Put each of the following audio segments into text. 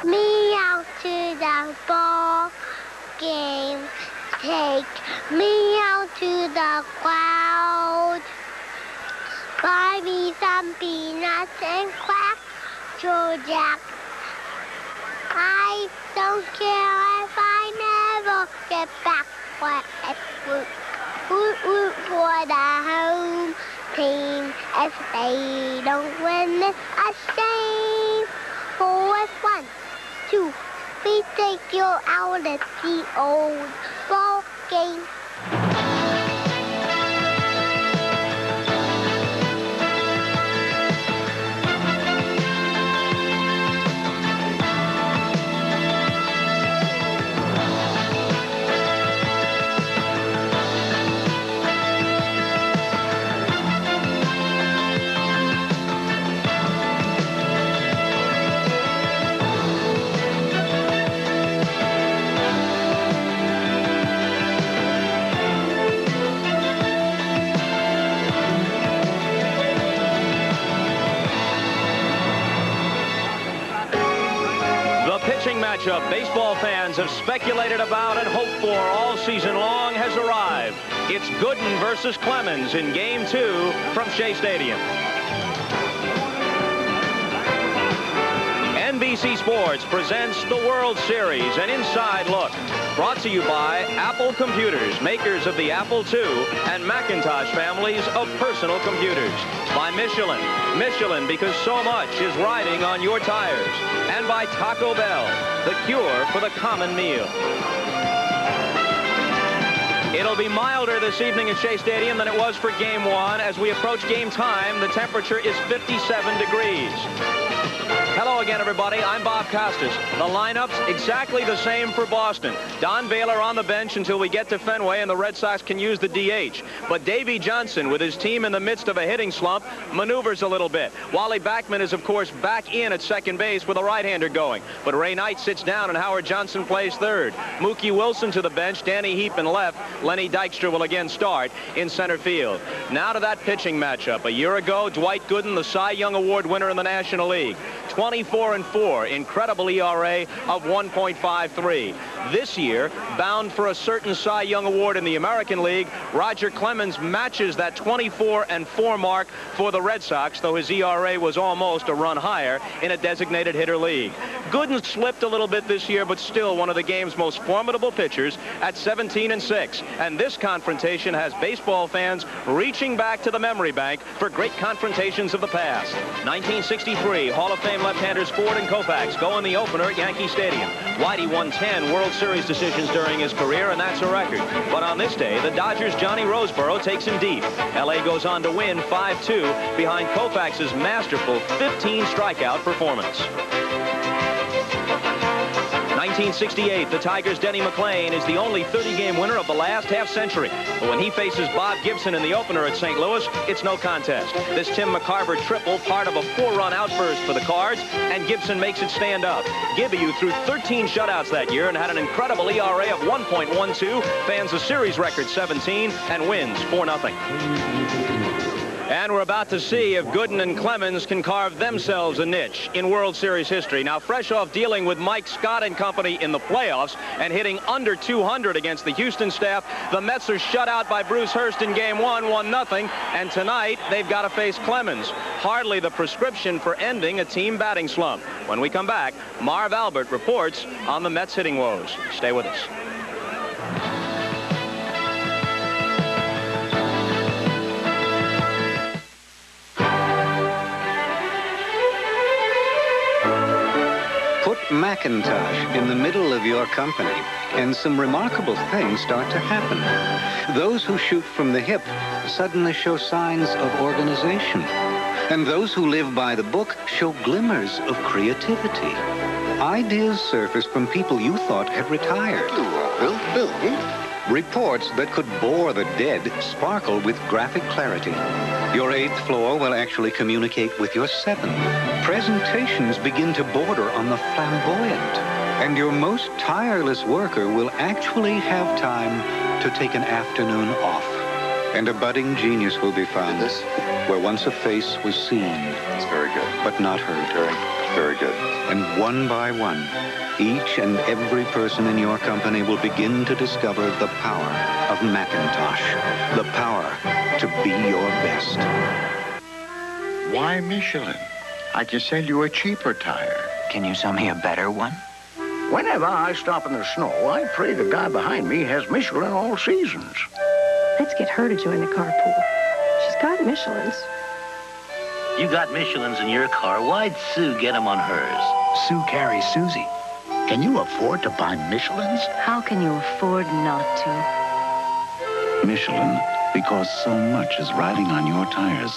me out to the ball game. Take me out to the clouds. Buy me some peanuts and cracker jack. I don't care if I never get back. Root for the home team. If they don't win, it's a shame. For us 1, 2, we take you out of the old ball game. Matchup baseball fans have speculated about and hoped for all season long has arrived. It's Gooden versus Clemens in Game 2 from Shea Stadium. NBC Sports presents the World Series, an inside look. Brought to you by Apple Computers, makers of the Apple II and Macintosh families of personal computers. By Michelin. Michelin, because so much is riding on your tires. And by Taco Bell, the cure for the common meal. It'll be milder this evening at Shea Stadium than it was for Game 1. As we approach game time, the temperature is 57 degrees. Hello again, everybody. I'm Bob Costas. The lineup's exactly the same for Boston. Don Baylor on the bench until we get to Fenway and the Red Sox can use the DH. But Davey Johnson, with his team in the midst of a hitting slump, maneuvers a little bit. Wally Backman is, of course, back in at second base with a right-hander going. But Ray Knight sits down and Howard Johnson plays third. Mookie Wilson to the bench, Danny Heap in left. Lenny Dykstra will again start in center field. Now to that pitching matchup. A year ago, Dwight Gooden, the Cy Young Award winner in the National League. 24-4, incredible ERA of 1.53. This year, bound for a certain Cy Young Award in the American League, Roger Clemens matches that 24-4 mark for the Red Sox, though his ERA was almost a run higher in a designated hitter league. Gooden slipped a little bit this year, but still one of the game's most formidable pitchers at 17-6. And this confrontation has baseball fans reaching back to the memory bank for great confrontations of the past. 1963, Hall of Fame left-handers Ford and Koufax go in the opener at Yankee Stadium. Whitey won 10 World Series decisions during his career, and that's a record. But on this day, the Dodgers' Johnny Roseboro takes him deep. L.A. goes on to win 5-2 behind Koufax's masterful 15 strikeout performance. 1968, the Tigers' Denny McLain is the only 30-game winner of the last half-century. But when he faces Bob Gibson in the opener at St. Louis, it's no contest. This Tim McCarver triple, part of a 4-run outburst for the Cards, and Gibson makes it stand up. Gibby, threw 13 shutouts that year and had an incredible ERA of 1.12, fans a series record 17, and wins 4-0. And we're about to see if Gooden and Clemens can carve themselves a niche in World Series history. Now, fresh off dealing with Mike Scott and company in the playoffs and hitting under 200 against the Houston staff, the Mets are shut out by Bruce Hurst in Game 1, 1-0. And tonight, they've got to face Clemens. Hardly the prescription for ending a team batting slump. When we come back, Marv Albert reports on the Mets hitting woes. Stay with us. Macintosh in the middle of your company, and some remarkable things start to happen. Those who shoot from the hip suddenly show signs of organization, and those who live by the book show glimmers of creativity. Ideas surface from people you thought had retired. Bill. Reports that could bore the dead sparkle with graphic clarity. Your 8th floor will actually communicate with your 7th. Presentations begin to border on the flamboyant. And your most tireless worker will actually have time to take an afternoon off. And a budding genius will be found where once a face was seen. It's very good. But not heard. Very good. And one by one, each and every person in your company will begin to discover the power of Macintosh, the power to be your best. Why Michelin? I can sell you a cheaper tire. Can you sell me a better one? Whenever I stop in the snow, I pray the guy behind me has Michelin all seasons. Let's get her to join the carpool. She's got Michelin's. You got Michelin's in your car. Why'd Sue get them on hers? Sue carries Susie. Can you afford to buy Michelin's? How can you afford not to? Michelin, because so much is riding on your tires.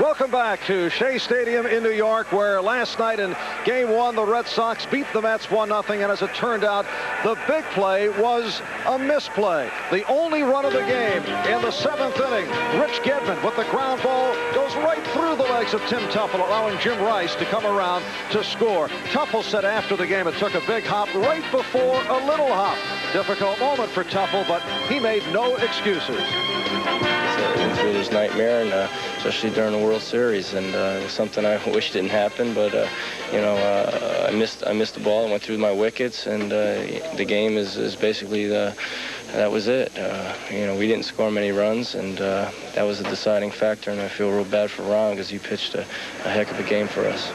Welcome back to Shea Stadium in New York, where last night in Game 1, the Red Sox beat the Mets 1-0, and as it turned out, the big play was a misplay. The only run of the game in the 7th inning. Rich Gedman with the ground ball goes right through the legs of Tim Teufel, allowing Jim Rice to come around to score. Teufel said after the game it took a big hop right before a little hop. Difficult moment for Teufel, but he made no excuses. It was his nightmare, and especially during the World Series, and it was something I wish didn't happen. But I missed the ball and went through my wickets, and the game is basically that was it. We didn't score many runs, and that was a deciding factor. And I feel real bad for Ron because he pitched a heck of a game for us.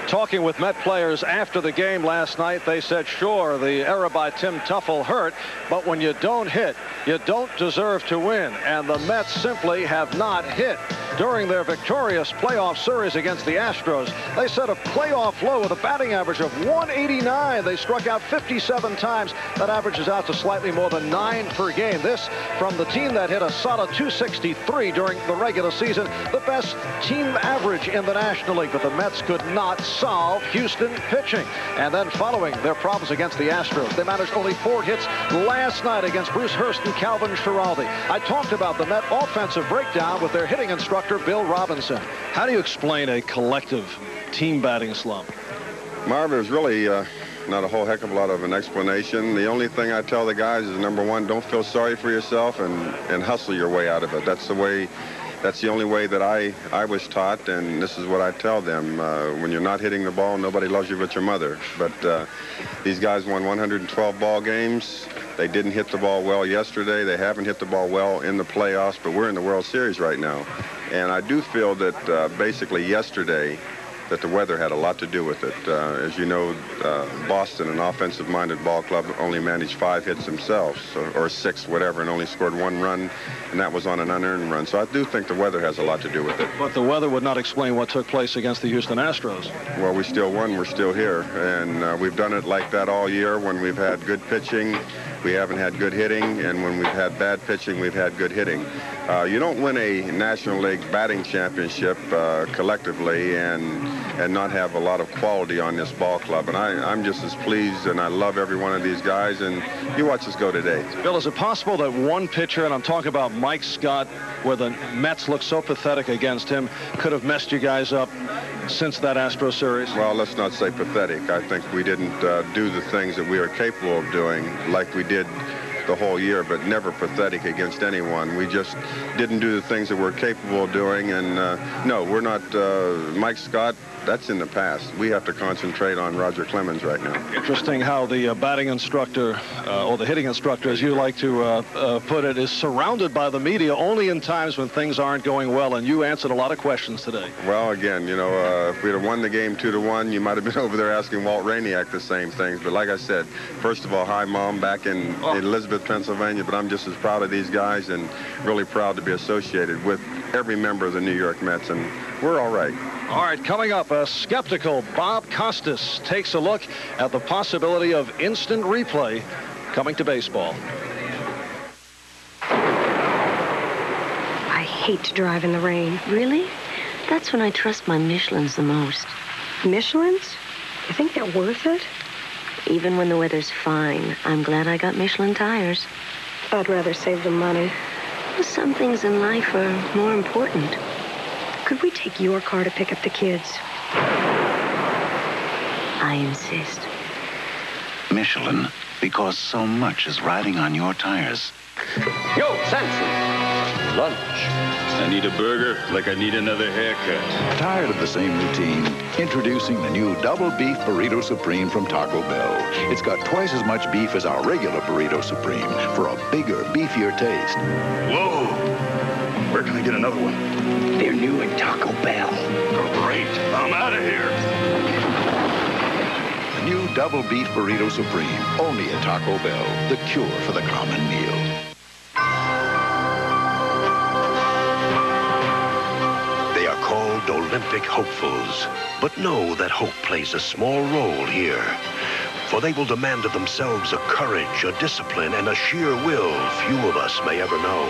Talking with Met players after the game last night, they said, sure, the error by Tim Teufel hurt, but when you don't hit, you don't deserve to win. And the Mets simply have not hit. During their victorious playoff series against the Astros, they set a playoff low with a batting average of 189. They struck out 57 times. That averages out to slightly more than 9 per game. This from the team that hit a solid 263 during the regular season, the best team average in the National League. But the Mets could not solve Houston pitching. And then following their problems against the Astros, they managed only 4 hits last night against Bruce Hurst and Calvin Schiraldi. I talked about the Met offensive breakdown with their hitting instructor, Bill Robinson. How do you explain a collective team batting slump? Marv, there's really not a whole heck of a lot of an explanation. The only thing I tell the guys is, number one, don't feel sorry for yourself and hustle your way out of it. That's the only way that I was taught, and this is what I tell them. When you're not hitting the ball, nobody loves you but your mother. But these guys won 112 ball games. They didn't hit the ball well yesterday. They haven't hit the ball well in the playoffs, but we're in the World Series right now. And I do feel that basically yesterday that the weather had a lot to do with it. As you know, Boston, an offensive-minded ball club, only managed 5 hits themselves, or 6, whatever, and only scored 1 run, and that was on an unearned run. So I do think the weather has a lot to do with it. But the weather would not explain what took place against the Houston Astros. Well, we still won. We're still here, and we've done it like that all year. When we've had good pitching, we haven't had good hitting, and when we've had bad pitching, we've had good hitting. You don't win a National League batting championship collectively and not have a lot of quality on this ball club. And I'm just as pleased, and I love every one of these guys, and you watch us go today. Bill, is it possible that one pitcher, and I'm talking about Mike Scott, where the Mets look so pathetic against him, could have messed you guys up since that Astro series? Well, let's not say pathetic. I think we didn't do the things that we are capable of doing like we did the whole year, but never pathetic against anyone. We just didn't do the things that we're capable of doing, and no, we're not. Mike Scott, that's in the past. We have to concentrate on Roger Clemens right now. Interesting how the batting instructor, or the hitting instructor, as you like to put it, is surrounded by the media only in times when things aren't going well, and you answered a lot of questions today. Well, again, you know, if we'd have won the game 2-1, you might have been over there asking Walt Rainiac the same things. But like I said, first of all, hi, Mom, back in Elizabeth, Pennsylvania, but I'm just as proud of these guys and really proud to be associated with every member of the New York Mets, and we're all right. All right, coming up, a skeptical Bob Costas takes a look at the possibility of instant replay coming to baseball. I hate to drive in the rain. Really? That's when I trust my Michelins the most. Michelins? You think they're worth it? Even when the weather's fine, I'm glad I got Michelin tires. I'd rather save the money. Well, some things in life are more important. Could we take your car to pick up the kids? I insist. Michelin, because so much is riding on your tires. Yo, Samson. Lunch. I need a burger like I need another haircut. Tired of the same routine? Introducing the new Double Beef Burrito Supreme from Taco Bell. It's got twice as much beef as our regular Burrito Supreme for a bigger, beefier taste. Whoa! Where can I get another one? They're new at Taco Bell. Great. I'm out of here. The new Double Beef Burrito Supreme. Only at Taco Bell. The cure for the common meal. They are called Olympic hopefuls, but know that hope plays a small role here. For they will demand of themselves a courage, a discipline, and a sheer will few of us may ever know.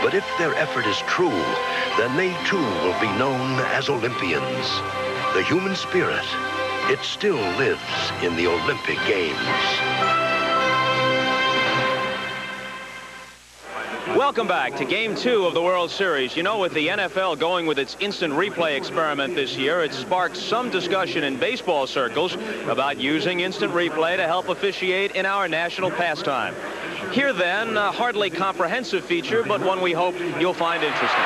But if their effort is true, then they too will be known as Olympians. The human spirit, it still lives in the Olympic Games. Welcome back to Game 2 of the World Series. You know, with the NFL going with its instant replay experiment this year, it sparked some discussion in baseball circles about using instant replay to help officiate in our national pastime. Here, then, a hardly comprehensive feature, but one we hope you'll find interesting.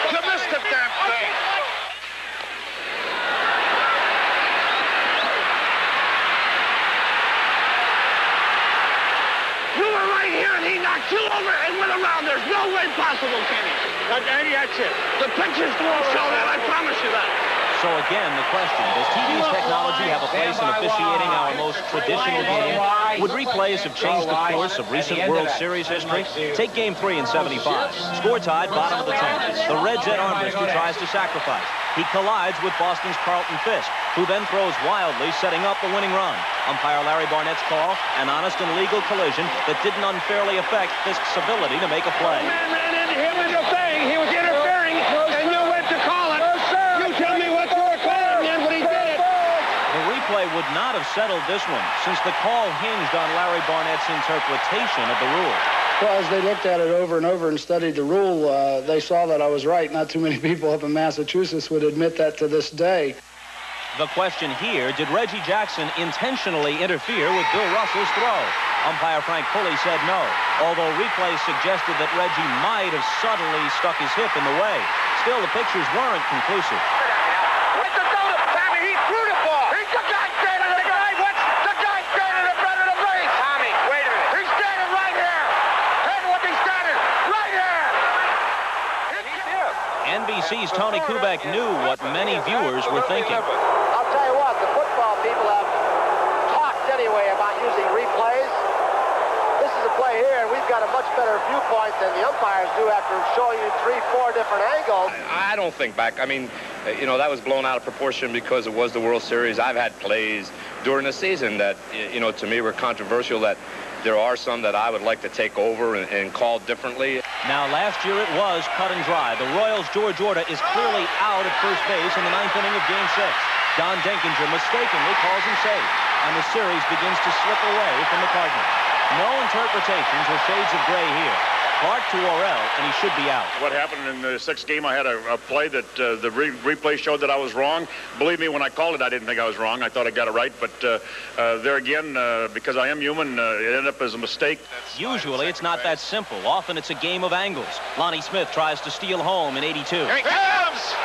You missed the damn thing. You were right here and he knocked you over and went around. There's no way possible, Kenny. Eddie, that's it. The pictures won't show that, I promise you that. So again, the question, does TV's technology have a place in officiating our most traditional game? Would replays have changed the course of recent World Series history? Take Game 3 in '75. Score tied, bottom of the 10th. The Reds' Ed Armbrust tries to sacrifice. He collides with Boston's Carlton Fisk, who then throws wildly, setting up the winning run. Umpire Larry Barnett's call, an honest and legal collision that didn't unfairly affect Fisk's ability to make a play. Man ran into him with the thing. He was interfering, and you went to call it. You tell me what you were calling, man, but he did it. The replay would not have settled this one, since the call hinged on Larry Barnett's interpretation of the rule. Well, as they looked at it over and over and studied the rule, they saw that I was right. Not too many people up in Massachusetts would admit that to this day. The question here, did Reggie Jackson intentionally interfere with Bill Russell's throw? Umpire Frank Pulley said no, although replays suggested that Reggie might have subtly stuck his hip in the way. Still, the pictures weren't conclusive. What's the donuts, Tommy? He threw the ball. He's the guy standing in the guy. What's the guy standing in front of the base? Tommy, wait a minute. He's standing right here. Hey, look, he's standing right here. NBC's Tony Kubek knew what many viewers were thinking. I'll tell you what, the football people have talked anyway about using replays. This is a play here, and we've got a much better viewpoint than the umpires do after showing you 3, 4 different angles. I don't think back. I mean, you know, that was blown out of proportion because it was the World Series. I've had plays during the season that, you know, to me were controversial, that there are some that I would like to take over and call differently. Now, last year it was cut and dry. The Royals' George Orta is clearly out at first base in the 9th inning of Game 6. Don Denkinger mistakenly calls him safe, and the series begins to slip away from the Cardinals. No interpretations or shades of gray here. Clark to Worrell, and he should be out. What happened in the 6th game, I had a play that the replay showed that I was wrong. Believe me, when I called it, I didn't think I was wrong. I thought I got it right, but there again, because I am human, it ended up as a mistake. Usually, it's not that simple. Often, it's a game of angles. Lonnie Smith tries to steal home in '82. Here he comes!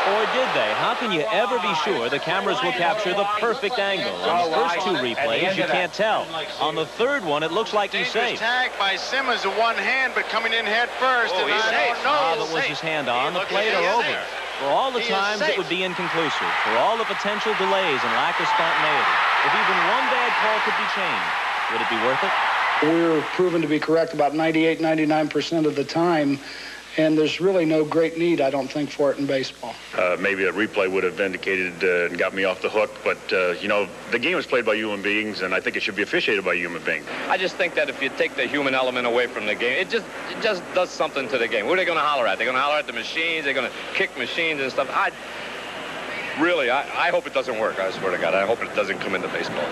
Or did they? How can you ever be sure the cameras will capture the perfect angle? On the first 2 replays, you can't tell. On the third one, it looks like he's safe. Tag by Simmons with one hand, but coming in head first. Oh, he's safe. But was his hand on the plate or over? For all the times it would be inconclusive, for all the potential delays and lack of spontaneity, if even one bad call could be changed, would it be worth it? We're proven to be correct about 98, 99% of the time. And there's really no great need, I don't think, for it in baseball. Maybe a replay would have indicated and got me off the hook, but, you know, the game is played by human beings, and I think it should be officiated by human beings. I just think that if you take the human element away from the game, it just does something to the game. Who are they going to holler at? They're going to holler at the machines. They're going to kick machines and stuff. I hope it doesn't work, I swear to God. I hope it doesn't come into baseball.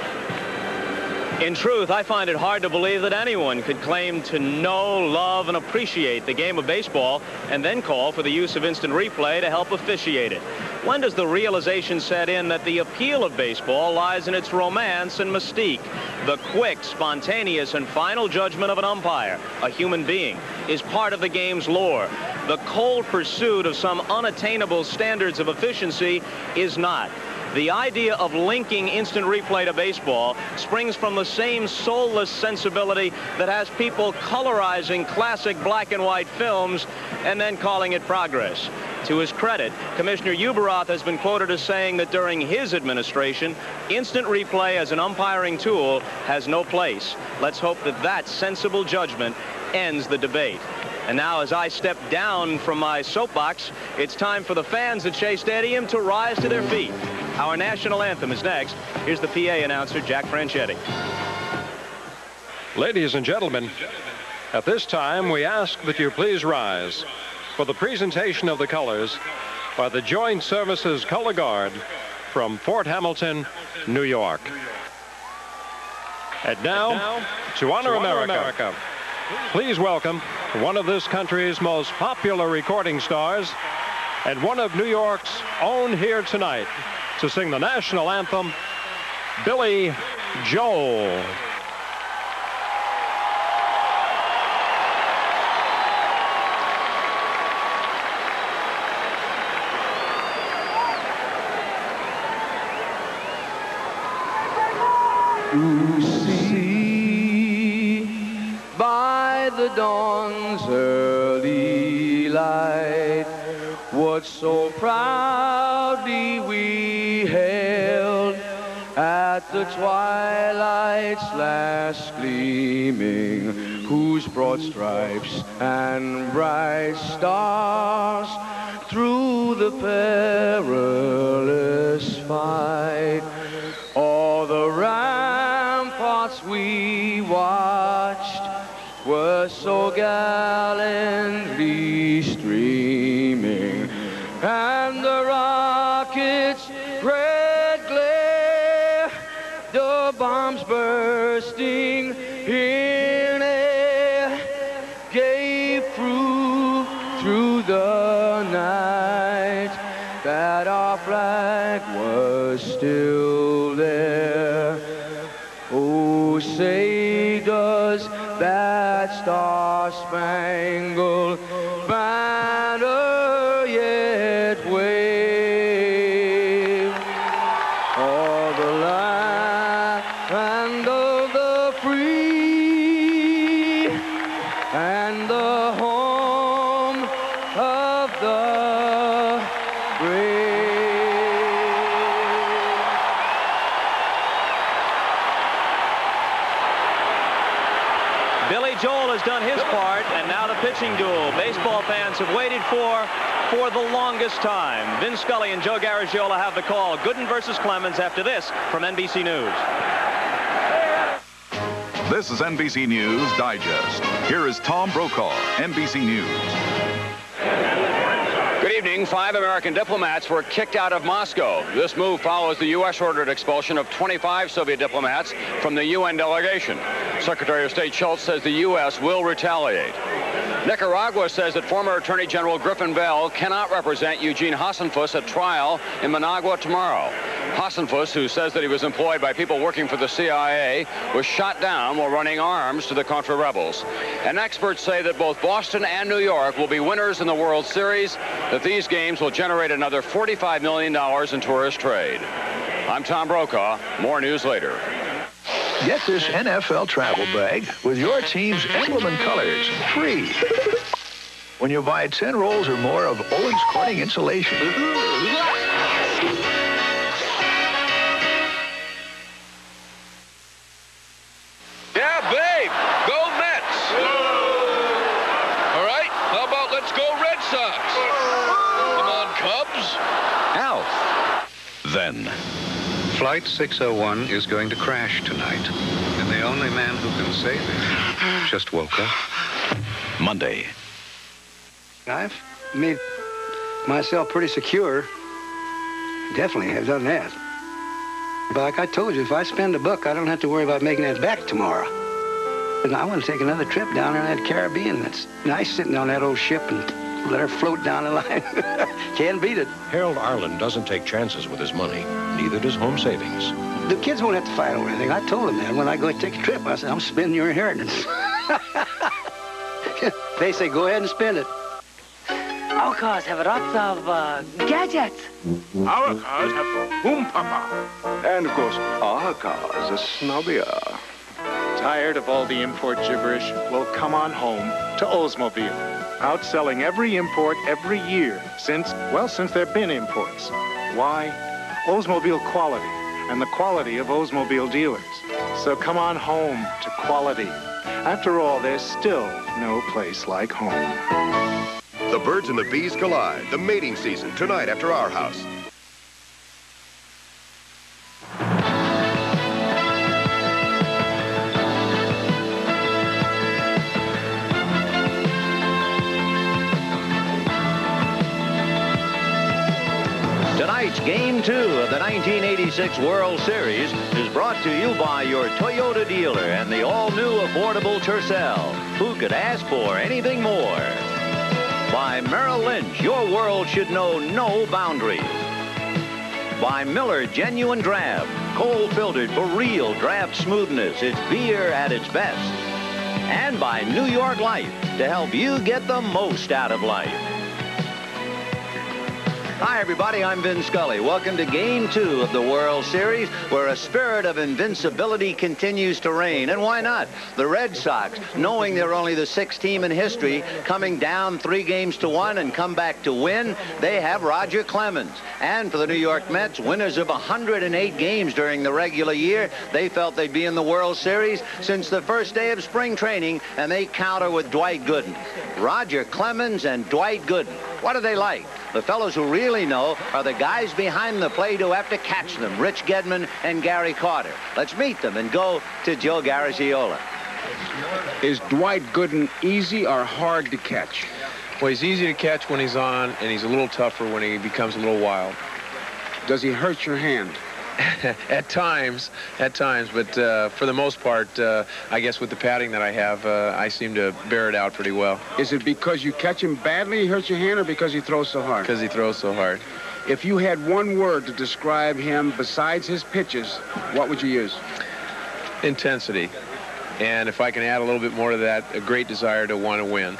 In truth, I find it hard to believe that anyone could claim to know, love, and appreciate the game of baseball and then call for the use of instant replay to help officiate it. When does the realization set in that the appeal of baseball lies in its romance and mystique? The quick, spontaneous, and final judgment of an umpire, a human being, is part of the game's lore. The cold pursuit of some unattainable standards of efficiency is not. The idea of linking instant replay to baseball springs from the same soulless sensibility that has people colorizing classic black and white films and then calling it progress. To his credit, Commissioner Ueberroth has been quoted as saying that during his administration, instant replay as an umpiring tool has no place. Let's hope that that sensible judgment ends the debate. And now, as I step down from my soapbox, it's time for the fans at Shea Stadium to rise to their feet. Our national anthem is next. Here's the PA announcer, Jack Franchetti. Ladies and gentlemen, at this time, we ask that you please rise for the presentation of the colors by the Joint Services Color Guard from Fort Hamilton, New York. And now, to honor America, please welcome one of this country's most popular recording stars and one of New York's own here tonight to sing the national anthem, Billy Joel. To see by the dawn's early light what so proudly we hailed at the twilight's last gleaming, whose broad stripes and bright stars through the perilous fight, all the ramparts we watched were so gallantly streaming, and the rockets' red glare, the bombs bursting in air, gave proof through the night that our flag was still there. Oh, say does that star-spangled banner yet wave o'er the land of the free and the home of the brave? Billy Joel has done his part, and now the pitching duel baseball fans have waited for the longest time. Vin Scully and Joe Garagiola have the call. Gooden versus Clemens after this from NBC News. This is NBC News Digest. Here is Tom Brokaw, NBC News. Good evening. 5 American diplomats were kicked out of Moscow. This move follows the U.S. ordered expulsion of 25 Soviet diplomats from the UN delegation. Secretary of State Schultz says the U.S. will retaliate. Nicaragua says that former Attorney General Griffin Bell cannot represent Eugene Hasenfuss at trial in Managua tomorrow. Hasenfuss, who says that he was employed by people working for the CIA, was shot down while running arms to the Contra rebels. And experts say that both Boston and New York will be winners in the World Series, that these games will generate another $45 million in tourist trade. I'm Tom Brokaw. More news later. Get this NFL travel bag with your team's emblem and colors free when you buy 10 rolls or more of Owens Corning insulation. Yeah, babe. Go Mets. All right. How about let's go Red Sox? Come on, Cubs. Alf. Then, Flight 601 is going to crash tonight, and the only man who can save it just woke up. Monday. I've made myself pretty secure. Definitely have done that. Buck, I told you, if I spend $1, I don't have to worry about making that back tomorrow. And I want to take another trip down there in that Caribbean. It's nice sitting on that old ship and let her float down the line. Can't beat it. Harold Arlen doesn't take chances with his money. Neither does Home Savings. The kids won't have to fight over anything. I told them that when I go take a trip. I said, I'm spending your inheritance. They say, go ahead and spend it. Our cars have lots of gadgets. Our cars have boom papa. And, of course, our cars are snobbier. Tired of all the import gibberish? Well, come on home to Oldsmobile. Outselling every import every year since there have been imports. Why? Oldsmobile quality and the quality of Oldsmobile dealers. So come on home to quality. After all, there's still no place like home. The birds and the bees collide. The mating season tonight after Our House. Tonight's Game 2 of the 1986 World Series is brought to you by your Toyota dealer and the all-new affordable Tercel. Who could ask for anything more? By Merrill Lynch, your world should know no boundaries. By Miller Genuine Draft, cold-filtered for real draft smoothness. It's beer at its best. And by New York Life, to help you get the most out of life. Hi, everybody. I'm Vin Scully. Welcome to Game 2 of the World Series, where a spirit of invincibility continues to reign. And why not? The Red Sox, knowing they're only the 6th team in history, coming down 3-1 and come back to win, they have Roger Clemens. And for the New York Mets, winners of 108 games during the regular year, they felt they'd be in the World Series since the first day of spring training, and they counter with Dwight Gooden. Roger Clemens and Dwight Gooden. What are they like? The fellows who really know are the guys behind the plate who have to catch them, Rich Gedman and Gary Carter. Let's meet them and go to Joe Garagiola. Is Dwight Gooden easy or hard to catch? Well, he's easy to catch when he's on, and he's a little tougher when he becomes a little wild. Does he hurt your hand? At times, but for the most part, I guess with the padding that I have, I seem to bear it out pretty well. Is it because you catch him badly, he hurts your hand, or because he throws so hard? Because he throws so hard. If you had one word to describe him besides his pitches, what would you use? Intensity. And if I can add a little bit more to that, a great desire to want to win.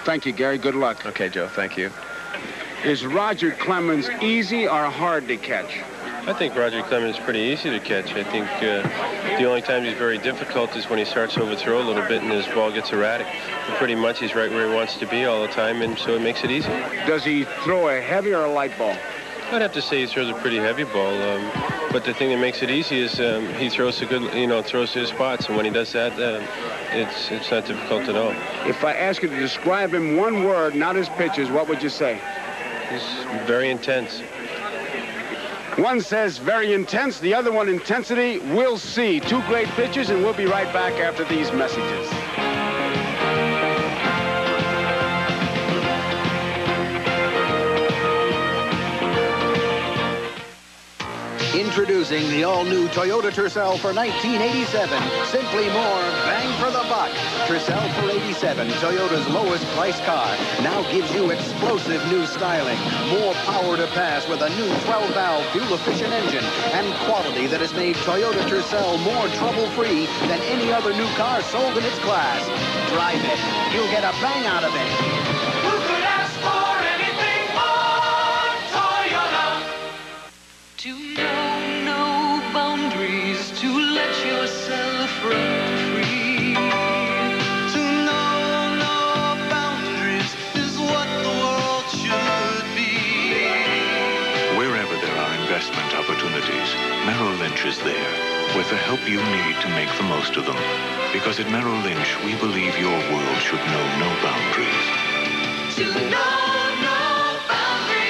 Thank you, Gary. Good luck. Okay, Joe. Thank you. Is Roger Clemens easy or hard to catch? I think Roger Clemens is pretty easy to catch. I think the only time he's very difficult is when he starts to overthrow a little bit and his ball gets erratic. But pretty much he's right where he wants to be all the time, and so it makes it easy. Does he throw a heavy or a light ball? I'd have to say he throws a pretty heavy ball, but the thing that makes it easy is he throws a good, throws to his spots, and when he does that, it's not difficult at all. If I ask you to describe him one word, not his pitches, what would you say? He's very intense. One says very intense, the other one intensity. We'll see. Two great pitchers, and we'll be right back after these messages. Introducing the all-new Toyota Tercel for 1987. Simply more bang for the buck. Tercel for 87, Toyota's lowest priced car, now gives you explosive new styling, more power to pass with a new 12-valve fuel-efficient engine, and quality that has made Toyota Tercel more trouble-free than any other new car sold in its class. Drive it. You'll get a bang out of it. Who could ask for anything more? Toyota. To know no boundaries, to let yourself run free. To know no boundaries is what the world should be. Wherever there are investment opportunities, Merrill Lynch is there with the help you need to make the most of them. Because at Merrill Lynch, we believe your world should know no boundaries. To know no boundaries.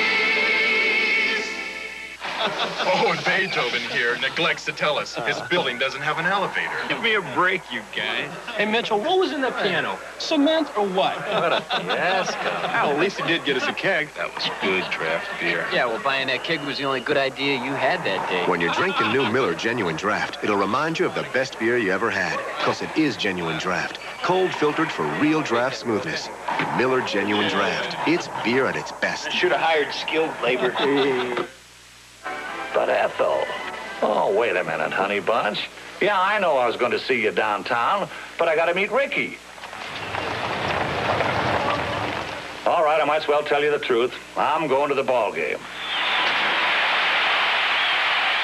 Oh, and Beethoven here neglects to tell us his building doesn't have an elevator. Give me a break, you guys. Hey, Mitchell, what was in that piano? Cement or what? What a fiasco. Well, at least he did get us a keg. That was good draft beer. Yeah, well, buying that keg was the only good idea you had that day. When you're drinking new Miller Genuine Draft, it'll remind you of the best beer you ever had. Because it is Genuine Draft. Cold filtered for real draft smoothness. Miller Genuine Draft. It's beer at its best. Should have hired skilled labor. But Ethel. Oh, wait a minute, honey buns. Yeah, I know I was going to see you downtown, but I got to meet Ricky. All right, I might as well tell you the truth. I'm going to the ball game.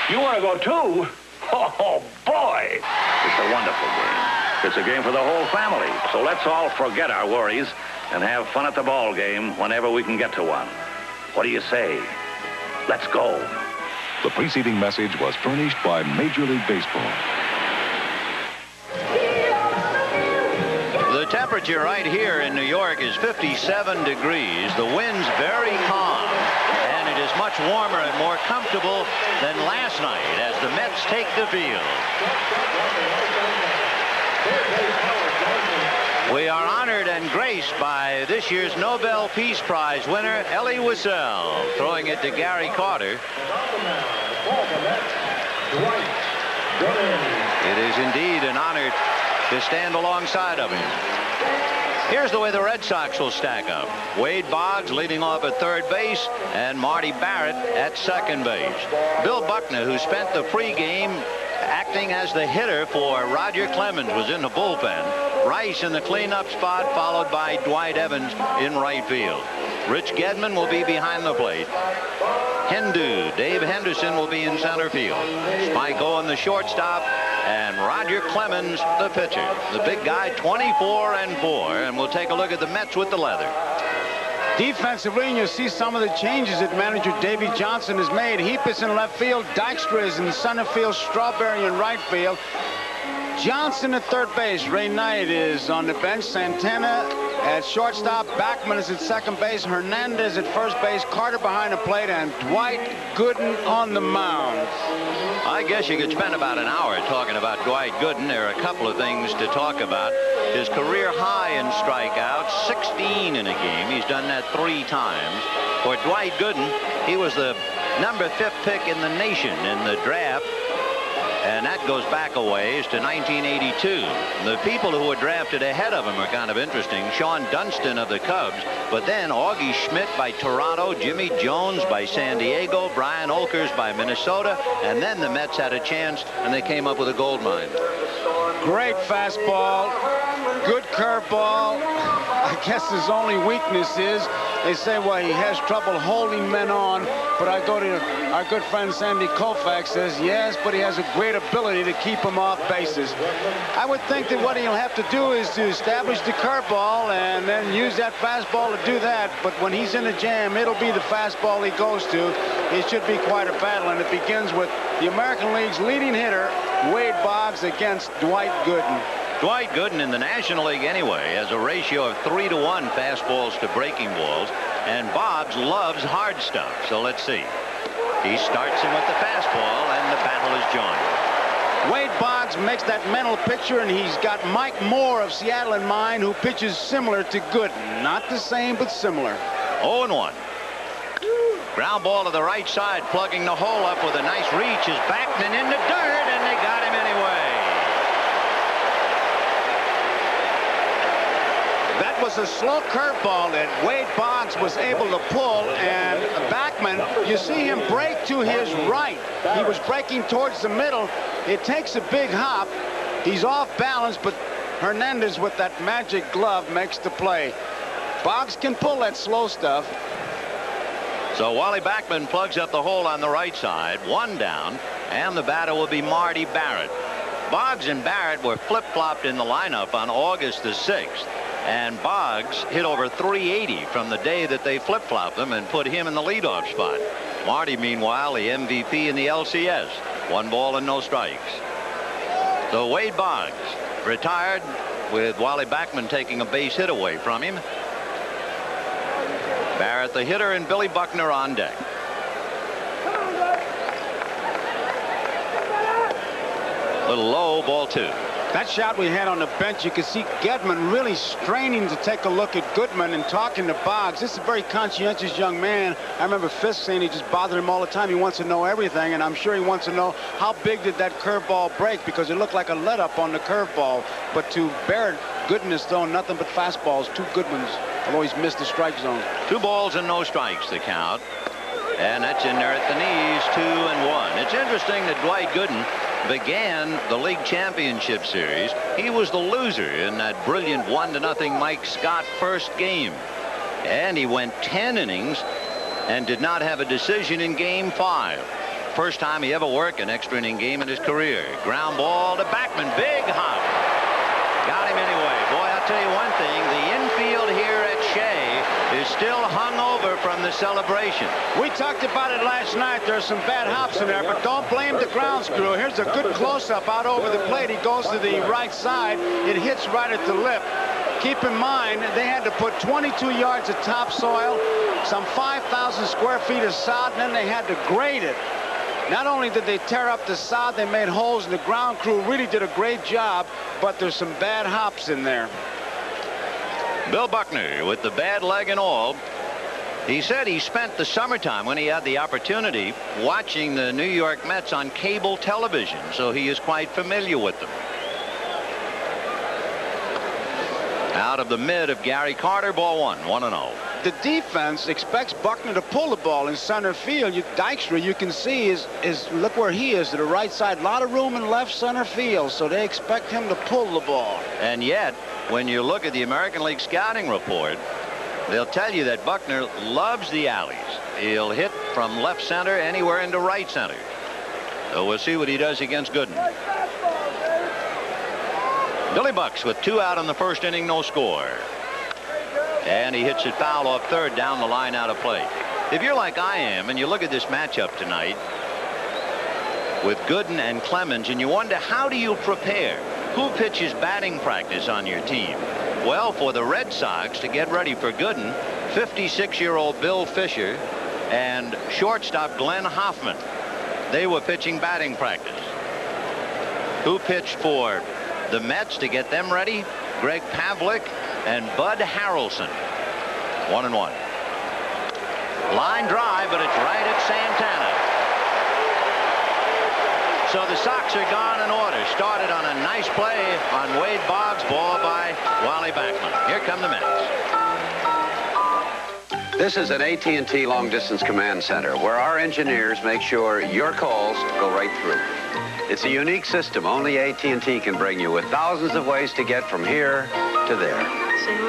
You want to go too? Oh, boy. It's a wonderful game. It's a game for the whole family. So let's all forget our worries and have fun at the ball game whenever we can get to one. What do you say? Let's go. The preceding message was furnished by Major League Baseball. The temperature right here in New York is 57 degrees. The wind's very calm, and it is much warmer and more comfortable than last night as the Mets take the field. We are honored and graced by this year's Nobel Peace Prize winner, Elie Wiesel, throwing it to Gary Carter. It is indeed an honor to stand alongside of him. Here's the way the Red Sox will stack up. Wade Boggs leading off at third base and Marty Barrett at second base. Bill Buckner, who spent the pregame acting as the hitter for Roger Clemens, was in the bullpen. Rice in the cleanup spot, followed by Dwight Evans in right field. Rich Gedman will be behind the plate. Dave Henderson will be in center field. Spike Owen the shortstop, and Roger Clemens the pitcher. The big guy, 24-4, and we'll take a look at the Mets with the leather. Defensively, and you'll see some of the changes that manager Davey Johnson has made. Heap is in left field, Dykstra is in center field, Strawberry in right field. Johnson at third base. Ray Knight is on the bench. Santana at shortstop. Backman is at second base. Hernandez at first base. Carter behind the plate, and Dwight Gooden on the mound. I guess you could spend about an hour talking about Dwight Gooden. There are a couple of things to talk about. His career high in strikeouts, 16 in a game. He's done that 3 times. For Dwight Gooden, he was the number 5th pick in the nation in the draft. And that goes back a ways to 1982. The people who were drafted ahead of him are kind of interesting. Sean Dunston of the Cubs, but then Augie Schmidt by Toronto, Jimmy Jones by San Diego, Brian Olkers by Minnesota, and then the Mets had a chance, and they came up with a gold mine. Great fastball, good curveball. I guess his only weakness is, they say, well, he has trouble holding men on, but I go to our good friend Sandy Koufax, says yes, but he has a great ability to keep him off bases. I would think that what he'll have to do is to establish the curveball and then use that fastball to do that, but when he's in a jam, it'll be the fastball he goes to. It should be quite a battle, and it begins with the American League's leading hitter, Wade Boggs, against Dwight Gooden. Dwight Gooden in the National League anyway has a ratio of 3-to-1 fastballs to breaking balls, and Boggs loves hard stuff. So let's see. He starts him with the fastball, and the battle is joined. Wade Boggs makes that mental picture, and he's got Mike Moore of Seattle in mind, who pitches similar to Gooden. Not the same, but similar. 0-1. Ground ball to the right side, plugging the hole up with a nice reach is Backman in the dirt, and they got him anyway. That was a slow curveball that Wade Boggs was able to pull, and Backman, you see him break to his right. He was breaking towards the middle. It takes a big hop. He's off balance, but Hernandez with that magic glove makes the play. Boggs can pull that slow stuff. So Wally Backman plugs up the hole on the right side, 1 down, and the batter will be Marty Barrett. Boggs and Barrett were flip-flopped in the lineup on August the 6th. And Boggs hit over 380 from the day that they flip-flopped them and put him in the leadoff spot. Marty, meanwhile, the MVP in the LCS. 1 ball and no strikes. So Wade Boggs retired with Wally Backman taking a base hit away from him. Barrett the hitter and Billy Buckner on deck. Little low, ball 2. That shot we had on the bench, you could see Gedman really straining to take a look at Goodman and talking to Boggs. This is a very conscientious young man. I remember Fisk saying he just bothered him all the time. He wants to know everything, and I'm sure he wants to know how big did that curveball break, because it looked like a let-up on the curveball. But to Barrett, Gooden is throwing nothing but fastballs. 2 good ones, although he's missed the strike zone. 2 balls and no strikes, the count. And that's in there at the knees, 2-1. It's interesting that Dwight Gooden began the league championship series. He was the loser in that brilliant 1-0 Mike Scott first game. And he went 10 innings and did not have a decision in game 5. First time he ever worked an extra inning game in his career. Ground ball to Backman. Big hop. Got him anyway. Boy, I'll tell you one thing. The infield here at Shea is still hung over from the celebration. We talked about it last night. There's some bad hops in there, but don't blame the grounds crew. Here's a good close-up out over the plate. He goes to the right side. It hits right at the lip. Keep in mind, they had to put 22 yards of topsoil, some 5,000 square feet of sod, and then they had to grade it. Not only did they tear up the sod, they made holes, and the ground crew really did a great job, but there's some bad hops in there. Bill Buckner with the bad leg and all. He said he spent the summertime when he had the opportunity watching the New York Mets on cable television, so he is quite familiar with them. Out of the mid of Gary Carter, ball 1, 1-0. The defense expects Buckner to pull the ball in center field. Dykstra, you can see, is look where he is to the right side. A lot of room in left center field, so they expect him to pull the ball. And yet, when you look at the American League scouting report, they'll tell you that Buckner loves the alleys. He'll hit from left center anywhere into right center. So we'll see what he does against Gooden. Billy Bucks with 2 out in the first inning, no score. And he hits it foul off third down the line out of play. If you're like I am and you look at this matchup tonight with Gooden and Clemens and you wonder, how do you prepare? Who pitches batting practice on your team? Well, for the Red Sox to get ready for Gooden, 56-year-old Bill Fisher and shortstop Glenn Hoffman. They were pitching batting practice. Who pitched for the Mets to get them ready? Greg Pavlik and Bud Harrelson. 1-1. Line drive, but it's right at Santana. So the Sox are gone in order. Started on a nice play on Wade Boggs, ball by Wally Backman. Here come the Mets. This is an AT&T Long Distance Command Center where our engineers make sure your calls go right through. It's a unique system only AT&T can bring you, with thousands of ways to get from here to there.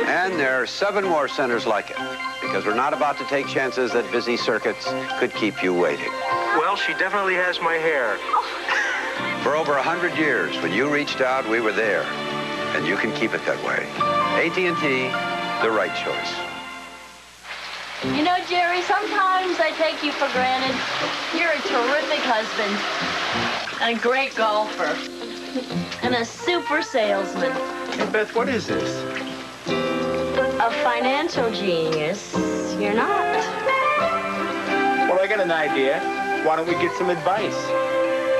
And there are 7 more centers like it, because we're not about to take chances that busy circuits could keep you waiting. Well, she definitely has my hair. For over 100 years, when you reached out, we were there, and you can keep it that way. AT&T, the right choice. You know, Jerry, sometimes I take you for granted. You're a terrific husband, and a great golfer, and a super salesman. Hey, Beth, what is this? A financial genius. You're not. Well, I got an idea. Why don't we get some advice?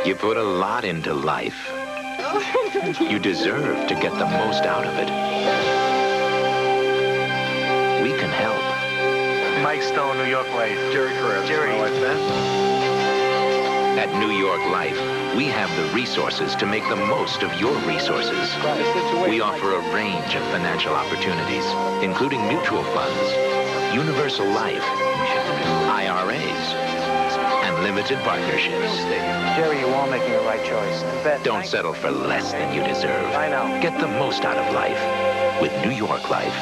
You put a lot into life. You deserve to get the most out of it. We can help. Mike Stone, New York Life. Jerry Carrera. Jerry. My wife, Beth. At New York Life, we have the resources to make the most of your resources. We offer a range of financial opportunities, including mutual funds, universal life, IRAs, and limited partnerships. Jerry, you're all making the right choice. Beth, don't settle for less than you deserve. I know. Get the most out of life with New York Life.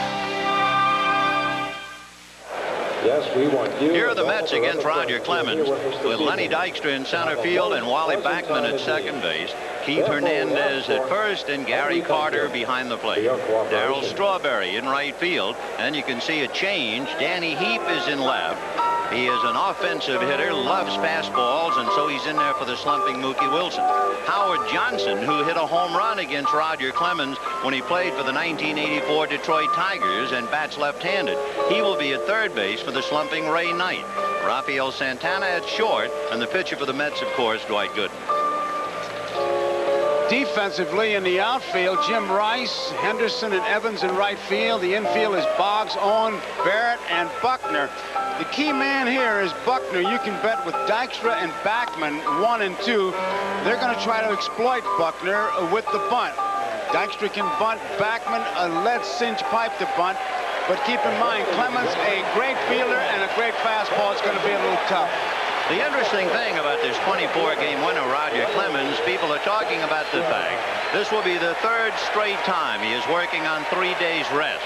Yes, we want you. Here are the Mets against Roger Clemens, with Lenny Dykstra in center field and Wally Backman at second base. Keith Hernandez at first and Gary Carter behind the plate. Darryl Strawberry in right field, and you can see a change. Danny Heap is in left. He is an offensive hitter, loves fastballs, and so he's in there for the slumping Mookie Wilson. Howard Johnson, who hit a home run against Roger Clemens when he played for the 1984 Detroit Tigers and bats left-handed. He will be at third base for the slumping Ray Knight. Rafael Santana at short, and the pitcher for the Mets, of course, Dwight Gooden. Defensively in the outfield, Jim Rice, Henderson, and Evans in right field. The infield is Boggs, Owen, Barrett, and Buckner. The key man here is Buckner. You can bet with Dykstra and Backman, 1 and 2, they're going to try to exploit Buckner with the bunt. Dykstra can bunt, Backman a lead cinch pipe to bunt. But keep in mind, Clemens, a great fielder and a great fastball. It's going to be a little tough. The interesting thing about this 24-game winner, Roger Clemens, people are talking about the fact this will be the 3rd straight time he is working on 3 days rest.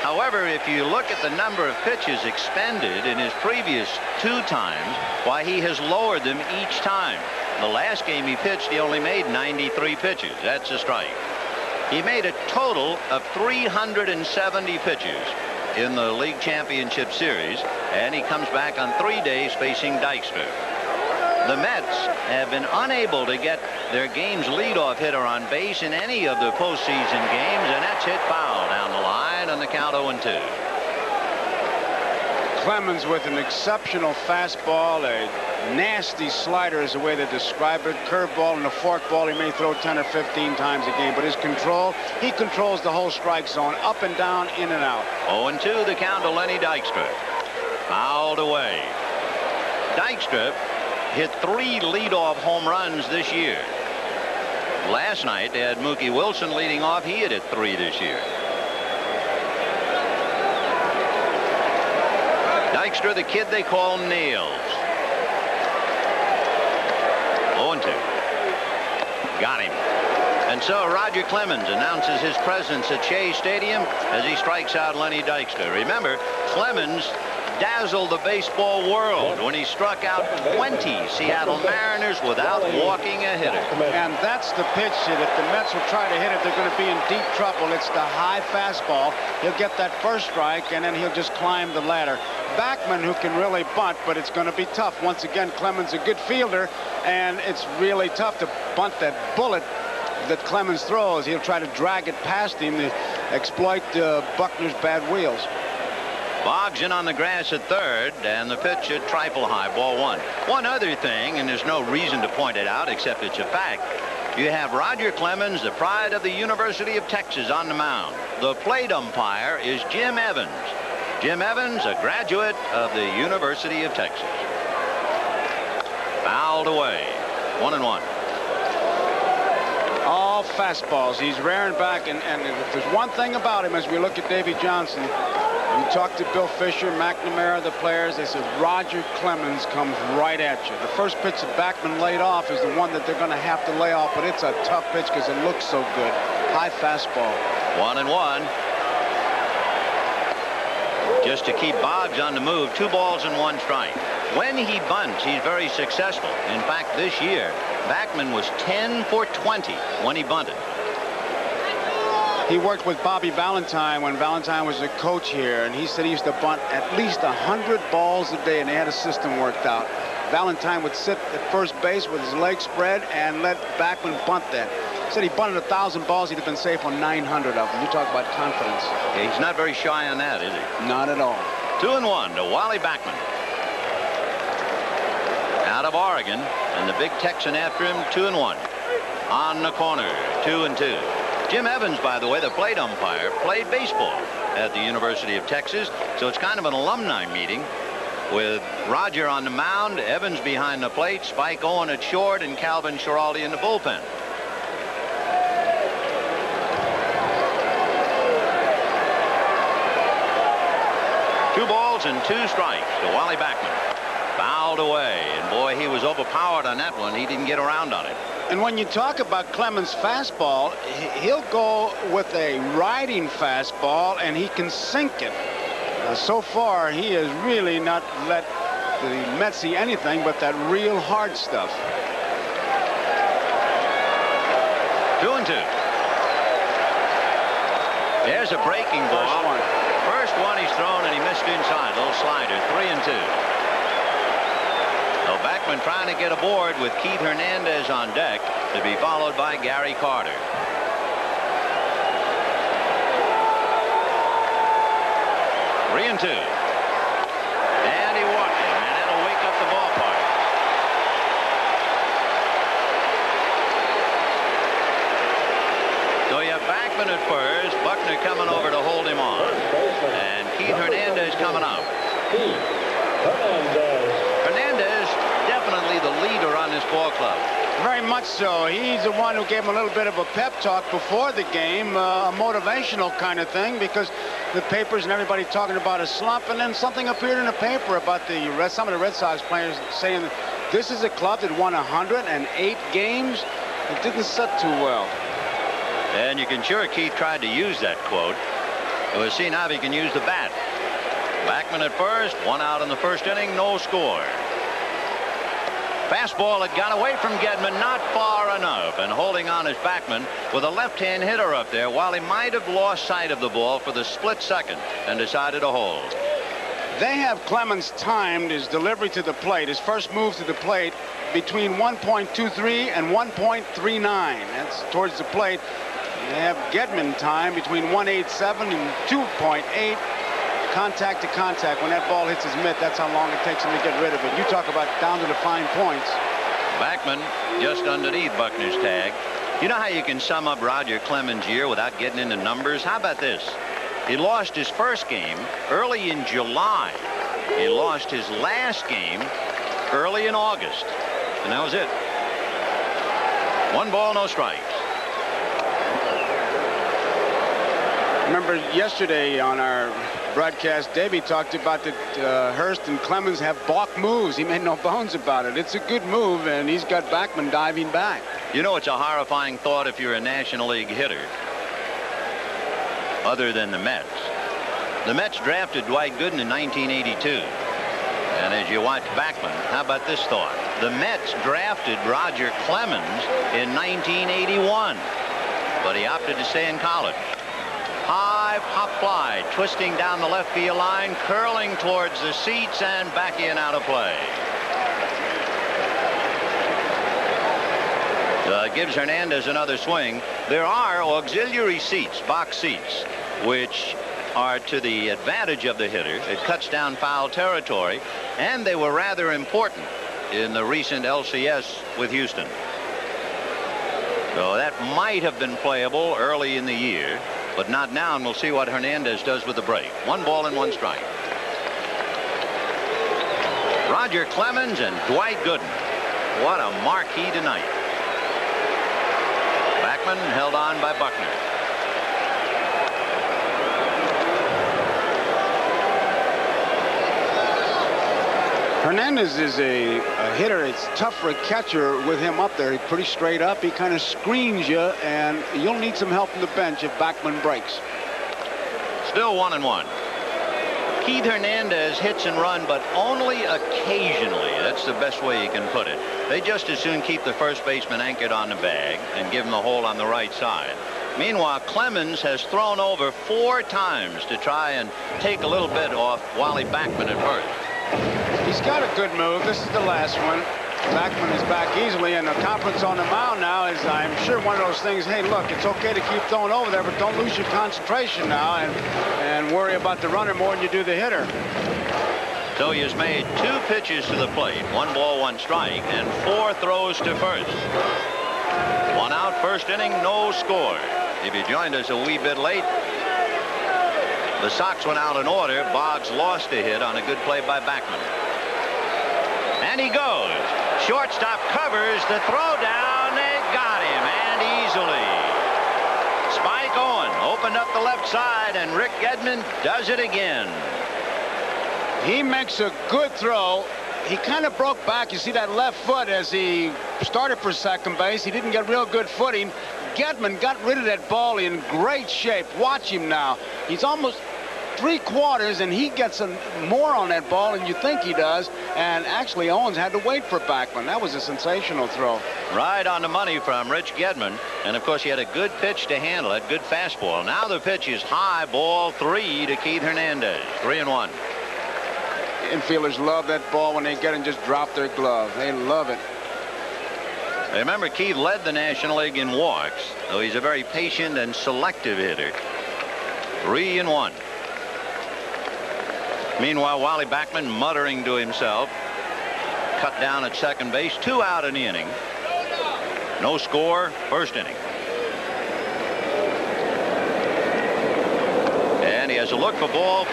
However, if you look at the number of pitches expended in his previous 2 times, why, he has lowered them each time. The last game he pitched, he only made 93 pitches. That's a strike. He made a total of 370 pitches in the League Championship Series, and he comes back on 3 days facing Dykstra. The Mets have been unable to get their game's leadoff hitter on base in any of the postseason games, and that's hit foul down the line on the count 0-2. Clemens with an exceptional fastball, a nasty slider is the way they describe it. Curveball and a forkball he may throw 10 or 15 times a game, but his control, he controls the whole strike zone, up and down, in and out. 0-2 the count to Lenny Dykstra. Fouled away. Dykstra hit 3 leadoff home runs this year. Last night they had Mookie Wilson leading off. He hit 3 this year. Dykstra, the kid they call Nails. 0-2. Got him. And so Roger Clemens announces his presence at Shea Stadium as he strikes out Lenny Dykstra. Remember, Clemens dazzled the baseball world when he struck out 20 Seattle Mariners without walking a hitter. And that's the pitch that if the Mets will try to hit it, they're going to be in deep trouble. It's the high fastball. He'll get that first strike, and then he'll just climb the ladder. Backman, who can really bunt, but it's going to be tough. Once again, Clemens a good fielder, and it's really tough to bunt that bullet that Clemens throws. He'll try to drag it past him to exploit Buckner's bad wheels. Boggs in on the grass at 3rd, and the pitch at triple high, ball 1. One other thing, and there's no reason to point it out except it's a fact. You have Roger Clemens, the pride of the University of Texas, on the mound. The plate umpire is Jim Evans. Jim Evans, a graduate of the University of Texas. Fouled away. 1-1. All fastballs. He's rearing back, and if there's one thing about him as we look at Davey Johnson, we talked to Bill Fisher, McNamara, the players. They said Roger Clemens comes right at you. The first pitch that Backman laid off is the one that they're going to have to lay off, but it's a tough pitch because it looks so good. High fastball. 1-1. Just to keep Boggs on the move, 2 balls and 1 strike. When he bunts, he's very successful. In fact, this year, Backman was 10 for 20 when he bunted. He worked with Bobby Valentine when Valentine was the coach here, and he said he used to bunt at least 100 balls a day, and they had a system worked out. Valentine would sit at first base with his legs spread and let Backman bunt that. He said he bunted 1,000 balls, he'd have been safe on 900 of them. You talk about confidence. Yeah, he's not very shy on that, is he? Not at all. 2-1 to Wally Backman. Out of Oregon, and the big Texan after him, 2-1. On the corner, 2-2. Jim Evans, by the way, the plate umpire, played baseball at the University of Texas, so it's kind of an alumni meeting with Roger on the mound, Evans behind the plate, Spike Owen at short, and Calvin Schiraldi in the bullpen. Two balls and 2 strikes to Wally Backman. Fouled away, and boy, he was overpowered on that one. He didn't get around on it. And when you talk about Clemens' fastball, he'll go with a riding fastball, and he can sink it. So far, he has really not let the Mets see anything but that real hard stuff. 2-2. There's a breaking ball. First one he's thrown, and he missed inside. Little slider, 3-2. So Backman trying to get aboard with Keith Hernandez on deck, to be followed by Gary Carter. Three and 2. And he walked him, and that'll wake up the ballpark. Blackman at first. Buckner coming over to hold him on. And Keith Hernandez coming up. Hernandez, definitely the leader on this ball club. Very much so. He's the one who gave him a little bit of a pep talk before the game, a motivational kind of thing, because the papers and everybody talking about a slump, and then something appeared in the paper about some of the Red Sox players saying that this is a club that won 108 games. It didn't set too well. And you can sure Keith tried to use that quote. We'll see now if he can use the bat. Backman at first, 1 out in the first inning, no score. Fastball had got away from Gedman, not far enough, and holding on is Backman with a left-hand hitter up there. While he might have lost sight of the ball for the split second and decided to hold. They have Clemens timed his delivery to the plate, his first move to the plate, between 1.23 and 1.39. That's towards the plate. They have Gedman time between 1.87 and 2.8. Contact to contact. When that ball hits his mitt, that's how long it takes him to get rid of it. You talk about down to the fine points. Backman just underneath Buckner's tag. You know how you can sum up Roger Clemens' year without getting into numbers? How about this? He lost his first game early in July. He lost his last game early in August. And that was it. 1 ball, no strikes. Remember yesterday on our broadcast, Davey talked about that Hurst and Clemens have balk moves. He made no bones about it. It's a good move, and he's got Backman diving back. You know, it's a horrifying thought if you're a National League hitter, other than the Mets. The Mets drafted Dwight Gooden in 1982. And as you watch Backman, how about this thought? The Mets drafted Roger Clemens in 1981, but he opted to stay in college. High pop fly, twisting down the left field line, curling towards the seats and back in, out of play. Gives Hernandez another swing. There are auxiliary seats, box seats, which are to the advantage of the hitter. It cuts down foul territory, and they were rather important in the recent LCS with Houston. So that might have been playable early in the year, but not now, and we'll see what Hernandez does with the break. 1 ball and 1 strike. Roger Clemens and Dwight Gooden. What a marquee tonight. Backman held on by Buckner. Hernandez is a hitter. It's tough for a catcher with him up there. He's pretty straight up. He kind of screens you, and you'll need some help from the bench if Backman breaks. Still 1-1. Keith Hernandez hits and run, but only occasionally. That's the best way you can put it. They just as soon keep the first baseman anchored on the bag and give him the hole on the right side. Meanwhile, Clemens has thrown over 4 times to try and take a little bit off Wally Backman at first. He's got a good move. This is the last one. Backman is back easily, and the conference on the mound now is, I'm sure, one of those things. Hey, look, it's okay to keep throwing over there, but don't lose your concentration now and worry about the runner more than you do the hitter. So he has made 2 pitches to the plate, 1 ball, 1 strike, and 4 throws to first. 1 out, first inning, no score. If you joined us a wee bit late, the Sox went out in order. Boggs lost a hit on a good play by Backman. And he goes. Shortstop covers the throw down. They got him, and easily. Spike Owen opened up the left side, and Rick Gedman does it again. He makes a good throw. He kind of broke back. You see that left foot as he started for second base. He didn't get real good footing. Gedman got rid of that ball in great shape. Watch him now. He's almost 3/4, and he gets more on that ball than you think he does. And actually, Owens had to wait for Backman. That was a sensational throw. Right on the money from Rich Gedman. And, of course, he had a good pitch to handle it, good fastball. Now the pitch is high, ball 3 to Keith Hernandez. 3-1. Infielders love that ball when they get and just drop their glove. They love it. Remember, Keith led the National League in walks, though he's a very patient and selective hitter. 3-1. Meanwhile, Wally Backman muttering to himself. Cut down at second base. 2 out in the inning. No score, first inning. has a look for ball 4.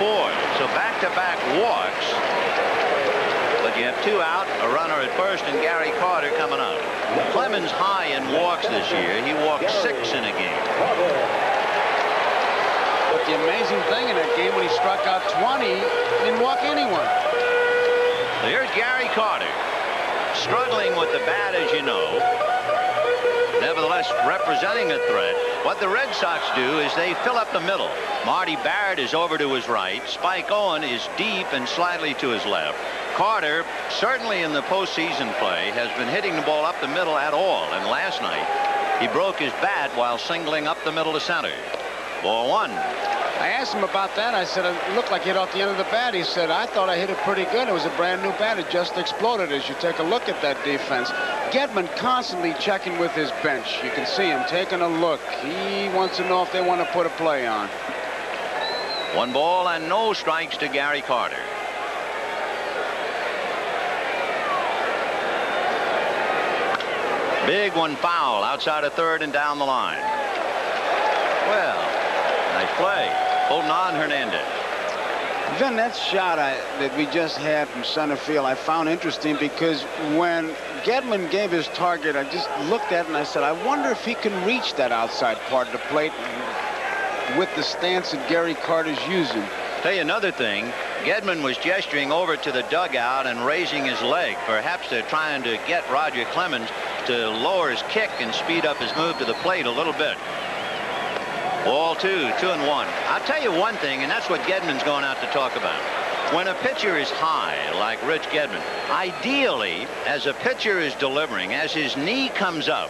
So back-to-back walks. But you have 2 out, a runner at first, and Gary Carter coming up. Clemens high in walks this year. He walked 6 in a game. But the amazing thing in that game, when he struck out 20, he didn't walk anyone. Here's Gary Carter, struggling with the bat, as you know. Nevertheless, representing a threat. What the Red Sox do is they fill up the middle. Marty Barrett is over to his right. Spike Owen is deep and slightly to his left. Carter, certainly in the postseason play, has been hitting the ball up the middle at all. And last night, he broke his bat while singling up the middle to center. Ball 1. I asked him about that. I said, it looked like it hit off the end of the bat. He said, I thought I hit it pretty good. It was a brand new bat. It just exploded as you take a look at that defense. Gedman constantly checking with his bench. You can see him taking a look. He wants to know if they want to put a play on. 1 ball and no strikes to Gary Carter. Big one foul outside of third and down the line. Well, nice play. Holding on, Hernandez. Vin, that shot that we just had from center field, I found interesting because when Gedman gave his target, I just looked at it and I said, I wonder if he can reach that outside part of the plate with the stance that Gary Carter's using. Tell you another thing, Gedman was gesturing over to the dugout and raising his leg. Perhaps they're trying to get Roger Clemens to lower his kick and speed up his move to the plate a little bit. Ball 2, 2-1. I'll tell you one thing, and that's what Gedman's going out to talk about. When a pitcher is high, like Rich Gedman, ideally, as a pitcher is delivering, as his knee comes up,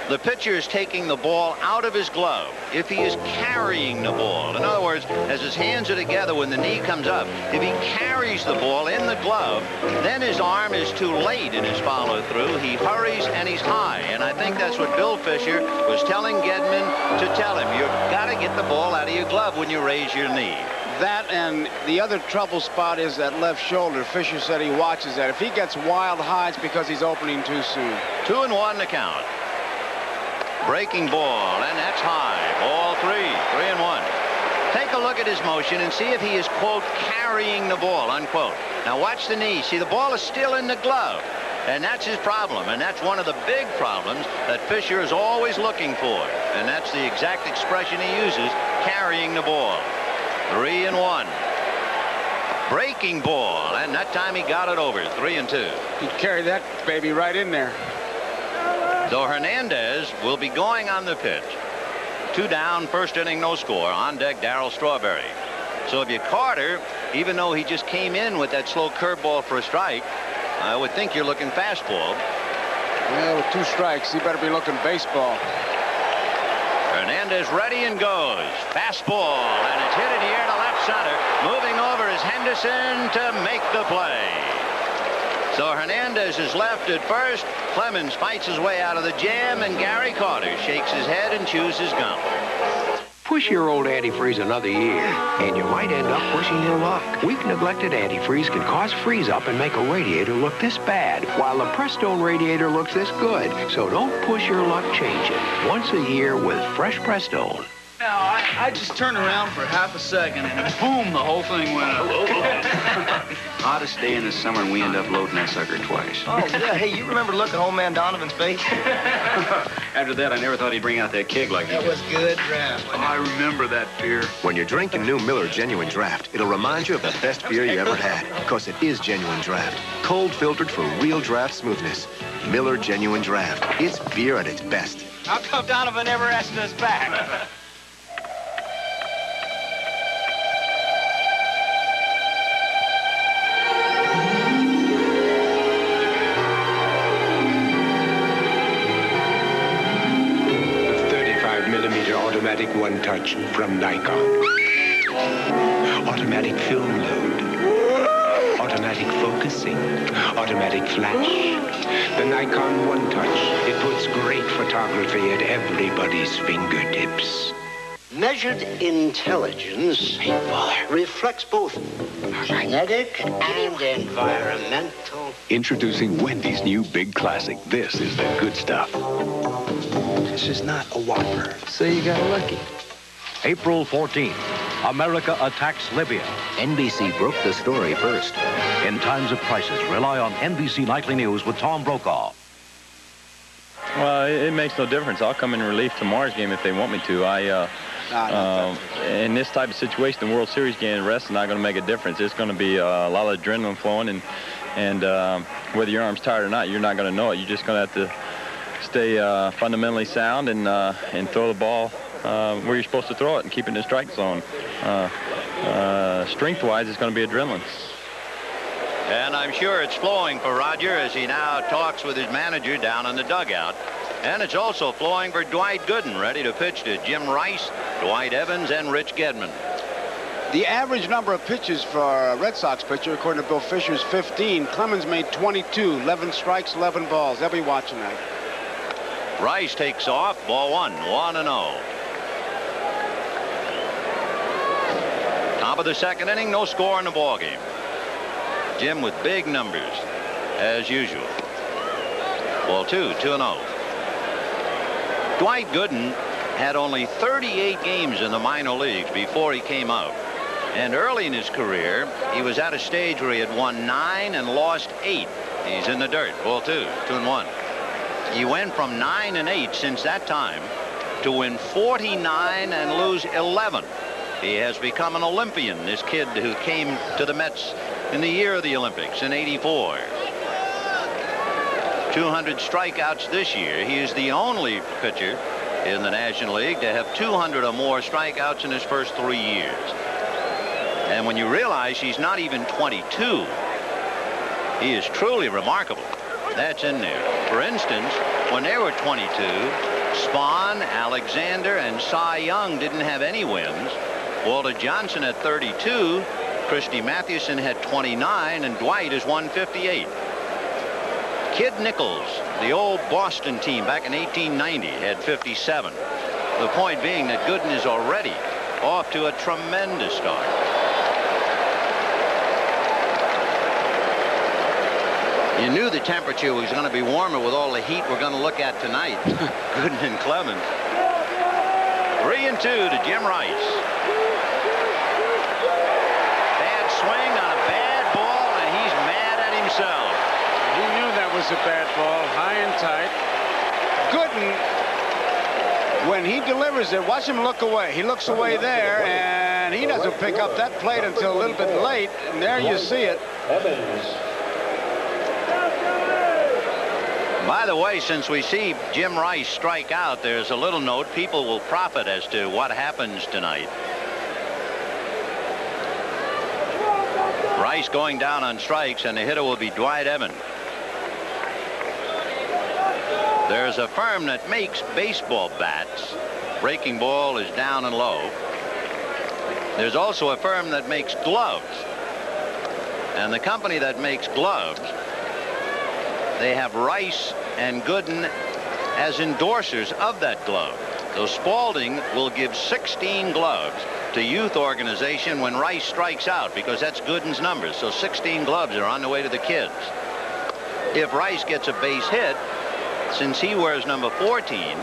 the pitcher is taking the ball out of his glove. If he is carrying the ball, in other words, as his hands are together when the knee comes up, if he carries the ball in the glove, then his arm is too late in his follow-through. He hurries and he's high. And I think that's what Bill Fisher was telling Gedman to tell him. You've got to get the ball out of your glove when you raise your knee. That and the other trouble spot is that left shoulder. Fisher said he watches that. If he gets wild high, it's because he's opening too soon. 2-1 to count. Breaking ball, and that's high. Ball 3, 3-1. Take a look at his motion and see if he is, quote, carrying the ball, unquote. Now watch the knee. See, the ball is still in the glove. And that's his problem. And that's one of the big problems that Fisher is always looking for. And that's the exact expression he uses, carrying the ball. 3-1. Breaking ball, and that time he got it over. 3-2. He'd carry that baby right in there. So Hernandez will be going on the pitch. 2 down, first inning, no score. On deck, Darryl Strawberry. So if you're Carter, even though he just came in with that slow curveball for a strike, I would think you're looking fastball. Well, with 2 strikes, he better be looking baseball. Hernandez ready and goes. Fastball, and it's hit in the air to left center. Moving over is Henderson to make the play. So Hernandez is left at first. Clemens fights his way out of the jam, and Gary Carter shakes his head and chews his gum. Push your old antifreeze another year, and you might end up pushing your luck. Weak, neglected antifreeze can cause freeze-up and make a radiator look this bad, while the Prestone radiator looks this good. So don't push your luck, change it. Once a year with fresh Prestone. Now, I just turned around for half a second, and boom, the whole thing went up. Hottest day in the summer, and we end up loading that sucker twice. Oh, yeah. Hey, you remember look at old man Donovan's face? After that, I never thought he'd bring out that keg like he did. That was good draft. Oh, I remember that beer. When you're drinking new Miller Genuine Draft, it'll remind you of the best beer you ever had, because it is Genuine Draft. Cold filtered for real draft smoothness. Miller Genuine Draft. It's beer at its best. How come Donovan never asked us back? Automatic one-touch from Nikon. Automatic film load. Automatic focusing. Automatic flash. The Nikon one-touch. It puts great photography at everybody's fingertips. Measured intelligence reflects both magnetic and environmental. Introducing Wendy's new big classic. This is the good stuff. This is not a Whopper. So you got lucky. April 14th, America attacks Libya. NBC broke the story first. In times of crisis, rely on NBC Nightly News with Tom Brokaw. Well, it makes no difference. I'll come in relief tomorrow's game if they want me to. In this type of situation, the World Series game, rest is not going to make a difference. It's going to be a lot of adrenaline flowing, and whether your arm's tired or not, you're not going to know it. You're just going to have to stay fundamentally sound and throw the ball where you're supposed to throw it and keep it in the strike zone. Strength-wise, it's going to be adrenaline. And I'm sure it's flowing for Roger as he now talks with his manager down in the dugout. And it's also flowing for Dwight Gooden, ready to pitch to Jim Rice, Dwight Evans, and Rich Gedman. The average number of pitches for a Red Sox pitcher, according to Bill Fisher, is 15. Clemens made 22, 11 strikes, 11 balls. They'll be watching that. Rice takes off, ball one, 1-0. Top of the second inning, no score in the ball game. Jim with big numbers, as usual. Ball two, 2-0. Dwight Gooden had only 38 games in the minor leagues before he came up. And early in his career, he was at a stage where he had won 9 and lost 8. He's in the dirt. Ball two, 2-1. He went from 9 and 8 since that time to win 49 and lose 11. He has become an Olympian, this kid who came to the Mets in the year of the Olympics in '84. 200 strikeouts this year. He is the only pitcher in the National League to have 200 or more strikeouts in his first 3 years. And when you realize he's not even 22, he is truly remarkable. That's in there. For instance, when they were 22, Spahn, Alexander, and Cy Young didn't have any wins. Walter Johnson had 32, Christy Mathewson had 29, and Dwight is 158. Kid Nichols, the old Boston team back in 1890, had 57. The point being that Gooden is already off to a tremendous start. You knew the temperature was going to be warmer with all the heat we're going to look at tonight. Gooden and Clemens. 3-2 to Jim Rice. Bad swing on a bad ball, and he's mad at himself. He knew that was a bad ball, high and tight. Gooden, when he delivers it, watch him look away. He looks away there, and he doesn't pick up that plate until a little bit late, and there you see it. By the way, since we see Jim Rice strike out, there's a little note. People will profit as to what happens tonight. Rice going down on strikes, and the hitter will be Dwight Evans. There's a firm that makes baseball bats. Breaking ball is down and low. There's also a firm that makes gloves. And the company that makes gloves, they have Rice and Gooden as endorsers of that glove. So Spalding will give 16 gloves to youth organization when Rice strikes out, because that's Gooden's numbers. So 16 gloves are on the way to the kids. If Rice gets a base hit, since he wears number 14,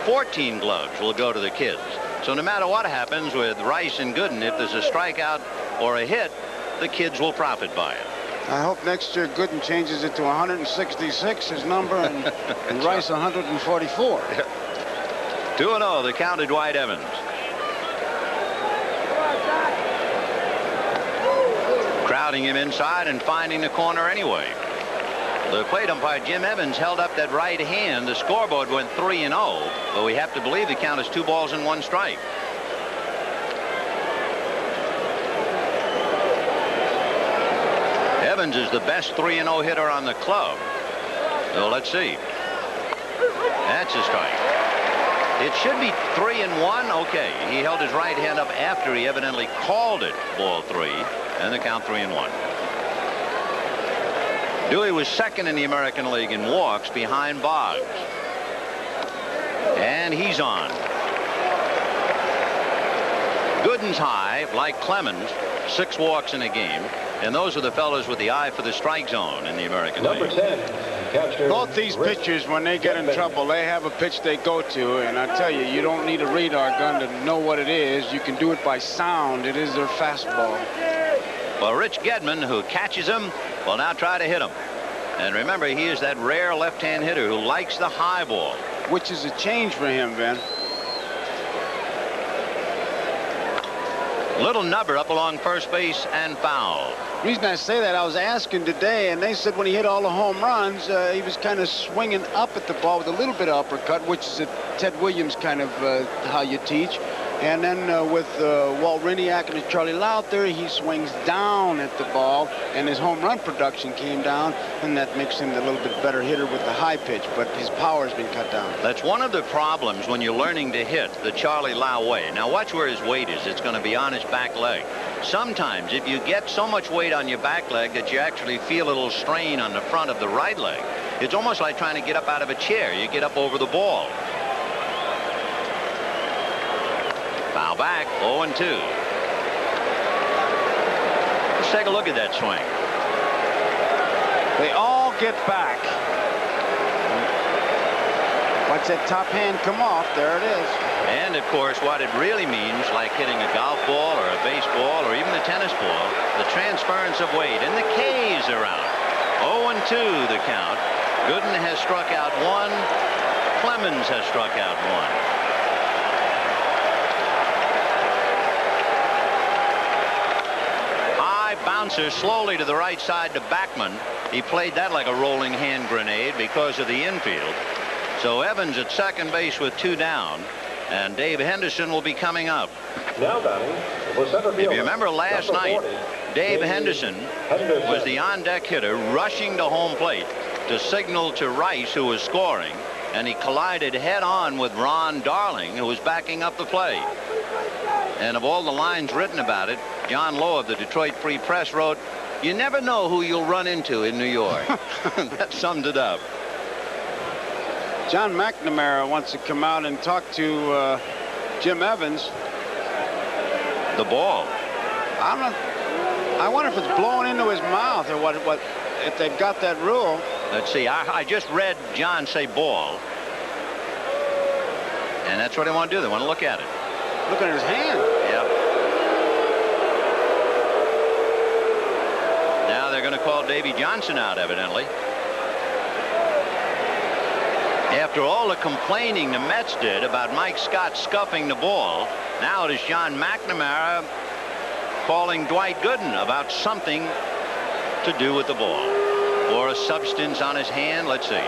14 gloves will go to the kids. So no matter what happens with Rice and Gooden, if there's a strikeout or a hit, the kids will profit by it. I hope next year Gooden changes it to 166, his number, and Rice 144. 2-0, the count to Dwight Evans. Crowding him inside and finding the corner anyway. The plate umpire, Jim Evans, held up that right hand. The scoreboard went 3-0, but we have to believe the count is 2 balls and 1 strike. Evans is the best 3-0 hitter on the club. So let's see. That's a strike. It should be 3-1. Okay, he held his right hand up after he evidently called it ball 3, and the count 3-1. Dewey was second in the American League in walks behind Boggs. And he's on. Gooden's high, like Clemens, 6 walks in a game. And those are the fellows with the eye for the strike zone in the American League. Number 10, Both these pitchers, when they get in trouble, they have a pitch they go to. And I tell you, you don't need a radar gun to know what it is. You can do it by sound. It is their fastball. Well, Rich Gedman, who catches him, will now try to hit him. And remember, he is that rare left-hand hitter who likes the high ball. Which is a change for him, Ben. Little nubber up along first base and foul. The reason I say that, I was asking today, and they said when he hit all the home runs, he was kind of swinging up at the ball with a little bit of uppercut, which is a Ted Williams kind of how you teach. And then with Walt Riniak and Charlie Lowther, he swings down at the ball, and his home run production came down, and that makes him a little bit better hitter with the high pitch, but his power has been cut down. That's one of the problems when you're learning to hit the Charlie Lau way. Now watch where his weight is. It's going to be on his back leg. Sometimes if you get so much weight on your back leg that you actually feel a little strain on the front of the right leg, it's almost like trying to get up out of a chair. You get up over the ball. Foul back, 0-2. Let's take a look at that swing. They all get back. Watch that top hand come off. There it is. And, of course, what it really means, like hitting a golf ball or a baseball or even a tennis ball, the transference of weight. And the K's are out. 0-2 the count. Gooden has struck out one. Clemens has struck out one. Bouncer slowly to the right side to Backman. He played that like a rolling hand grenade because of the infield. So Evans at second base with 2 down, and Dave Henderson will be coming up. Now batting for center field. If you remember last night, Dave Henderson was the on-deck hitter rushing to home plate to signal to Rice, who was scoring, and he collided head-on with Ron Darling, who was backing up the play. And of all the lines written about it, John Lowe of the Detroit Free Press wrote, "You never know who you'll run into in New York." That summed it up. John McNamara wants to come out and talk to Jim Evans. The ball. I don't know. I wonder if it's blowing into his mouth or what if they've got that rule. Let's see. I just read John say ball. And that's what they want to do. They want to look at it. Look at his hand. Yep. Now they're going to call Davy Johnson out, evidently. After all the complaining the Mets did about Mike Scott scuffing the ball, now it is John McNamara calling Dwight Gooden about something to do with the ball. Or a substance on his hand. Let's see.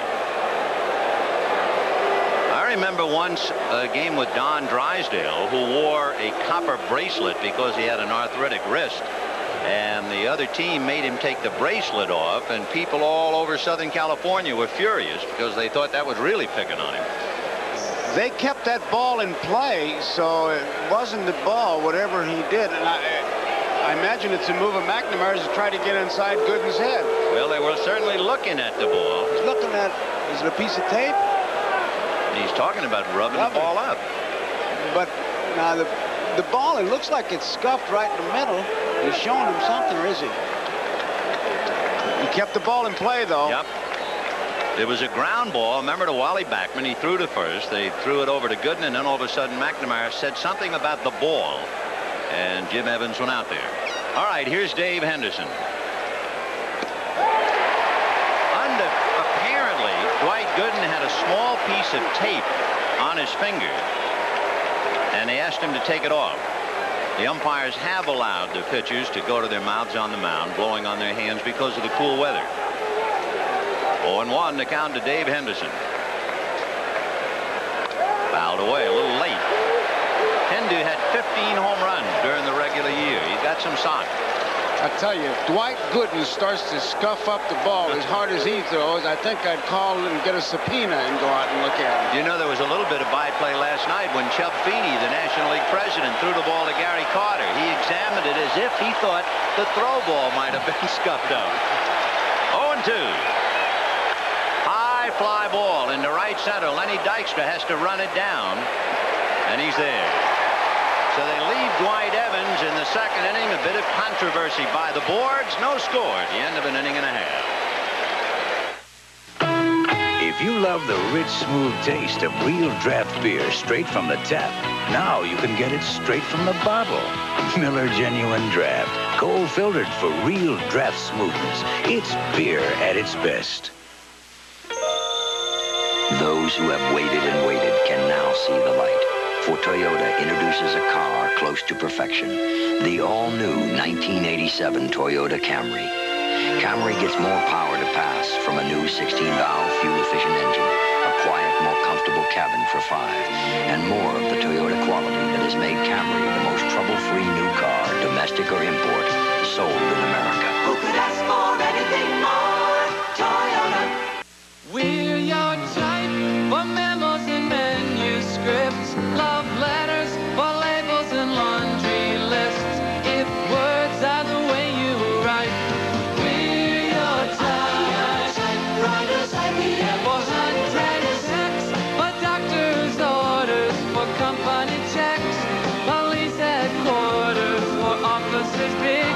I remember once a game with Don Drysdale, who wore a copper bracelet because he had an arthritic wrist, and the other team made him take the bracelet off, and people all over Southern California were furious because they thought that was really picking on him. They kept that ball in play, so it wasn't the ball, whatever he did. And I imagine it's a move of McNamara's to try to get inside Gooden's head. Well, they were certainly looking at the ball. He's looking at, is it a piece of tape? He's talking about rubbing the ball up. But now the ball, it looks like it's scuffed right in the middle. He's showing him something, or is he? He kept the ball in play, though. Yep. It was a ground ball. Remember to Wally Backman. He threw to first. They threw it over to Gooden, and then all of a sudden McNamara said something about the ball, and Jim Evans went out there. All right, here's Dave Henderson. Apparently, Dwight Gooden had a small piece of tape on his finger, and they asked him to take it off. The umpires have allowed the pitchers to go to their mouths on the mound, blowing on their hands because of the cool weather. 0-1 to count to Dave Henderson. Fouled away a little late. Hendu had 15 home runs during the regular year. He's got some sock. I tell you, if Dwight Gooden starts to scuff up the ball as hard as he throws, I think I'd call and get a subpoena and go out and look at him. You know, there was a little bit of byplay last night when Chub Feeney, the National League president, threw the ball to Gary Carter. He examined it as if he thought the throw ball might have been scuffed up. 0-2. High fly ball into right center. Lenny Dykstra has to run it down, and he's there. So they leave Dwight Evans in the second inning. A bit of controversy by the boards. No score at the end of an inning and a half. If you love the rich, smooth taste of real draft beer straight from the tap, now you can get it straight from the bottle. Miller Genuine Draft. Cold filtered for real draft smoothness. It's beer at its best. Those who have waited and waited can now see the light. For Toyota introduces a car close to perfection. The all-new 1987 Toyota Camry. Camry gets more power to pass from a new 16-valve fuel-efficient engine, a quiet, more comfortable cabin for 5, and more of the Toyota quality that has made Camry the most trouble-free new car, domestic or import, sold in America. Who could ask for anything more? Toyota. We're your type for memos and manuscripts, love letters for labels and laundry lists. If words are the way you write, we're your type. Typewriters IBM. For hundreds checks, for doctor's orders, for company checks, police headquarters, for offices big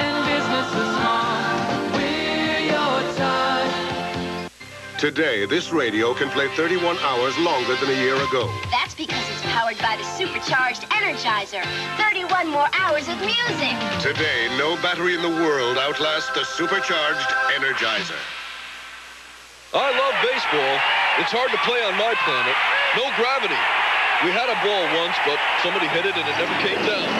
and businesses small. We're your type. Today, this radio can play 31 hours longer than a year ago. That's because it's powered by the supercharged Energizer. 31 more hours of music. Today, no battery in the world outlasts the supercharged Energizer. I love baseball. It's hard to play on my planet. No gravity. We had a ball once, but somebody hit it and it never came down.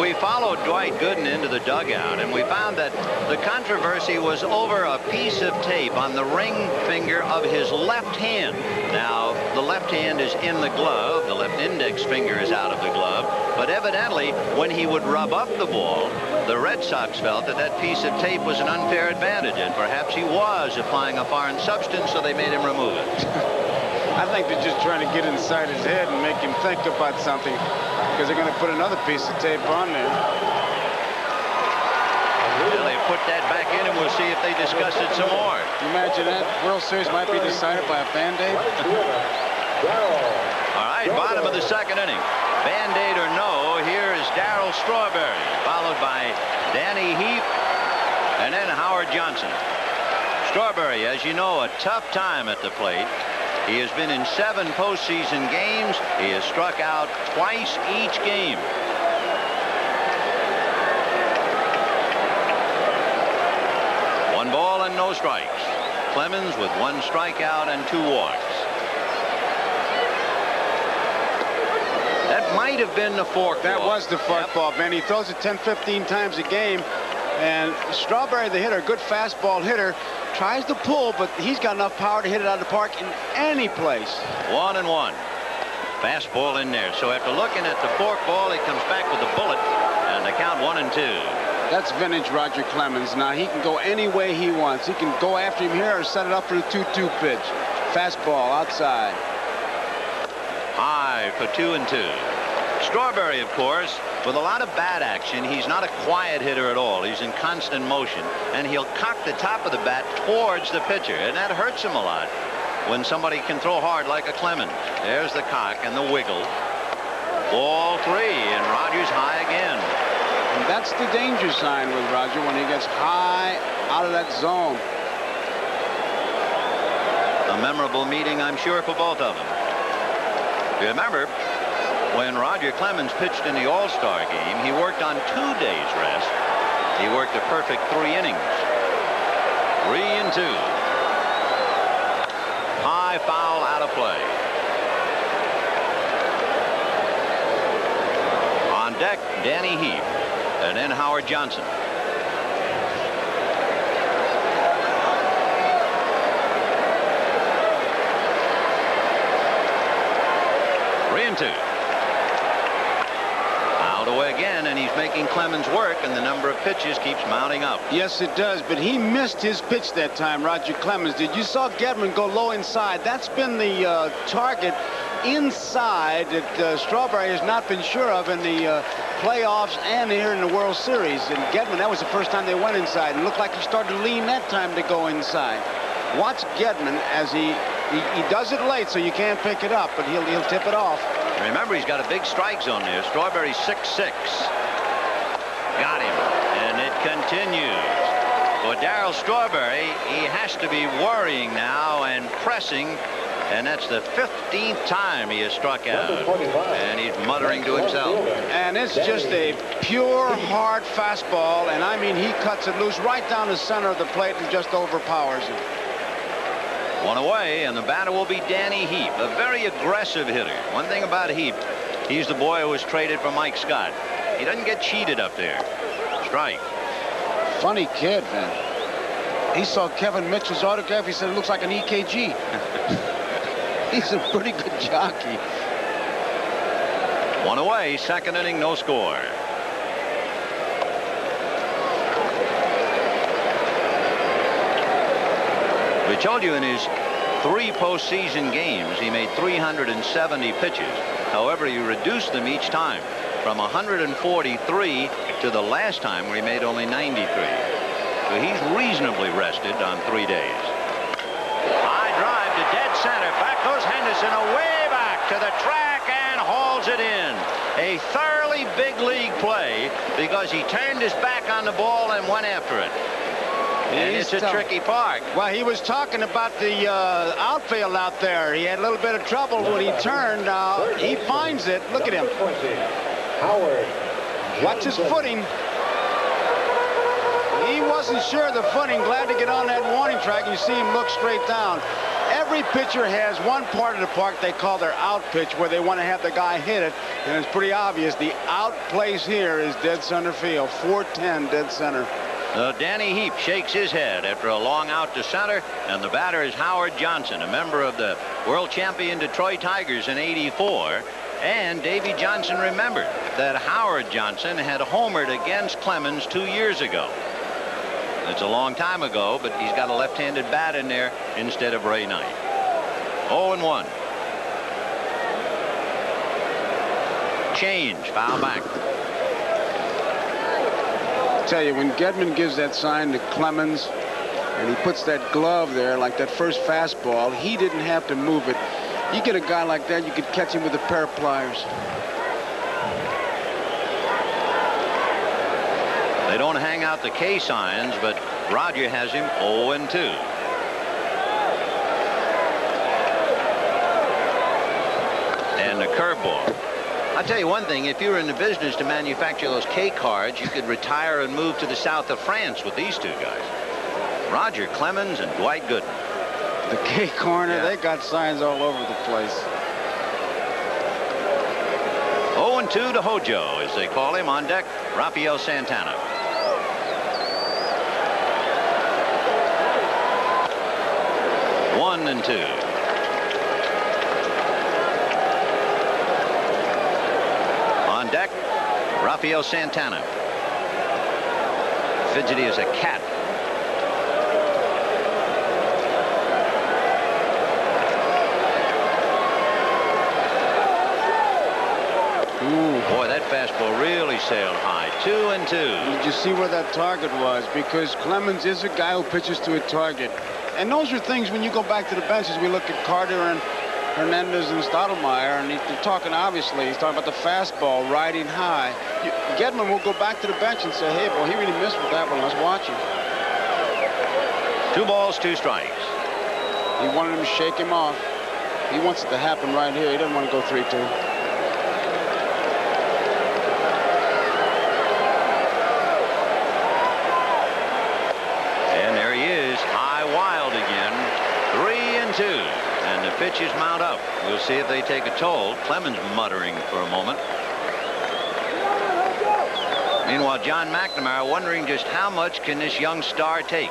We followed Dwight Gooden into the dugout, and we found that the controversy was over a piece of tape on the ring finger of his left hand. Now, the left hand is in the glove. The left index finger is out of the glove. But evidently, when he would rub up the ball, the Red Sox felt that that piece of tape was an unfair advantage, and perhaps he was applying a foreign substance, so they made him remove it. I think they're just trying to get inside his head and make him think about something, because they're going to put another piece of tape on there. Well, they put that back in, and we'll see if they discuss it some more. You imagine that World Series might be decided by a Band-Aid? All right, bottom of the second inning. Band-Aid or no, here is Darryl Strawberry, followed by Danny Heath, and then Howard Johnson. Strawberry, as you know, a tough time at the plate. He has been in 7 postseason games. He has struck out twice each game. One ball and no strikes. Clemens with 1 strikeout and 2 walks. That might have been the fork That ball. was the fork ball, man. He throws it 10, 15 times a game. And Strawberry, the hitter, good fastball hitter, tries to pull, but he's got enough power to hit it out of the park in any place. 1-1. Fastball in there. So after looking at the fork ball, he comes back with a bullet, and the count 1-2. That's vintage Roger Clemens. Now, he can go any way he wants. He can go after him here or set it up for the 2-2 pitch. Fastball outside. High for 2-2. Strawberry, of course, with a lot of bat action. He's not a quiet hitter at all. He's in constant motion, and he'll cock the top of the bat towards the pitcher, and that hurts him a lot when somebody can throw hard like a Clemens. There's the cock and the wiggle. Ball 3, and Rogers high again. And that's the danger sign with Roger when he gets high out of that zone. A memorable meeting, I'm sure, for both of them. Remember, when Roger Clemens pitched in the All-Star game, he worked on 2 days rest. He worked a perfect 3 innings. 3-2. High foul out of play. On deck, Danny Heath, and then Howard Johnson. Out away again, and he's making Clemens work, and the number of pitches keeps mounting up. Yes, it does, but he missed his pitch that time, Roger Clemens did. You saw Gedman go low inside. That's been the target inside that Strawberry has not been sure of in the playoffs and here in the World Series. And Gedman, that was the first time they went inside, and looked like he started to lean that time to go inside. Watch Gedman as he does it late, so you can't pick it up, but he'll tip it off. Remember, he's got a big strike zone there. Strawberry 6-6. Got him, and it continues. For Darryl Strawberry, he has to be worrying now and pressing, and that's the 15th time he has struck out. And he's muttering to himself. And it's just a pure, hard fastball, and I mean, he cuts it loose right down the center of the plate and just overpowers it. One away, and the batter will be Danny Heap, a very aggressive hitter. One thing about Heap, he's the boy who was traded for Mike Scott. He doesn't get cheated up there. Strike. Funny kid, man. He saw Kevin Mitchell's autograph. He said it looks like an EKG. He's a pretty good jockey. One away, second inning, no score. We told you in his 3 postseason games, he made 370 pitches. However, he reduced them each time from 143 to the last time where he made only 93. So he's reasonably rested on 3 days. High drive to dead center. Back goes Henderson, away back to the track and hauls it in. A thoroughly big league play because he turned his back on the ball and went after it. And it's a tricky park. Well, he was talking about the outfield out there. He had a little bit of trouble when he turned. He finds it. Look at him. Watch his footing. He wasn't sure of the footing. Glad to get on that warning track. You see him look straight down. Every pitcher has one part of the park they call their out pitch, where they want to have the guy hit it. And it's pretty obvious. The out place here is dead center field. 410 dead center. Danny Heap shakes his head after a long out to center, and the batter is Howard Johnson, a member of the world champion Detroit Tigers in '84. And Davy Johnson remembered that Howard Johnson had homered against Clemens 2 years ago. It's a long time ago, but he's got a left-handed bat in there instead of Ray Knight. 0-1. Change, foul back. Tell you, when Gedman gives that sign to Clemens and he puts that glove there like that first fastball, he didn't have to move it. You get a guy like that, you could catch him with a pair of pliers. They don't hang out the K signs, but Roger has him 0-2. And the curveball. I'll tell you one thing, if you were in the business to manufacture those K cards, you could retire and move to the south of France with these 2 guys. Roger Clemens and Dwight Gooden. The K corner, yeah. They got signs all over the place. 0-2 to Hojo, as they call him. On deck, Rafael Santana. One and 2. On deck, Rafael Santana. Fidgety as a cat. Boy, that fastball really sailed high. 2-2. Did you see where that target was? Because Clemens is a guy who pitches to a target. And those are things when you go back to the benches. We look at Carter and Hernandez and Stottlemyre, and he's talking, obviously, he's talking about the fastball riding high. Gedman will go back to the bench and say, hey, boy, he really missed with that one. Let's watch him. 2 balls, 2 strikes. He wanted him to shake him off. He wants it to happen right here. He doesn't want to go 3-2. Pitches mount up. We'll see if they take a toll. Clemens muttering for a moment. Meanwhile, John McNamara wondering just how much can this young star take.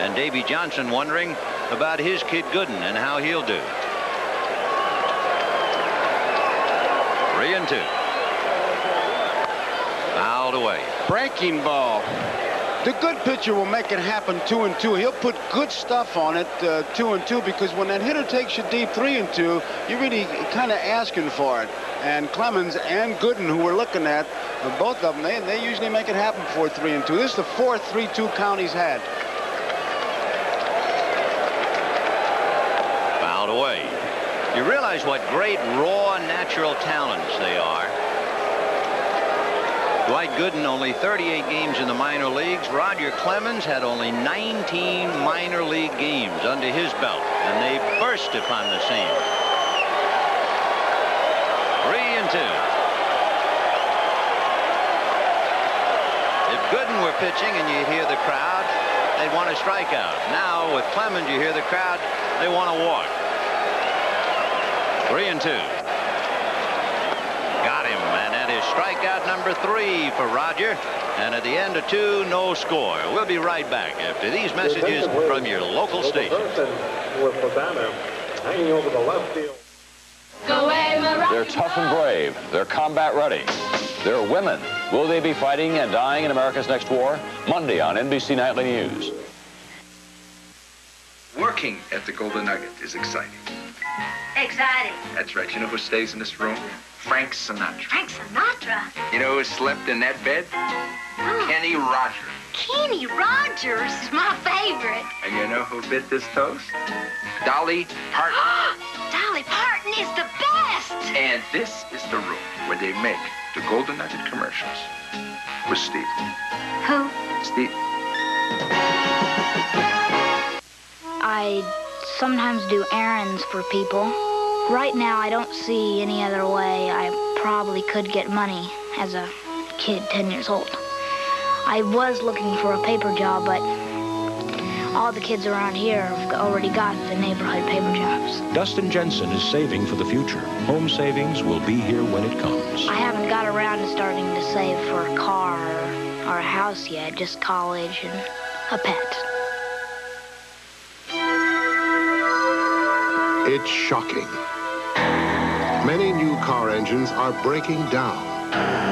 And Davy Johnson wondering about his kid Gooden and how he'll do. 3-2. Fouled away. Breaking ball. The good pitcher will make it happen 2-2. He'll put good stuff on it 2-2, because when that hitter takes you deep 3-2, you're really kind of asking for it. And Clemens and Gooden, who we're looking at, both of them, they usually make it happen for 3-2. This is the 4th 3-2 count he's had. Fouled away. You realize what great raw natural talents they are. Dwight Gooden only 38 games in the minor leagues. Roger Clemens had only 19 minor league games under his belt, and they burst upon the scene. 3-2. If Gooden were pitching and you hear the crowd, they'd want to strike out. Now with Clemens, you hear the crowd, they want to walk. 3-2. Got him, and that is strikeout number 3 for Roger. And at the end of 2, no score. We'll be right back after these messages from your local station. With Fontana hanging over the left field. They're tough and brave. They're combat ready. They're women. Will they be fighting and dying in America's next war? Monday on NBC Nightly News. Working at the Golden Nugget is exciting. Exciting. That's right. You know who stays in this room? Frank Sinatra. Frank Sinatra. You know who slept in that bed? Kenny Rogers. Kenny Rogers is my favorite. And you know who bit this toast? Dolly Parton. Dolly Parton is the best. And this is the room where they make the Golden Nugget commercials with Steve. Who? Steve. I sometimes do errands for people. Right now, I don't see any other way I probably could get money as a kid, 10 years old. I was looking for a paper job, but all the kids around here have already got the neighborhood paper jobs. Dustin Jensen is saving for the future. Home savings will be here when it comes. I haven't got around to starting to save for a car or a house yet, just college and a pet. It's shocking. Many new car engines are breaking down.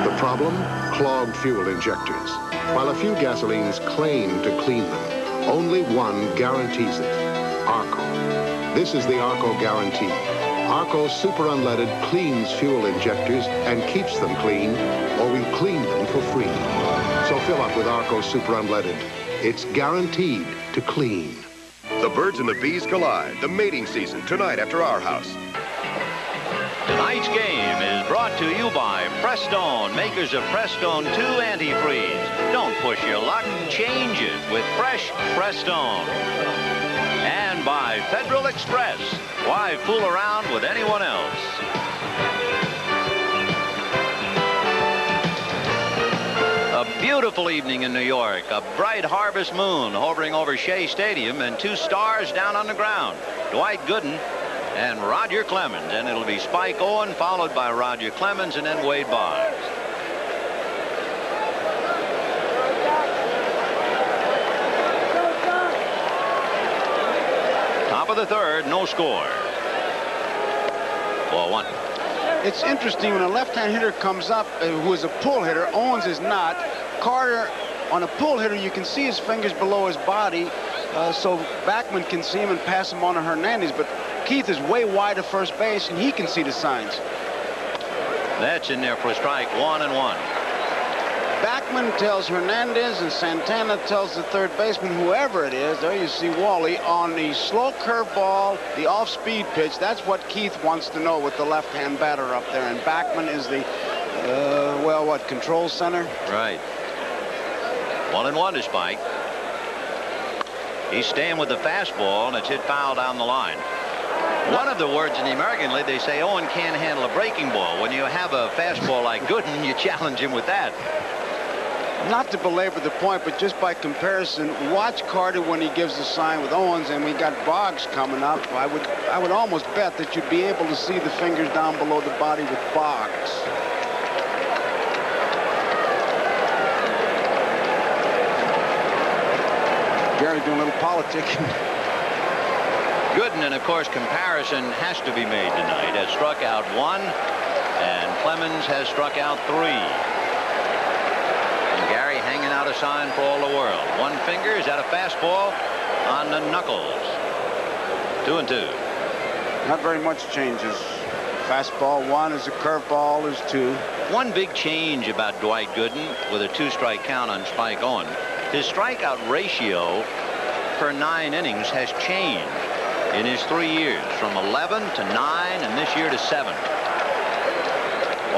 The problem? Clogged fuel injectors. While a few gasolines claim to clean them, only one guarantees it. ARCO. This is the ARCO guarantee. ARCO Super Unleaded cleans fuel injectors and keeps them clean, or we clean them for free. So fill up with ARCO Super Unleaded. It's guaranteed to clean. The birds and the bees collide. The mating season tonight after our house. Tonight's game is brought to you by Prestone, makers of Prestone 2 antifreeze. Don't push your luck, change it with fresh Prestone. And by Federal Express. Why fool around with anyone else? A beautiful evening in New York. A bright harvest moon hovering over Shea Stadium and 2 stars down on the ground. Dwight Gooden and Roger Clemens. And it'll be Spike Owen followed by Roger Clemens and then Wade Boggs. Top of the 3rd, no score. 4-1. It's interesting when a left-hand hitter comes up who is a pull hitter. Owens is not. Carter, on a pull hitter, you can see his fingers below his body, so Backman can see him and pass him on to Hernandez. But Keith is way wide of first base, and he can see the signs. That's in there for a strike. 1-1. Backman tells Hernandez, and Santana tells the third baseman, whoever it is, there you see Wally, on the slow curveball, the off-speed pitch. That's what Keith wants to know with the left-hand batter up there. And Backman is the, well, what, control center? Right. 1-1 to Spike. He's staying with the fastball, and it's hit foul down the line. One of the words in the American League, they say Owen can't handle a breaking ball. When you have a fastball like Gooden, you challenge him with that. Not to belabor the point, but just by comparison, watch Carter when he gives the sign with Owens, and we got Boggs coming up. I would almost bet that you'd be able to see the fingers down below the body with Boggs. Gary doing a little politicking. Gooden, and of course, comparison has to be made tonight. Has struck out 1, and Clemens has struck out 3. Gary hanging out a sign for all the world. One finger, is that a fastball on the knuckles? 2-2. Not very much changes. Fastball 1 is a curveball is 2. One big change about Dwight Gooden with a 2-strike count on Spike Owen. His strikeout ratio per 9 innings has changed in his 3 years, from 11 to 9 and this year to 7.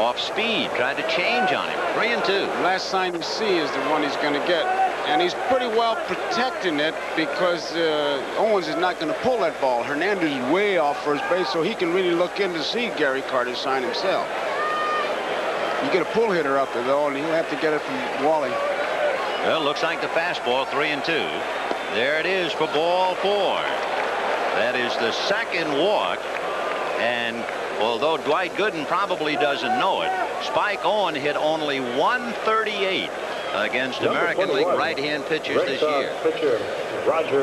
Off speed, tried to change on him. 3-2. Last sign you see is the one he's going to get. And he's pretty well protecting it because Owens is not going to pull that ball. Hernandez is way off first base, so he can really look in to see Gary Carter's sign himself. You get a pull hitter up there, though, and he'll have to get it from Wally. Well, looks like the fastball, 3-2. There it is for ball 4. That is the second walk. And although Dwight Gooden probably doesn't know it, Spike Owen hit only 138 against American League right-hand pitchers this year.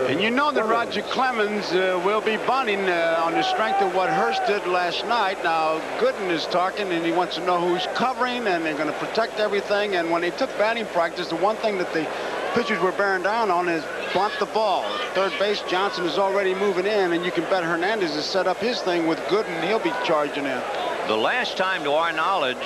And you know that Roger Clemens will be bunting on the strength of what Hurst did last night. Now, Gooden is talking, and he wants to know who's covering, and they're going to protect everything. And when they took batting practice, the one thing that the pitchers were bearing down on is bunt the ball. At third base, Johnson is already moving in, and you can bet Hernandez has set up his thing with Gooden. He'll be charging in. The last time, to our knowledge,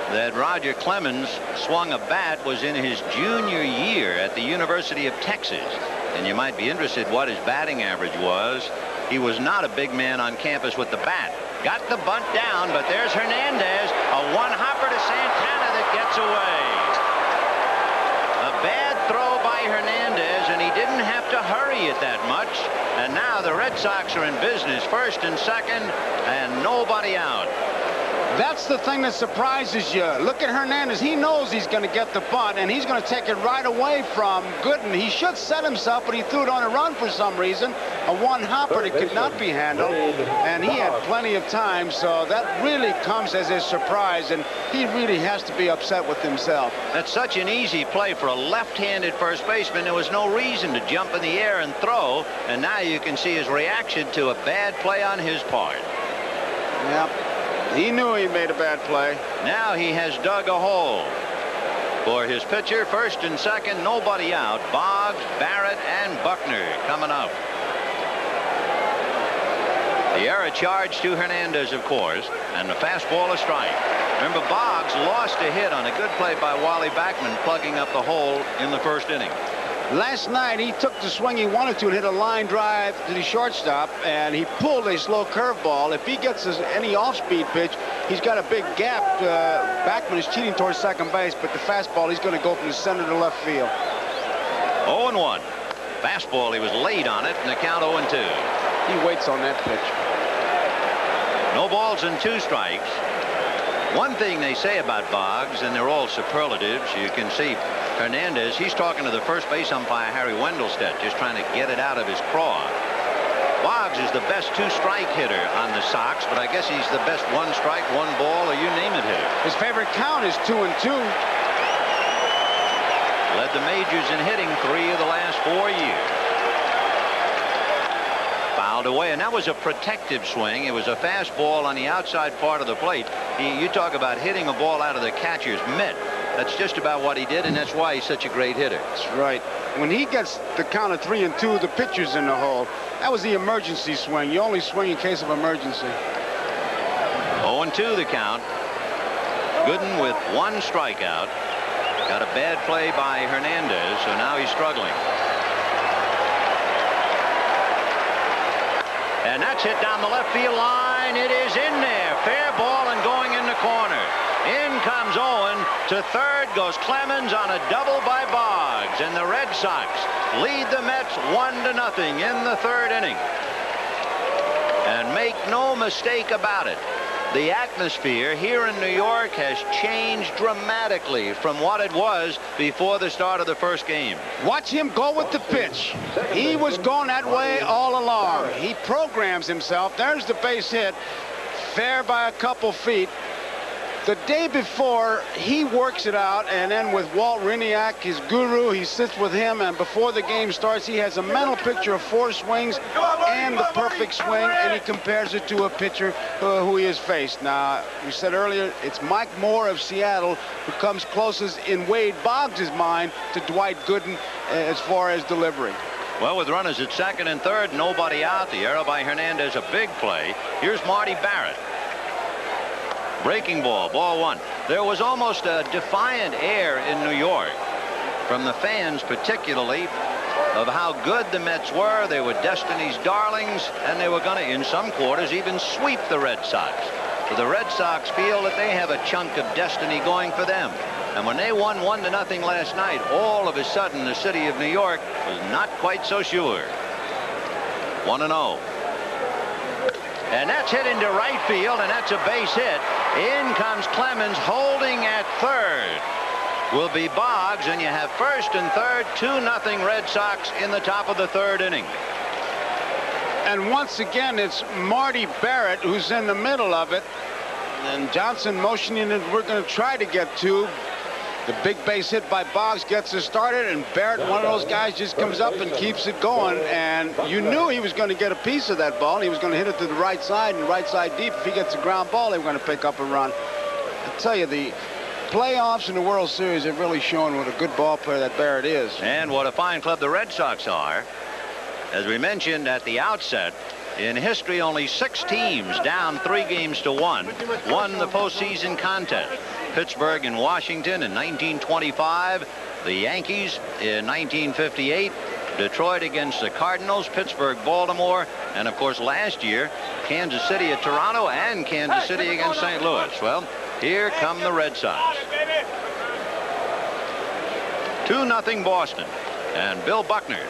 that Roger Clemens swung a bat was in his junior year at the University of Texas. And you might be interested what his batting average was. He was not a big man on campus with the bat. Got the bunt down, but there's Hernandez. A one-hopper to Santana that gets away. A bad throw by Hernandez, and he didn't have to hurry it that much. And now the Red Sox are in business, first and second, and nobody out. That's the thing that surprises you. Look at Hernandez. He knows he's going to get the bunt, and he's going to take it right away from Gooden. He should set himself, but he threw it on a run for some reason. A one-hopper that could not be handled, and he had plenty of time, so that really comes as a surprise, and he really has to be upset with himself. That's such an easy play for a left-handed first baseman. There was no reason to jump in the air and throw, and now you can see his reaction to a bad play on his part. Yep. He knew he made a bad play. Now he has dug a hole. For his pitcher, first and second, nobody out. Boggs, Barrett, and Buckner coming up. The error charge to Hernandez, of course, and the fastball a strike. Remember, Boggs lost a hit on a good play by Wally Backman, plugging up the hole in the first inning. Last night, he took the swing he wanted to and hit a line drive to the shortstop, and he pulled a slow curveball. If he gets any off-speed pitch, he's got a big gap. Backman is cheating towards second base, but the fastball, he's going to go from the center to left field. 0-1. Fastball, he was late on it, and the count 0-2. He waits on that pitch. No balls and 2 strikes. One thing they say about Boggs, and they're all superlatives, you can see Hernandez, he's talking to the first base umpire, Harry Wendelstedt, just trying to get it out of his craw. Boggs is the best 2-strike hitter on the Sox, but I guess he's the best 1-strike, 1-ball, or you name it hitter. His favorite count is 2-2. Led the majors in hitting 3 of the last 4 years. Fouled away, and that was a protective swing. It was a fastball on the outside part of the plate. You talk about hitting a ball out of the catcher's mitt. That's just about what he did, and that's why he's such a great hitter. That's right. When he gets the count of 3-2, the pitcher's in the hole. That was the emergency swing. You only swing in case of emergency. 0-2 the count. Gooden with 1 strikeout. Got a bad play by Hernandez, so now he's struggling. And that's hit down the left field line. It is in there. Fair ball and going in the corner. In comes Owen. To third goes Clemens on a double by Boggs. And the Red Sox lead the Mets 1-0 in the 3rd inning. And make no mistake about it, the atmosphere here in New York has changed dramatically from what it was before the start of the first game. Watch him go with the pitch. He was going that way all along. He programs himself. There's the base hit. Fair by a couple feet. The day before, he works it out, and then with Walt Riniak, his guru, he sits with him, and before the game starts, he has a mental picture of 4 swings and the perfect swing, and he compares it to a pitcher who he has faced. Now, we said earlier, it's Mike Moore of Seattle who comes closest in Wade Boggs' mind to Dwight Gooden as far as delivery. Well, with runners at second and third, nobody out. The error by Hernandez, a big play. Here's Marty Barrett. Breaking ball, ball 1. There was almost a defiant air in New York from the fans, particularly, of how good the Mets were. They were Destiny's darlings, and they were going to, in some quarters, even sweep the Red Sox. The Red Sox feel that they have a chunk of destiny going for them. And when they won 1-0 last night, all of a sudden the city of New York was not quite so sure. 1-0. And that's hit into right field, and that's a base hit. In comes Clemens, holding at third will be Boggs, and you have first and third, 2-0 Red Sox in the top of the third inning. And once again, it's Marty Barrett who's in the middle of it. And Johnson motioning that we're going to try to get to. The big base hit by Boggs gets us started, and Barrett, one of those guys, just comes up and keeps it going. And you knew he was going to get a piece of that ball. He was going to hit it to the right side, and right side deep. If he gets a ground ball, they were going to pick up a run. I tell you, the playoffs and the World Series have really shown what a good ball player that Barrett is. And what a fine club the Red Sox are. As we mentioned at the outset, in history, only 6 teams down 3-1 won the postseason contest. Pittsburgh and Washington in 1925, the Yankees in 1958, Detroit against the Cardinals, Pittsburgh, Baltimore, and of course last year, Kansas City at Toronto and Kansas City against St. Louis. Well, here come the Red Sox. 2-0 Boston, and Bill Buckner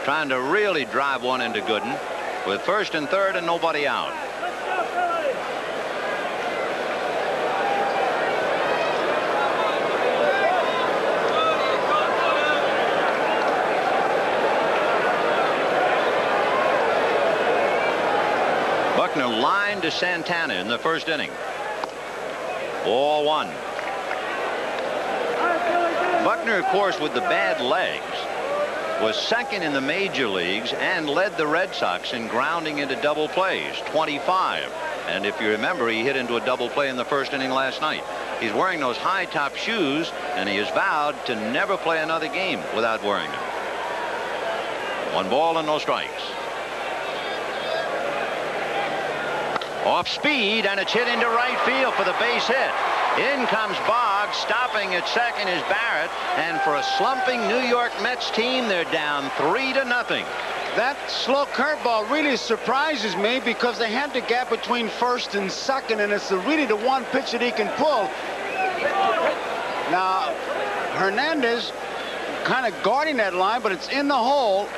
trying to really drive one into Gooden with first and third and nobody out. Buckner lined to Santana in the first inning. Ball 1. Buckner, of course, with the bad legs, was second in the major leagues and led the Red Sox in grounding into double plays, 25. And if you remember, he hit into a double play in the first inning last night. He's wearing those high top shoes, and he has vowed to never play another game without wearing them. 1 ball and no strikes. Off speed, and it's hit into right field for the base hit. In comes Boggs, stopping at second is Barrett, and for a slumping New York Mets team, they're down 3-0. That slow curveball really surprises me because they had the gap between first and second, and it's really the one pitch that he can pull. Now, Hernandez kind of guarding that line, but it's in the hole.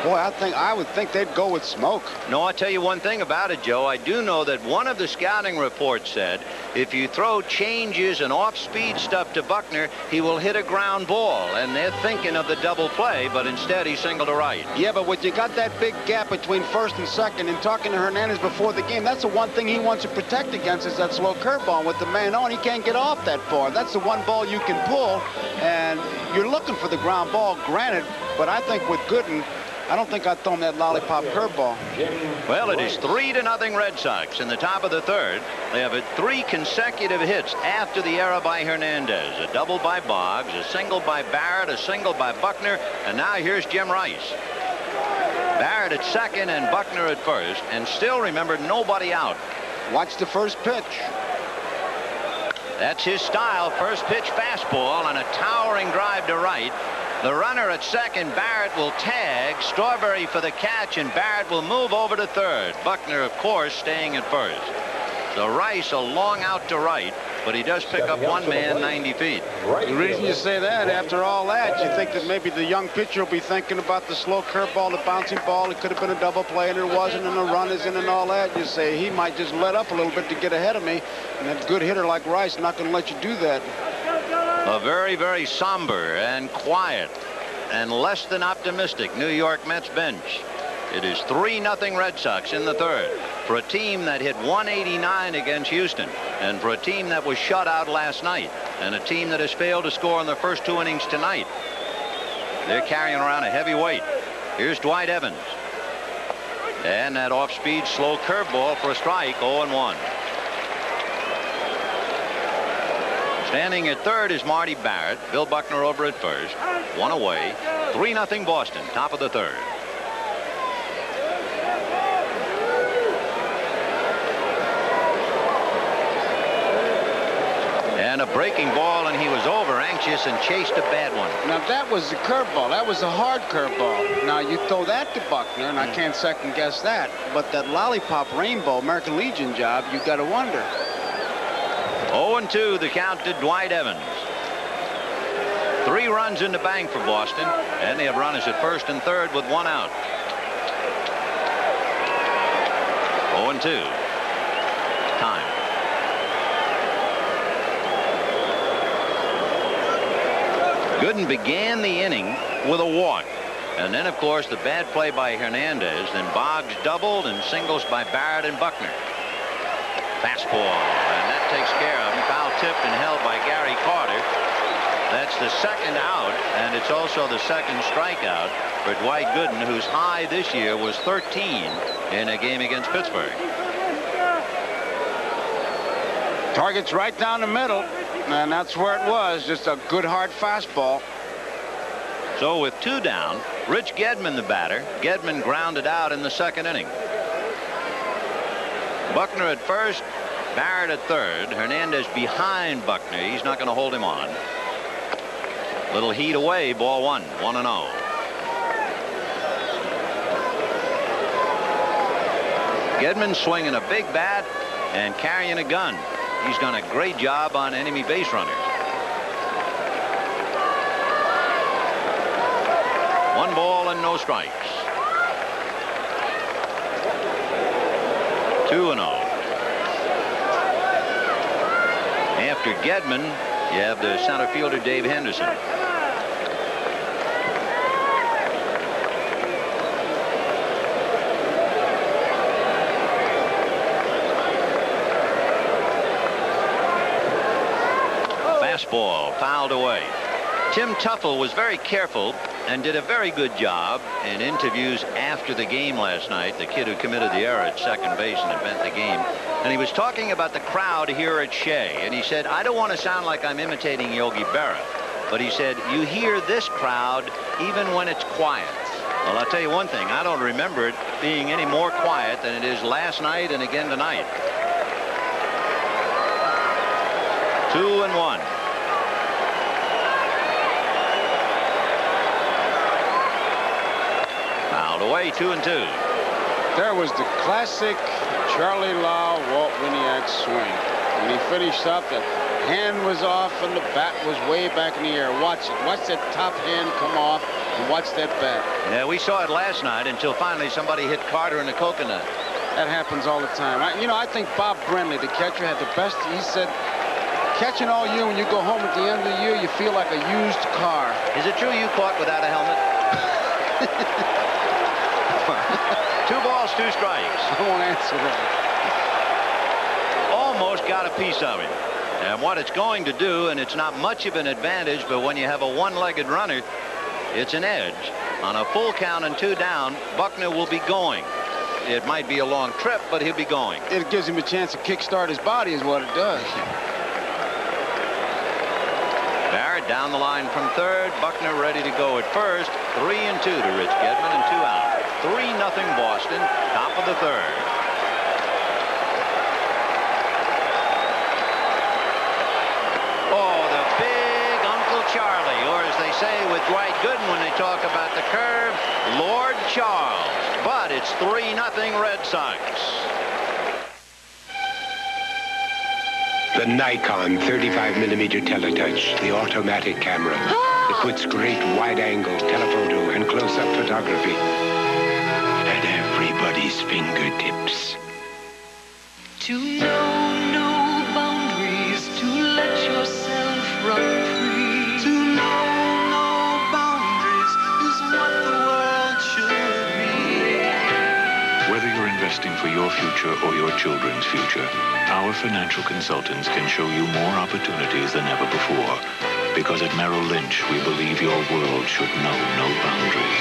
Boy, I would think they'd go with Smoke. No, I'll tell you one thing about it, Joe. I do know that one of the scouting reports said if you throw changes and off-speed stuff to Buckner, he will hit a ground ball. And they're thinking of the double play, but instead he singled to right. Yeah, but when you got that big gap between first and second, and talking to Hernandez before the game, that's the one thing he wants to protect against is that slow curveball. With the man on, he can't get off that far. That's the one ball you can pull, and you're looking for the ground ball, granted, but I think with Gooden, I don't think I'd throw him that lollipop curveball. Well, it is 3-0 Red Sox in the top of the third. They have 3 consecutive hits after the error by Hernandez. A double by Boggs, a single by Barrett, a single by Buckner, and now here's Jim Rice. Barrett at second and Buckner at first, and still, remember, nobody out. Watch the first pitch. That's his style. First pitch fastball and a towering drive to right. The runner at second, Barrett, will tag. Strawberry for the catch, and Barrett will move over to third. Buckner, of course, staying at first. So Rice a long out to right, but he does pick up one man 90 feet. The reason you say that, after all that, you think that maybe the young pitcher will be thinking about the slow curveball, the bouncing ball. It could have been a double play, and it wasn't, and the run is in and all that. You say he might just let up a little bit to get ahead of me, and a good hitter like Rice not going to let you do that. A very, very somber and quiet and less than optimistic New York Mets bench. It is 3-0 Red Sox in the third for a team that hit 189 against Houston, and for a team that was shut out last night, and a team that has failed to score in the first 2 innings tonight. They're carrying around a heavy weight. Here's Dwight Evans. And that off-speed slow curveball for a strike, 0-1. Standing at third is Marty Barrett. Bill Buckner over at first. 1 away. 3-0 Boston, top of the third. And a Breaking ball, and he was over anxious and chased a bad one. Now, that was the curveball. That was a hard curveball. Now, you throw that to Buckner, and I can't second guess that. But that lollipop rainbow American Legion job, you got to wonder. 0-2, the count to Dwight Evans. 3 runs in the bank for Boston, and they have runners at first and third with 1 out. 0-2. Time. Gooden began the inning with a walk. And then, of course, the bad play by Hernandez. Then Boggs doubled and singles by Barrett and Buckner. Fastball, and that takes care of him. Foul tipped and held by Gary Carter. That's the second out, and it's also the second strikeout for Dwight Gooden, whose high this year was 13 in a game against Pittsburgh. Target's right down the middle, and that's where it was. Just a good hard fastball. So with 2 down, Rich Gedman the batter. Gedman grounded out in the second inning. Buckner at first, Barrett at third. Hernandez behind Buckner. He's not going to hold him on. Little heat away, ball 1, 1-0. Gedman swinging a big bat and carrying a gun. He's done a great job on enemy base runners. 1 ball and no strikes. 2-0. After Gedman, you have the center fielder Dave Henderson. Fastball fouled away. Tim Tuffle was very careful and did a very good job in interviews after the game last night. The kid who committed the error at second base and it meant the game. And he was talking about the crowd here at Shea. And he said, I don't want to sound like I'm imitating Yogi Berra. But he said, you hear this crowd even when it's quiet. Well, I'll tell you one thing. I don't remember it being any more quiet than it is last night and again tonight. 2-1. Fouled away, 2-2. There was the classic Charlie Lau, Walt Winiak swing. When he finished up, the hand was off and the bat was way back in the air. Watch it. Watch that top hand come off and watch that bat. Yeah, we saw it last night until finally somebody hit Carter in the coconut. That happens all the time. I think Bob Brenly, the catcher, had the best. He said, catching all year, when you go home at the end of the year, you feel like a used car. Is it true you caught without a helmet? 2 balls, 2 strikes. I won't answer that. Almost got a piece of him. And what it's going to do, and it's not much of an advantage, but when you have a one-legged runner, it's an edge. On a full count and 2 down, Buckner will be going. It might be a long trip, but he'll be going. It gives him a chance to kickstart his body is what it does. Barrett down the line from third. Buckner ready to go at first. 3-2 to Rich Gedman and 2 out. 3-0 Boston, top of the third. Oh, the big Uncle Charlie, or as they say with Dwight Gooden when they talk about the curve, Lord Charles. But it's 3-0 Red Sox. The Nikon 35mm Teletouch, the automatic camera. It puts great wide-angle telephoto and close-up photography at everybody's fingertips. To know no boundaries, to let yourself run free. To know no boundaries is what the world should be. Whether you're investing for your future or your children's future, our financial consultants can show you more opportunities than ever before. Because at Merrill Lynch, we believe your world should know no boundaries.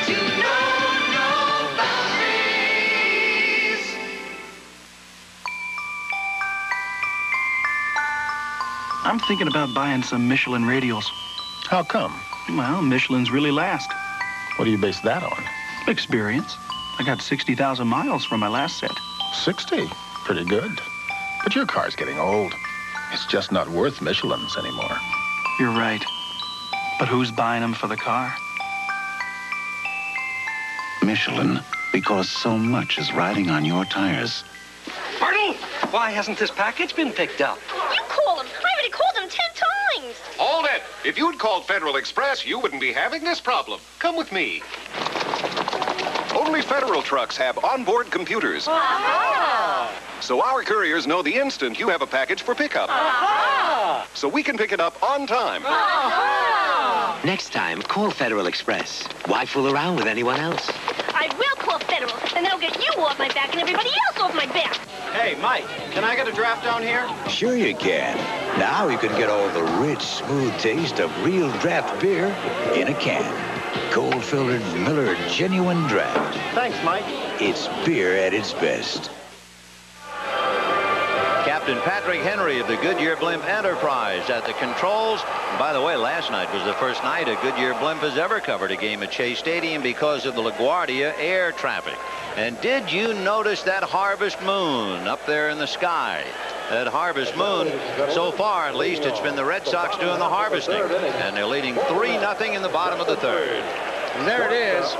To know no boundaries. I'm thinking about buying some Michelin radials. How come? Well, Michelin's really last. What do you base that on? Experience. I got 60,000 miles from my last set. 60? Pretty good. But your car's getting old. It's just not worth Michelin's anymore. You're right. But who's buying them for the car? Michelin, because so much is riding on your tires. Pardon? Why hasn't this package been picked up? You call him. I already called him 10 times. Hold it. If you'd called Federal Express, you wouldn't be having this problem. Come with me. Only Federal trucks have onboard computers. So our couriers know the instant you have a package for pickup. So we can pick it up on time. Next time, call Federal Express. Why fool around with anyone else? I will call Federal, and that'll get you off my back and everybody else off my back. Hey, Mike, can I get a draft down here? Sure you can. Now you can get all the rich, smooth taste of real draft beer in a can. Cold-filtered Miller Genuine Draft. Thanks, Mike. It's beer at its best. Captain Patrick Henry of the Goodyear Blimp Enterprise at the controls. And by the way, last night was the first night a Goodyear Blimp has ever covered a game at Shea Stadium because of the LaGuardia air traffic. And did you notice that harvest moon up there in the sky? That harvest moon, so far at least, it's been the Red Sox doing the harvesting. And they're leading 3-0 in the bottom of the third. There it is.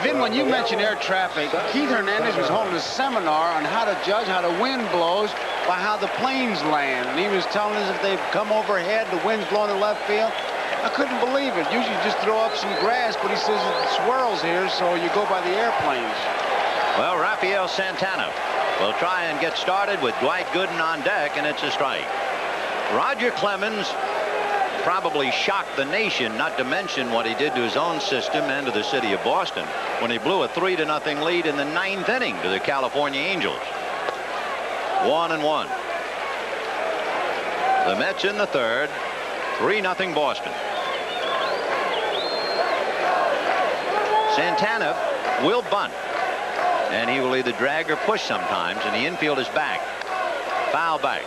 Vin, when you mentioned air traffic, Keith Hernandez was holding a seminar on how to judge how the wind blows by how the planes land. And he was telling us if they've come overhead, the wind's blowing in left field. I couldn't believe it. Usually just throw up some grass, but he says it swirls here, so you go by the airplanes. Well, Rafael Santana will try and get started with Dwight Gooden on deck, and it's a strike. Roger Clemens probably shocked the nation, not to mention what he did to his own system and to the city of Boston when he blew a 3-0 lead in the 9th inning to the California Angels. 1-1. The Mets in the third, 3-0 Boston. Santana will bunt, and he will either drag or push sometimes, and the infield is back. Foul back.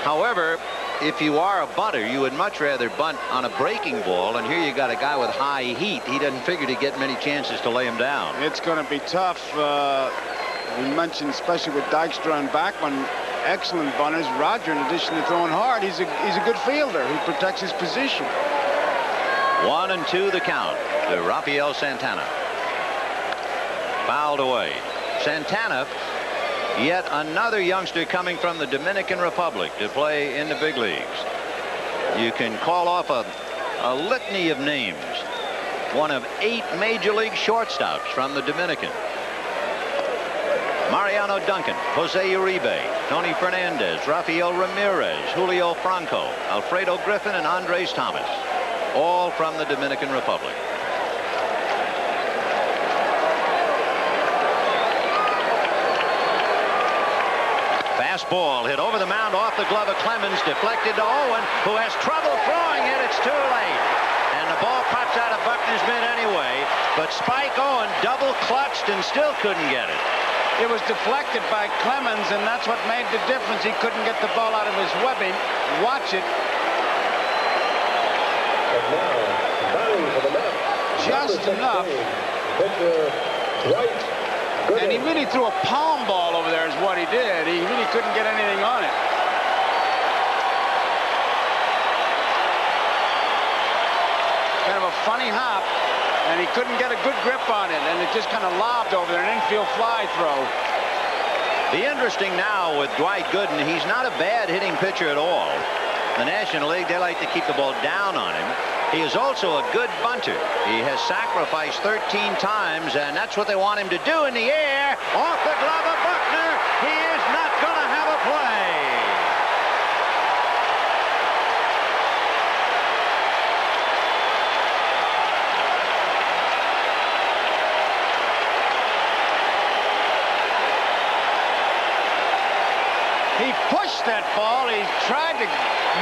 However, if you are a bunter, you would much rather bunt on a breaking ball, and here you got a guy with high heat. He doesn't figure to get many chances to lay him down. It's going to be tough. We mentioned, especially with Dykstra and Bachman, excellent bunters. Roger, in addition to throwing hard, he's a good fielder. He protects his position. 1-2 the count to Rafael Santana. Fouled away. Santana, yet another youngster coming from the Dominican Republic to play in the big leagues. You can call off a litany of names. One of 8 major league shortstops from the Dominican. Mariano Duncan, Jose Uribe, Tony Fernandez, Rafael Ramirez, Julio Franco, Alfredo Griffin, and Andres Thomas, all from the Dominican Republic. Fastball hit over the mound off the glove of Clemens, deflected to Owen, who has trouble throwing it. It's too late. And the ball pops out of Buckner's mitt anyway, but Spike Owen double clutched and still couldn't get it. It was deflected by Clemens, and that's what made the difference. He couldn't get the ball out of his webbing. Watch it. Just enough. And he really threw a palm ball over there is what he did. He really couldn't get anything on it. Kind of a funny hop. And he couldn't get a good grip on it, and it just kind of lobbed over there, an infield fly throw. The interesting now with Dwight Gooden, he's not a bad hitting pitcher at all. The National League, they like to keep the ball down on him. He is also a good bunter. He has sacrificed 13 times, and that's what they want him to do in the air. Off the glove of Buckner. He is not going to have a play. He pushed that ball. He tried to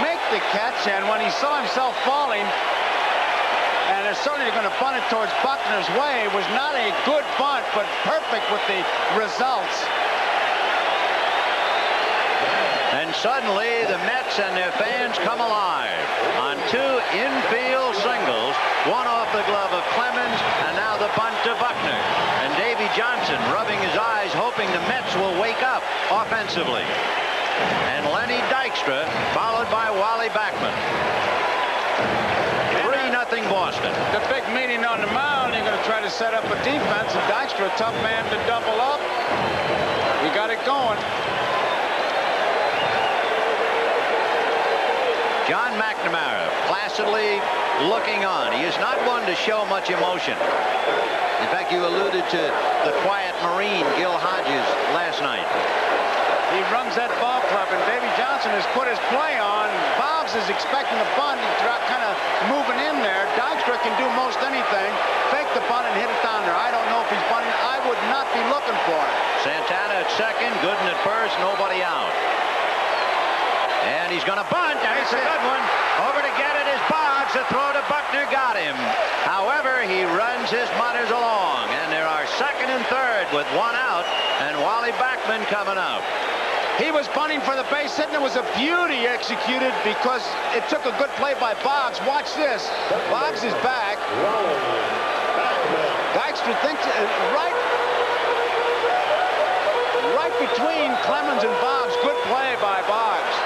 make the catch, and when he saw himself falling, and they're certainly going to bunt it towards Buckner's way, it was not a good bunt, but perfect with the results. And suddenly, the Mets and their fans come alive on 2 infield singles, one off the glove of Clemens, and now the bunt to Buckner. And Davy Johnson rubbing his eyes, hoping the Mets will wake up offensively. and Lenny Dykstra, followed by Wally Backman. 3-0 Boston. The big meeting on the mound, you're going to try to set up a defense, and Dykstra, a tough man to double up. He got it going. John McNamara placidly looking on. He is not one to show much emotion. In fact, you alluded to the quiet Marine, Gil Hodges, last night. He runs that ball club, and Davy Johnson has put his play on. Boggs is expecting a bunt. He's kind of moving in there. Dykstra can do most anything. Fake the bunt and hit it down there. I don't know if he's bunting. I would not be looking for it. Santana at second, Gooden at first, nobody out. And he's going to bunt, and it's a good one. Over to get it is Boggs. The throw to Buckner got him. However, he runs his mutters along, and there are second and third with one out, and Wally Backman coming up. He was bunting for the base hit, and it was a beauty executed because it took a good play by Boggs. Watch this. Boggs is back. Dykstra thinks right between Clemens and Boggs. Good play by Boggs.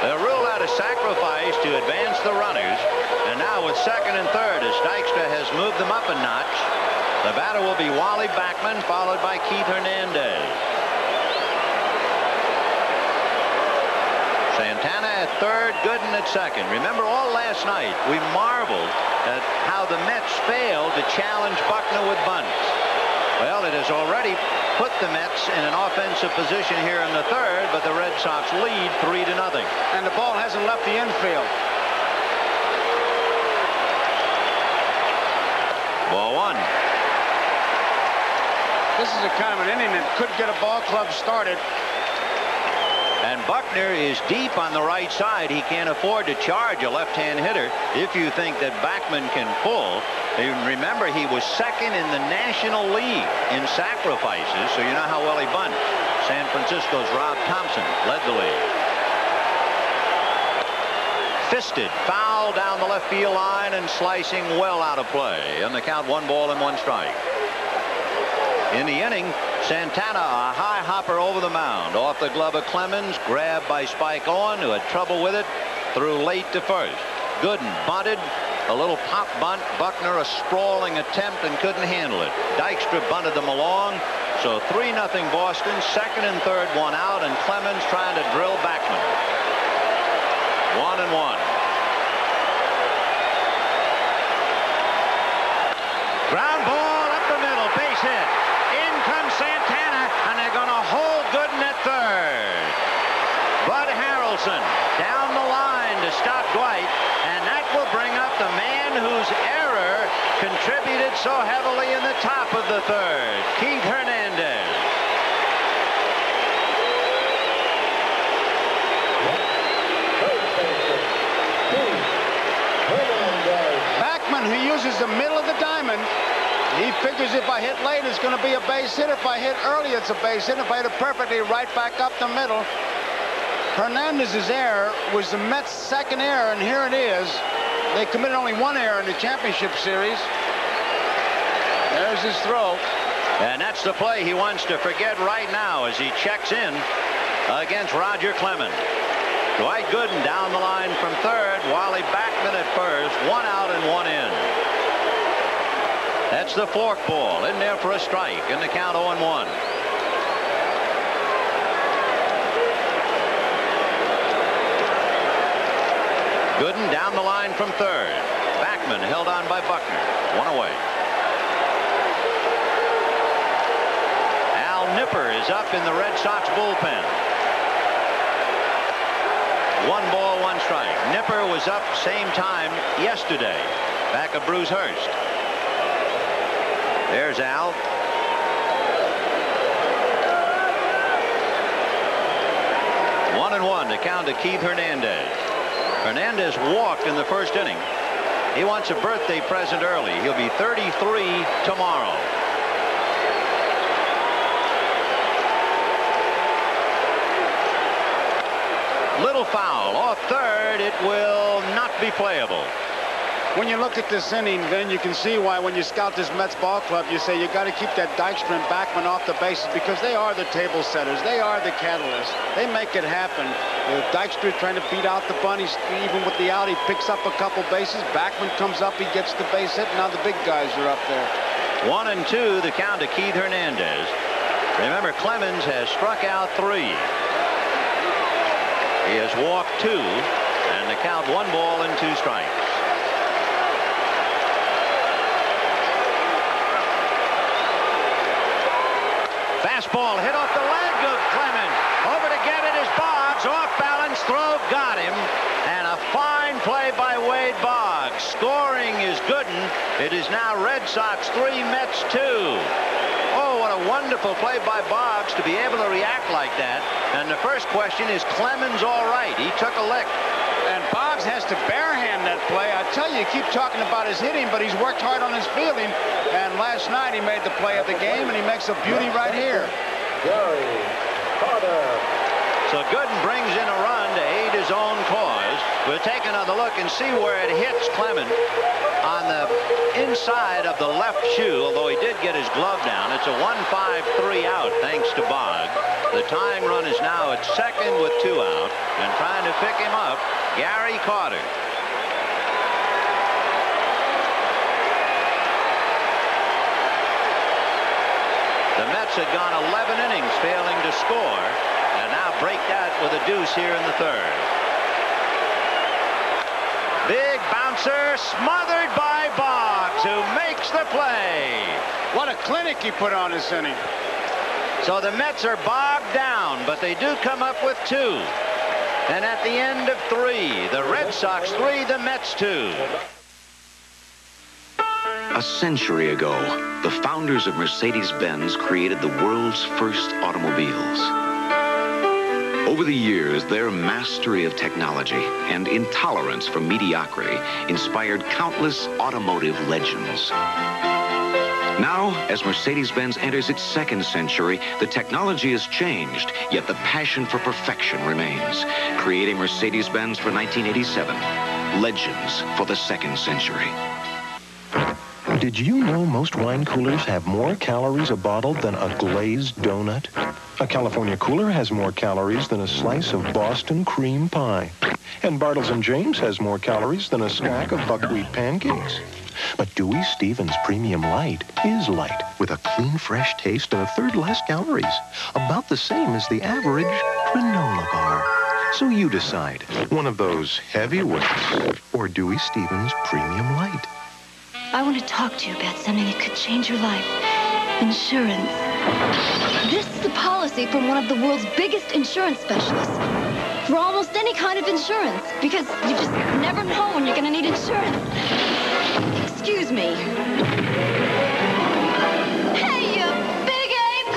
They'll rule out a sacrifice to advance the runners. And now with second and third, as Dykstra has moved them up a notch, the batter will be Wally Backman, followed by Keith Hernandez. Santana at third, Gooden at second. Remember, all last night, we marveled at how the Mets failed to challenge Buckner with bunts. Well, it has already put the Mets in an offensive position here in the third, but the Red Sox lead 3-0. And the ball hasn't left the infield. Ball one. This is a kind of an inning that could get a ball club started. And Buckner is deep on the right side. He can't afford to charge a left-hand hitter if you think that Backman can pull. Remember, he was second in the National League in sacrifices, so you know how well he bunts. San Francisco's Rob Thompson led the league. Fisted, foul down the left field line and slicing well out of play. And the count 1 ball and 1 strike. In the inning, Santana, a high hopper over the mound. Off the glove of Clemens, grabbed by Spike Owen, who had trouble with it, threw late to first. Gooden bunted, a little pop bunt. Buckner a sprawling attempt and couldn't handle it. Dykstra bunted them along. So 3-0 Boston, second and third, one out, and Clemens trying to drill Backman. 1-1. Ground ball up the middle, base hit. In comes Santana, and they're going to hold Gooden at third. Bud Harrelson down the line to stop Dwight, and that will bring up the man whose error contributed so heavily in the top of the third, Keith Hernandez. Backman, who uses the middle of the diamond, he figures if I hit late, it's going to be a base hit. If I hit early, it's a base hit. If I hit it perfectly, right back up the middle. Hernandez's error was the Mets' second error, and here it is. They committed only 1 error in the championship series. There's his throw. And that's the play he wants to forget right now as he checks in against Roger Clemens. Dwight Gooden down the line from third. Wally Backman at first. 1 out and 1 in. That's the fork ball in there for a strike, and the count 0-1. Gooden down the line from third. Backman held on by Buckner. 1 away. Al Nipper is up in the Red Sox bullpen. 1 ball, 1 strike. Nipper was up same time yesterday, back of Bruce Hurst. There's Al. One and one to count to Keith Hernandez. Hernandez walked in the first inning. He wants a birthday present early. He'll be 33 tomorrow. Little foul off third. It will not be playable. When you look at this inning, then you can see why when you scout this Mets ball club, you say you got to keep that Dykstra and Backman off the bases because they are the table setters. They are the catalysts. They make it happen. Dykstra trying to beat out the bunnies. Even with the out, he picks up a couple bases. Backman comes up, he gets the base hit. Now the big guys are up there. 1-2, the count to Keith Hernandez. Remember, Clemens has struck out 3. He has walked 2, and the count 1 ball and 2 strikes. Fastball hit off the leg of Clemens. Over to get it is Boggs. Off balance throw got him. And a fine play by Wade Boggs. Scoring is Gooden. It is now Red Sox 3, Mets 2. Oh, what a wonderful play by Boggs to be able to react like that. And the first question is, Clemens all right? He took a lick. And Boggs has to barehand that play. I tell you, keep talking about his hitting, but he's worked hard on his fielding. And last night he made the play of the game, and he makes a beauty right here. Gary Carter. So Gooden brings in a run to aid his own cause. We'll take another look and see where it hits Clemens on the inside of the left shoe, although he did get his glove down. It's a 1-5-3 out thanks to Boggs. The tying run is now at second with 2 out, and trying to pick him up, Gary Carter. The Mets had gone 11 innings failing to score, and now break that with a deuce here in the 3rd. Big bouncer smothered by Boggs, who makes the play. What a clinic he put on this inning. So the Mets are bogged down, but they do come up with 2. And at the end of 3, the Red Sox 3, the Mets 2. A century ago, the founders of Mercedes-Benz created the world's first automobiles. Over the years, their mastery of technology and intolerance for mediocrity inspired countless automotive legends. Now, as Mercedes-Benz enters its 2nd century, the technology has changed, yet the passion for perfection remains, creating Mercedes-Benz for 1987, legends for the 2nd century. Did you know most wine coolers have more calories a bottle than a glazed donut? A California cooler has more calories than a slice of Boston cream pie. And Bartles & James has more calories than a stack of buckwheat pancakes. But Dewey Stevens Premium Light is light, with a clean, fresh taste and a third less calories. About the same as the average granola bar. So you decide, one of those heavyweights or Dewey Stevens Premium Light. I want to talk to you about something that could change your life. Insurance. This is a policy from one of the world's biggest insurance specialists. For almost any kind of insurance. Because you just never know when you're going to need insurance. Excuse me. Hey, you big ape!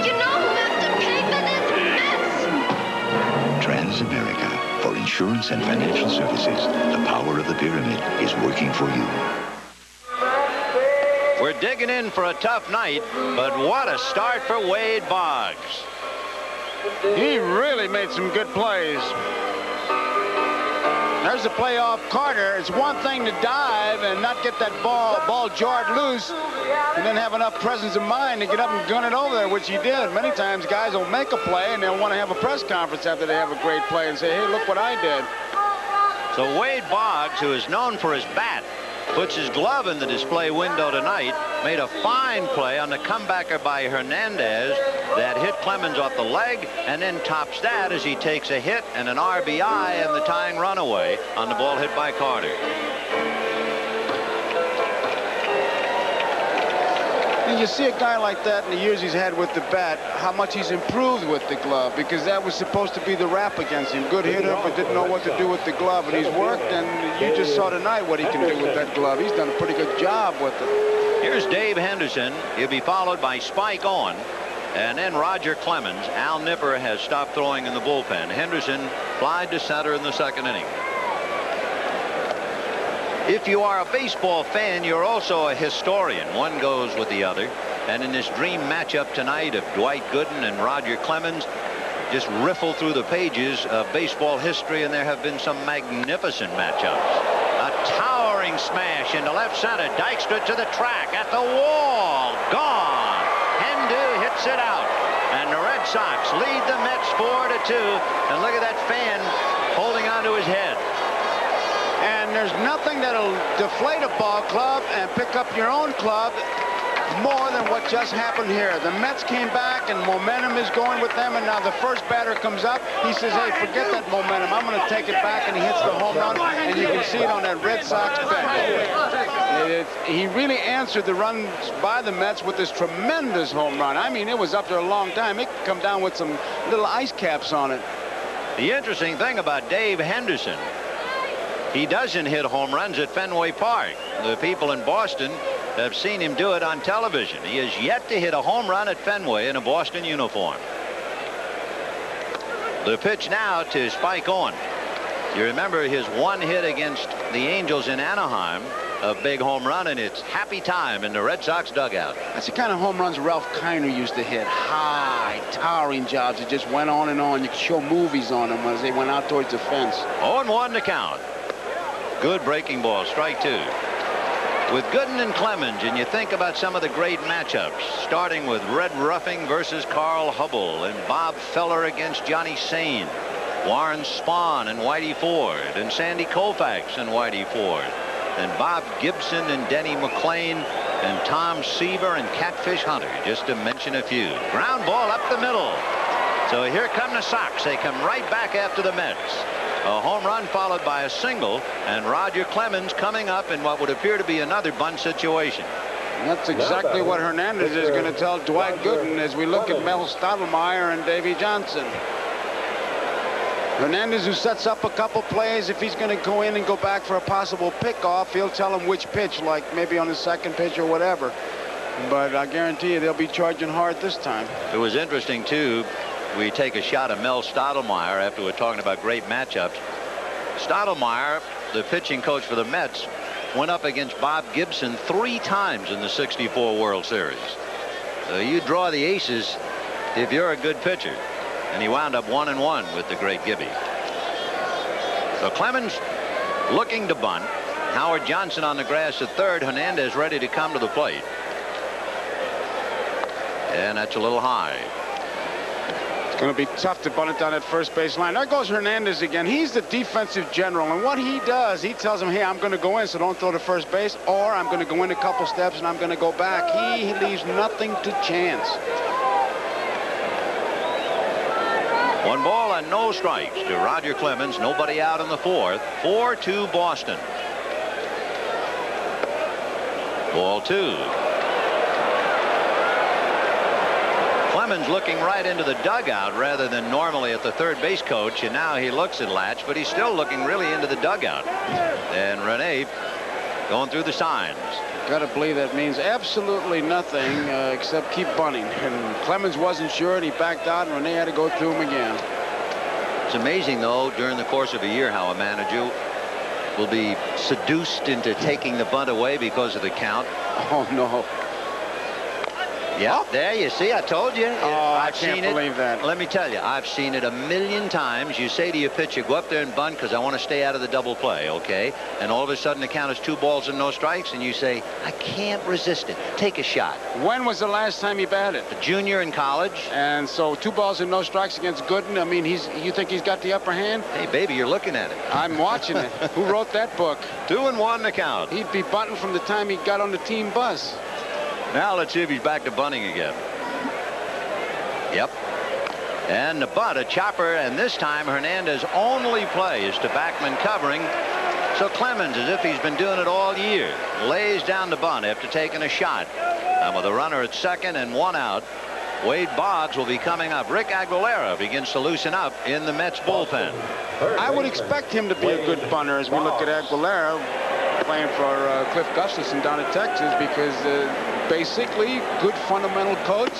You know who has to pay for this mess? Transamerica. For insurance and financial services, the power of the pyramid is working for you. We're digging in for a tough night, but what a start for Wade Boggs. He really made some good plays. There's a play off Carter. It's one thing to dive and not get that ball jarred loose and then have enough presence of mind to get up and gun it over there, which he did. Many times guys will make a play and they'll want to have a press conference after they have a great play and say, hey, look what I did. So Wade Boggs, who is known for his bat, puts his glove in the display window tonight, made a fine play on the comebacker by Hernandez that hit Clemens off the leg, and then tops that as he takes a hit and an RBI and the tying runaway on the ball hit by Carter. And you see a guy like that in the years he's had with the bat, how much he's improved with the glove, because that was supposed to be the rap against him. Good hitter, but didn't know what to do with the glove. And he's worked, and you just saw tonight what he can do with that glove. He's done a pretty good job with it. Here's Dave Henderson. He'll be followed by Spike Owen, and then Roger Clemens. Al Nipper has stopped throwing in the bullpen. Henderson flied to center in the 2nd inning. If you are a baseball fan, you're also a historian. One goes with the other. And in this dream matchup tonight of Dwight Gooden and Roger Clemens, just riffle through the pages of baseball history, and there have been some magnificent matchups. A towering smash into left center. Dykstra to the track, at the wall, gone. Hendu hits it out. And the Red Sox lead the Mets 4-2. And look at that fan holding onto his head. And there's nothing that'll deflate a ball club and pick up your own club more than what just happened here. The Mets came back and momentum is going with them, and now the first batter comes up. He says, hey, forget that momentum. I'm going to take it back, and he hits the home run, and you can see it on that Red Sox bench. He really answered the runs by the Mets with this tremendous home run. I mean, it was up there a long time. It could come down with some little ice caps on it. The interesting thing about Dave Henderson, he doesn't hit home runs at Fenway Park. The people in Boston have seen him do it on television. He has yet to hit a home run at Fenway in a Boston uniform. The pitch now to Spike Owen. You remember his one hit against the Angels in Anaheim, a big home run, and it's happy time in the Red Sox dugout. That's the kind of home runs Ralph Kiner used to hit. High, towering jobs. It just went on and on. You could show movies on them as they went out towards the fence. 0-1 to count. Good breaking ball, strike two. With Gooden and Clemens, and you think about some of the great matchups, starting with Red Ruffing versus Carl Hubble, and Bob Feller against Johnny Sain, Warren Spahn and Whitey Ford, and Sandy Koufax and Whitey Ford, and Bob Gibson and Denny McClain, and Tom Seaver and Catfish Hunter, just to mention a few. Ground ball up the middle. So here come the Sox. They come right back after the Mets. A home run followed by a single, and Roger Clemens coming up in what would appear to be another bunt situation. And that's exactly what Hernandez is going to tell Dwight Gooden as we look at Mel Stottlemyre and Davey Johnson. Hernandez, who sets up a couple plays, if he's going to go in and go back for a possible pickoff, he'll tell him which pitch, like maybe on the second pitch or whatever. But I guarantee you they'll be charging hard this time. It was interesting, too. We take a shot at Mel Stottlemyre after we're talking about great matchups. Stottlemyre, the pitching coach for the Mets, went up against Bob Gibson 3 times in the '64 World Series. You draw the aces if you're a good pitcher. And he wound up 1-1 with the great Gibby. So Clemens looking to bunt. Howard Johnson on the grass at third. Hernandez ready to come to the plate. And that's a little high. It's going to be tough to bunt it down that first base line. There goes Hernandez again. He's the defensive general, and what he does, he tells him, hey, I'm going to go in, so don't throw to first base, or I'm going to go in a couple steps and I'm going to go back. He leaves nothing to chance. 1 ball and no strikes to Roger Clemens. Nobody out in the fourth. 4-2 Boston. Ball 2. Clemens looking right into the dugout rather than normally at the third base coach, and now he looks at Latch, but he's still looking really into the dugout. And Rene going through the signs. Got to believe that means absolutely nothing except keep bunting. And Clemens wasn't sure, and he backed out, and Rene had to go through him again. It's amazing, though, during the course of a year how a manager will be seduced into taking the bunt away because of the count. Oh, no. Yeah, there you see, I told you. Oh, I can't believe that. Let me tell you, I've seen it a million times. You say to your pitcher, go up there and bunt because I want to stay out of the double play, okay? And all of a sudden the count is 2 balls and no strikes, and you say, I can't resist it. Take a shot. When was the last time he batted? A junior in college. And so 2 balls and no strikes against Gooden. I mean, you think he's got the upper hand? Hey, baby, you're looking at it. I'm watching it. Who wrote that book? 2-1 the count. He'd be bunting from the time he got on the team bus. Now let's see if he's back to bunting again. Yep. And the bunt, a chopper, and this time Hernandez only plays to Backman covering. So Clemens, as if he's been doing it all year, lays down the bunt after taking a shot. And with a runner at second and 1 out, Wade Boggs will be coming up. Rick Aguilera begins to loosen up in the Mets bullpen. I would expect him to be a good bunter as we look at Aguilera playing for Cliff Gustafson down in Texas, because basically good fundamental coach,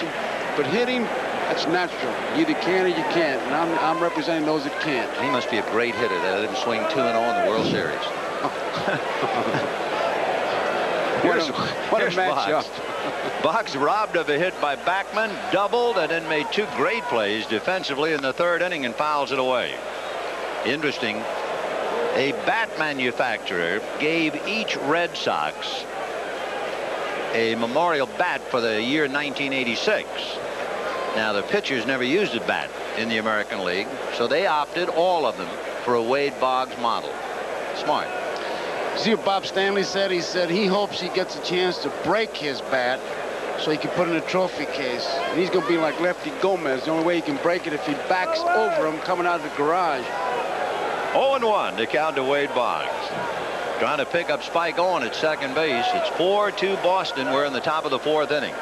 but hitting, that's natural. You either can or you can't, and I'm representing those that can't. He must be a great hitter. They let him swing 2-0 in the World Series. What a matchup. Boggs robbed of a hit by Backman, doubled, and then made 2 great plays defensively in the 3rd inning and fouls it away. Interesting. A bat manufacturer gave each Red Sox a memorial bat for the year 1986. Now, the pitchers never used a bat in the American League, so they opted, all of them, for a Wade Boggs model. Smart. See what Bob Stanley said? He said he hopes he gets a chance to break his bat so he can put it in a trophy case. And he's going to be like Lefty Gomez. The only way he can break it if he backs over him coming out of the garage. 0-1 to count to Wade Boggs. Trying to pick up Spike Owen at second base. It's 4-2 Boston. We're in the top of the fourth inning.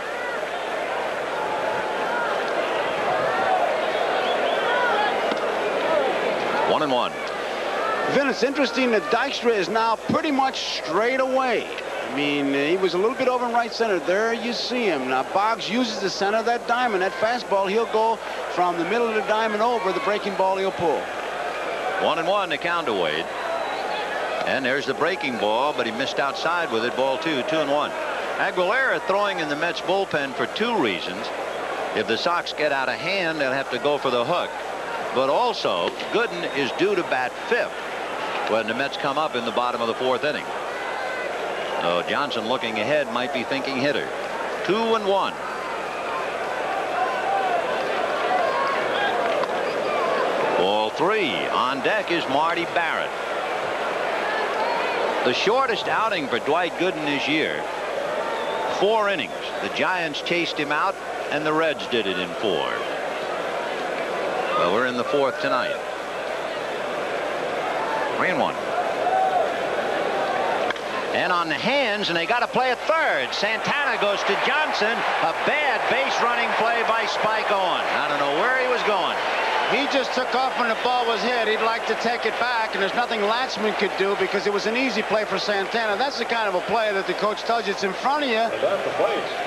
One and one. Vin, it's interesting that Dykstra is now pretty much straight away. I mean, he was a little bit over in right center. There you see him. Now, Boggs uses the center of that diamond. That fastball, he'll go from the middle of the diamond over. The breaking ball he'll pull. 1-1 to count to Wade. And there's the breaking ball, but he missed outside with it. Ball 2, 2-1. Aguilera throwing in the Mets bullpen for two reasons. If the Sox get out of hand, they'll have to go for the hook. But also, Gooden is due to bat fifth when the Mets come up in the bottom of the fourth inning. So Johnson, looking ahead, might be thinking hitter. 2-1. Ball 3. On deck is Marty Barrett. The shortest outing for Dwight Gooden this year. 4 innings. The Giants chased him out, and the Reds did it in 4. Well, we're in the fourth tonight. 3-1. And on the hands, and they got to play at third. Santana goes to Johnson. A bad base running play by Spike Owen. I don't know where he was going. He just took off when the ball was hit. He'd like to take it back, and there's nothing Latzman could do because it was an easy play for Santana. That's the kind of a play that the coach tells you it's in front of you.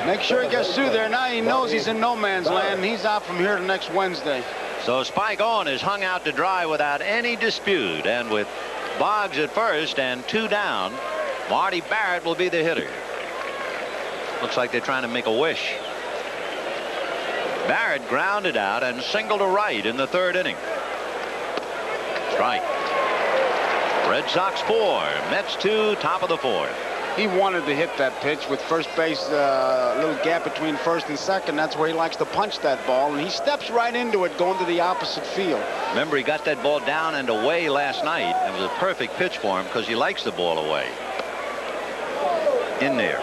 Make sure he gets through there. Now he knows he's in no man's land, and he's out from here to next Wednesday. So Spike Owen is hung out to dry without any dispute, and with Boggs at first and 2 down, Marty Barrett will be the hitter. Looks like they're trying to make a wish. Barrett grounded out and singled to right in the third inning. Strike. Red Sox 4, Mets 2, top of the fourth. He wanted to hit that pitch with first base, a little gap between first and second. That's where he likes to punch that ball, and he steps right into it going to the opposite field. Remember, he got that ball down and away last night. It was a perfect pitch for him because he likes the ball away. In there.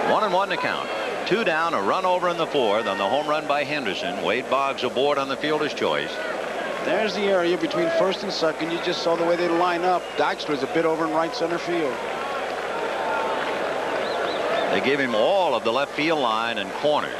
1-1 to count. 2 down, a run over in the fourth on the home run by Henderson. Wade Boggs aboard on the fielder's choice. There's the area between first and second. You just saw the way they line up. Dykstra is a bit over in right center field. They give him all of the left field line and corner.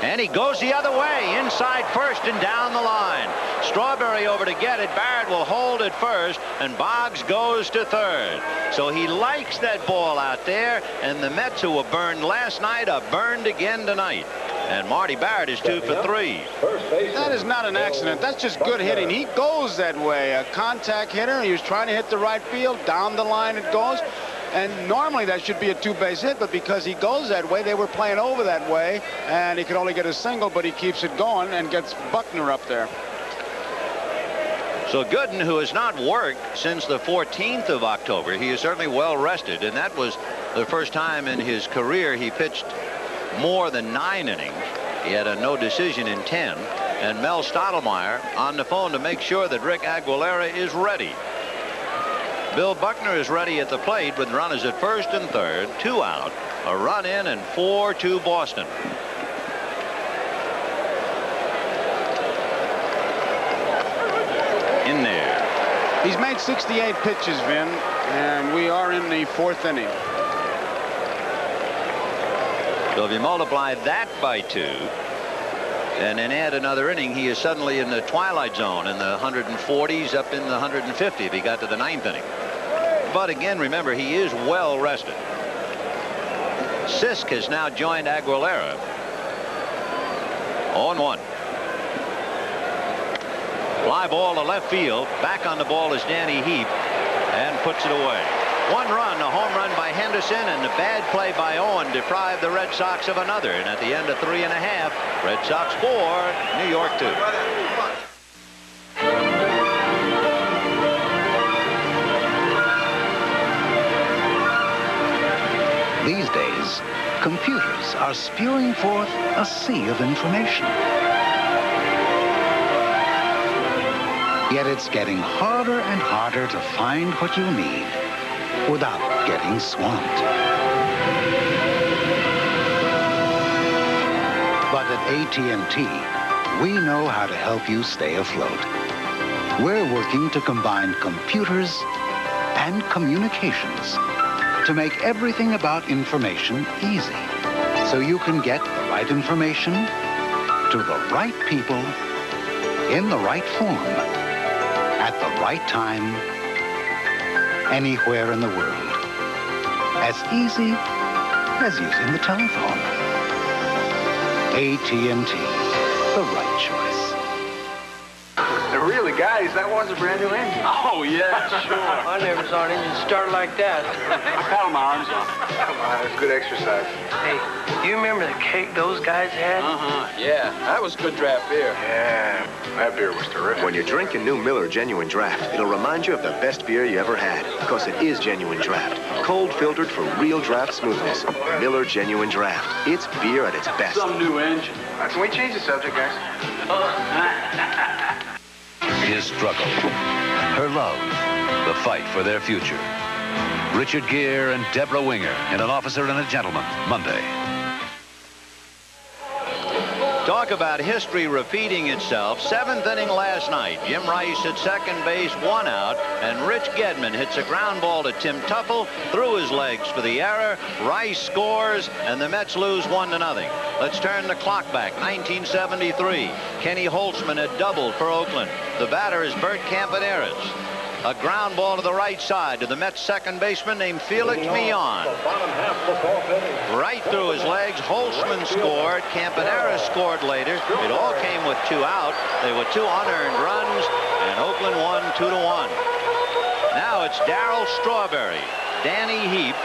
And he goes the other way, inside first and down the line. Strawberry over to get it. Barrett will hold it first, and Boggs goes to third. So he likes that ball out there, and the Mets, who were burned last night, are burned again tonight. And Marty Barrett is 2 for 3. That is not an accident. That's just good hitting. He goes that way. A contact hitter. He was trying to hit the right field. Down the line it goes. And normally that should be a 2-base hit, but because he goes that way, they were playing over that way, and he could only get a single, but he keeps it going and gets Buckner up there. So Gooden, who has not worked since the 14th of October, he is certainly well rested, and that was the first time in his career he pitched more than 9 innings. He had a no decision in 10, and Mel Stottlemyre on the phone to make sure that Rick Aguilera is ready. Bill Buckner is ready at the plate with runners at first and third, 2 out, a run in, and 4-2 Boston. In there. He's made 68 pitches, Vin, and we are in the 4th inning. So if you multiply that by 2 and then add another inning, he is suddenly in the twilight zone in the 140s, up in the 150 if he got to the 9th inning. But again, remember, he is well rested. Sisk has now joined Aguilera. 0-1. Fly ball to left field. Back on the ball is Danny Heap, and puts it away. 1 run, a home run by Henderson, and the bad play by Owen deprived the Red Sox of another. And at the end of 3 1/2, Red Sox 4, New York 2. days, computers are spewing forth a sea of information. Yet it's getting harder and harder to find what you need without getting swamped. But at AT&T, we know how to help you stay afloat. We're working to combine computers and communications to make everything about information easy, so you can get the right information to the right people in the right form at the right time anywhere in the world. As easy as using the telephone. AT&T, the right choice. Really, guys, that was a brand new engine. Oh, yeah, sure. I never saw an engine start like that. I paddle my arms off. Come on, it's good exercise. Hey, do you remember the cake those guys had? Yeah, that was good draft beer. Yeah, that beer was terrific. When you're drinking new Miller Genuine Draft, it'll remind you of the best beer you ever had, because it is Genuine Draft. Cold filtered for real draft smoothness. Miller Genuine Draft. It's beer at its best. Some new engine. Can we change the subject, guys? His struggle, her love, the fight for their future. Richard Gere and Deborah Winger in An Officer and a Gentleman, Monday. Talk about history repeating itself. 7th inning last night. Jim Rice at second base, 1 out, and Rich Gedman hits a ground ball to Tim Tuffle through his legs for the error. Rice scores, and the Mets lose 1-0. Let's turn the clock back. 1973. Kenny Holtzman had doubled for Oakland. The batter is Bert Campaneris. A ground ball to the right side to the Mets second baseman named Felix Millan. Right through his legs. Holtzman scored. Campaneris scored later. It all came with 2 out. They were 2 unearned runs, and Oakland won 2-1. Now it's Darryl Strawberry, Danny Heap,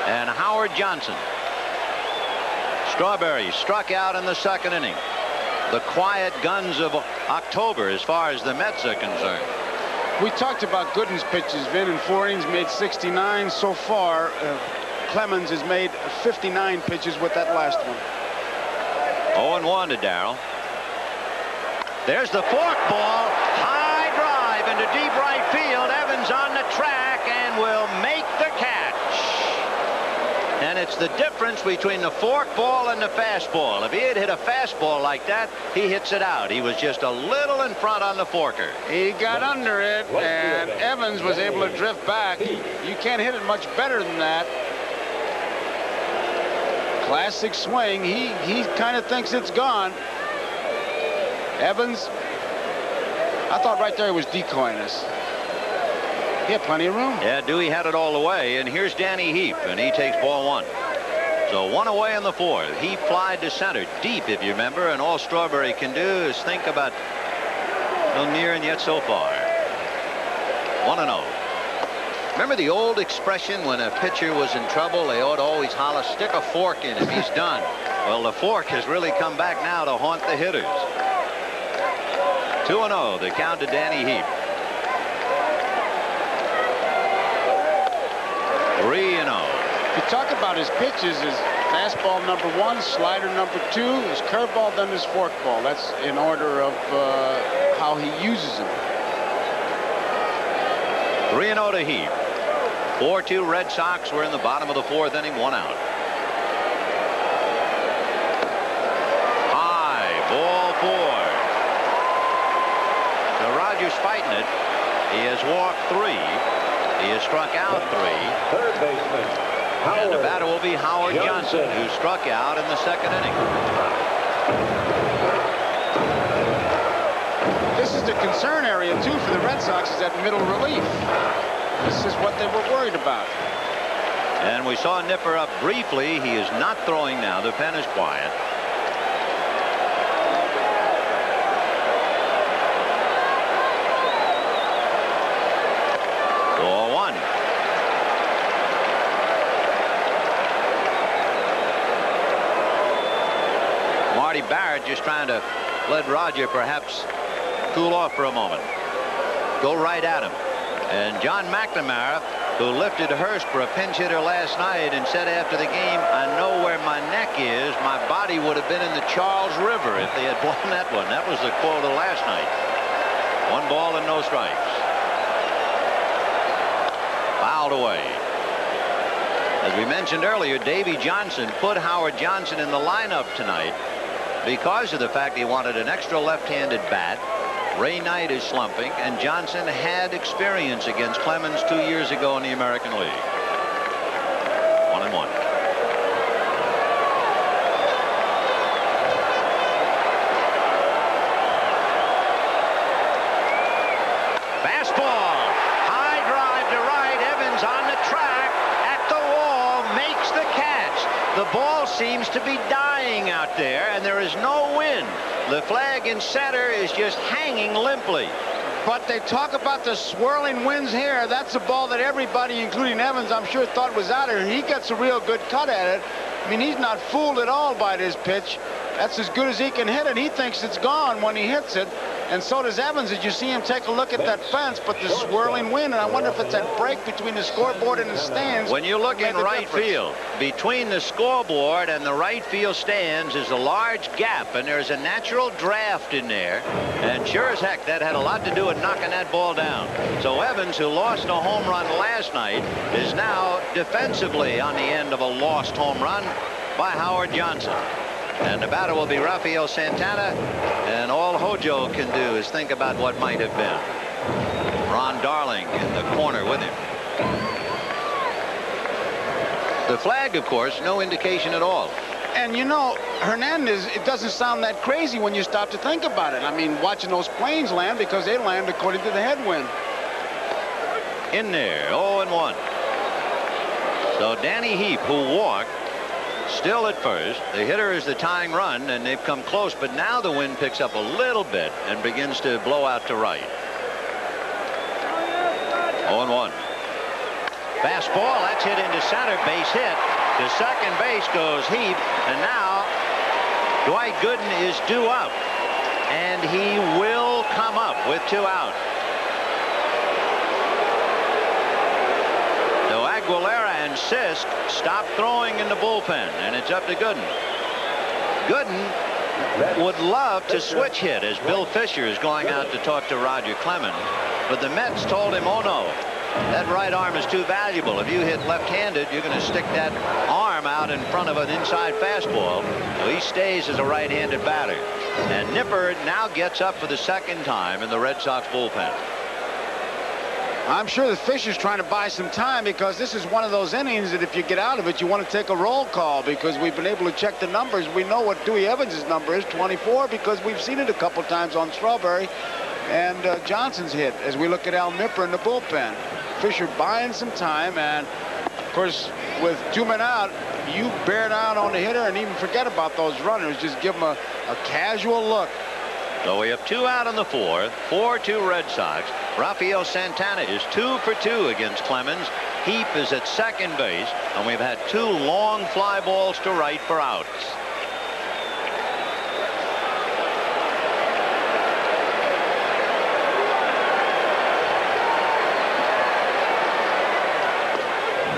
and Howard Johnson. Strawberry struck out in the second inning. The quiet guns of October as far as the Mets are concerned. We talked about Gooden's pitches. Vin in 4 innings made 69 so far. Clemens has made 59 pitches with that last one. 0-1 to Darryl. There's the fork ball. High drive into deep right field. Evans on the track and will make the catch. And it's the difference between the fork ball and the fastball. If he had hit a fastball like that, he hits it out. He was just a little in front on the forker. He got under it, and Evans was able to drift back. You can't hit it much better than that. Classic swing. He kind of thinks it's gone. Evans, I thought right there he was decoying us. He had plenty of room. Yeah, Dewey had it all the way, and here's Danny Heap, and he takes ball 1. So 1 away in the 4th. Heap flied to center deep, if you remember, and all Strawberry can do is think about no near and yet so far. 1-0. Remember the old expression when a pitcher was in trouble, they ought to always holler, stick a fork in him, he's done. Well, the fork has really come back now to haunt the hitters. 2-0, the count to Danny Heap. 3-0. If you talk about his pitches, his fastball number 1, slider number 2, his curveball, then his forkball. That's in order of how he uses them. 3-0 to Heap. 4-2 Red Sox. We're in the bottom of the 4th inning, 1 out. High, ball 4. So Rogers fighting it. He has walked 3. He has struck out 3. Third baseman, and the batter will be Howard Johnson, who struck out in the second inning. This is the concern area, too, for the Red Sox, is that middle relief. This is what they were worried about. And we saw Nipper up briefly. He is not throwing now. The pen is quiet. Marty Barrett just trying to let Roger perhaps cool off for a moment. Go right at him. And John McNamara who lifted Hurst for a pinch hitter last night and said after the game, "I know where my neck is. My body would have been in the Charles River if they had blown that one." That was the quote of last night. 1 ball and no strikes. Fouled away. As we mentioned earlier, Davy Johnson put Howard Johnson in the lineup tonight because of the fact he wanted an extra left-handed bat. Ray Knight is slumping, and Johnson had experience against Clemens 2 years ago in the American League. 1-1. Fastball. High drive to right. Evans on the track. At the wall. Makes the catch. The ball seems to be dying out there, and there is no wind. The flag in center is just hanging limply. But they talk about the swirling winds here. That's a ball that everybody, including Evans, I'm sure thought was out here. He gets a real good cut at it. I mean, he's not fooled at all by this pitch. That's as good as he can hit it. He thinks it's gone when he hits it. And so does Evans. As you see him take a look at that fence, but the swirling wind, and I wonder if it's that break between the scoreboard and the stands. When you look in right field, between the scoreboard and the right field stands is a large gap, and there's a natural draft in there. And sure as heck, that had a lot to do with knocking that ball down. So Evans, who lost a home run last night, is now defensively on the end of a lost home run by Howard Johnson. And the batter will be Rafael Santana, and all Hojo can do is think about what might have been. Ron Darling in the corner with him. The flag, of course, no indication at all. And you know, Hernandez, it doesn't sound that crazy when you stop to think about it. I mean, watching those planes land, because they land according to the headwind. In there, 0-1. So Danny Heap, who walked, still at first. The hitter is the tying run, and they've come close, but now the wind picks up a little bit and begins to blow out to right. 0-1. Fastball, that's hit into center, base hit. To second base goes Heap, and now Dwight Gooden is due up, and he will come up with 2 out. So Aguilera and Sisk stop throwing in the bullpen, and it's up to Gooden. Gooden would love to switch hit as Bill Fisher is going out to talk to Roger Clemens, but the Mets told him, "Oh no, that right arm is too valuable. If you hit left-handed, you're going to stick that arm out in front of an inside fastball." So he stays as a right-handed batter. And Nipper now gets up for the second time in the Red Sox bullpen. I'm sure the Fisher's trying to buy some time, because this is one of those innings that if you get out of it, you want to take a roll call, because we've been able to check the numbers. We know what Dewey Evans' number is, 24, because we've seen it a couple times on Strawberry and Johnson's hit as we look at Al Nipper in the bullpen. Fisher buying some time, and of course, with 2 men out, you bear down on the hitter and even forget about those runners. Just give them a casual look. So we have 2 out in the 4th, 4-2 Red Sox. Rafael Santana is 2 for 2 against Clemens. Heap is at second base, and we've had 2 long fly balls to right for outs.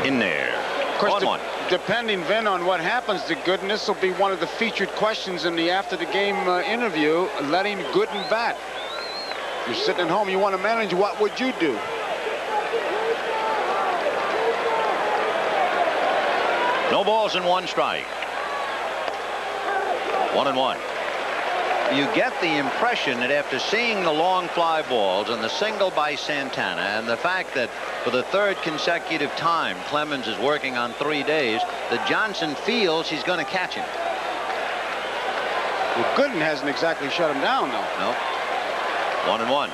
In there. Of course, depending, Vin, on what happens to Gooden, this will be one of the featured questions in the after-the-game interview, letting Gooden bat. You're sitting at home, you want to manage, what would you do? No balls and 1 strike. 1-1. You get the impression that after seeing the long fly balls and the single by Santana, and the fact that for the 3rd consecutive time Clemens is working on 3 days, that Johnson feels he's going to catch him. Well, Gooden hasn't exactly shut him down, though. No. 1-1.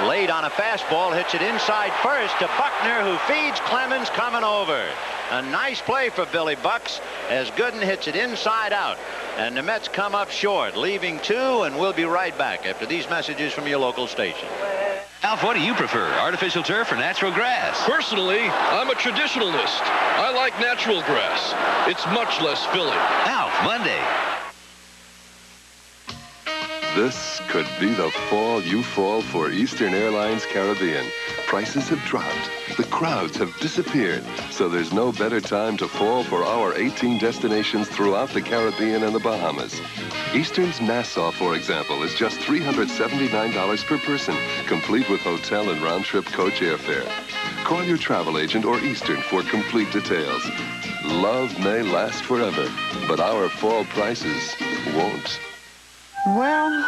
Late on a fastball, hits it inside first to Buckner, who feeds Clemens coming over. A nice play for Billy Bucks as Gooden hits it inside out. And the Mets come up short, leaving 2, and we'll be right back after these messages from your local station. Alf, what do you prefer, artificial turf or natural grass? Personally, I'm a traditionalist. I like natural grass. It's much less filling. Alf, Monday. This could be the fall you fall for Eastern Airlines Caribbean. Prices have dropped. The crowds have disappeared. So there's no better time to fall for our 18 destinations throughout the Caribbean and the Bahamas. Eastern's Nassau, for example, is just $379 per person, complete with hotel and round-trip coach airfare. Call your travel agent or Eastern for complete details. Love may last forever, but our fall prices won't. Well,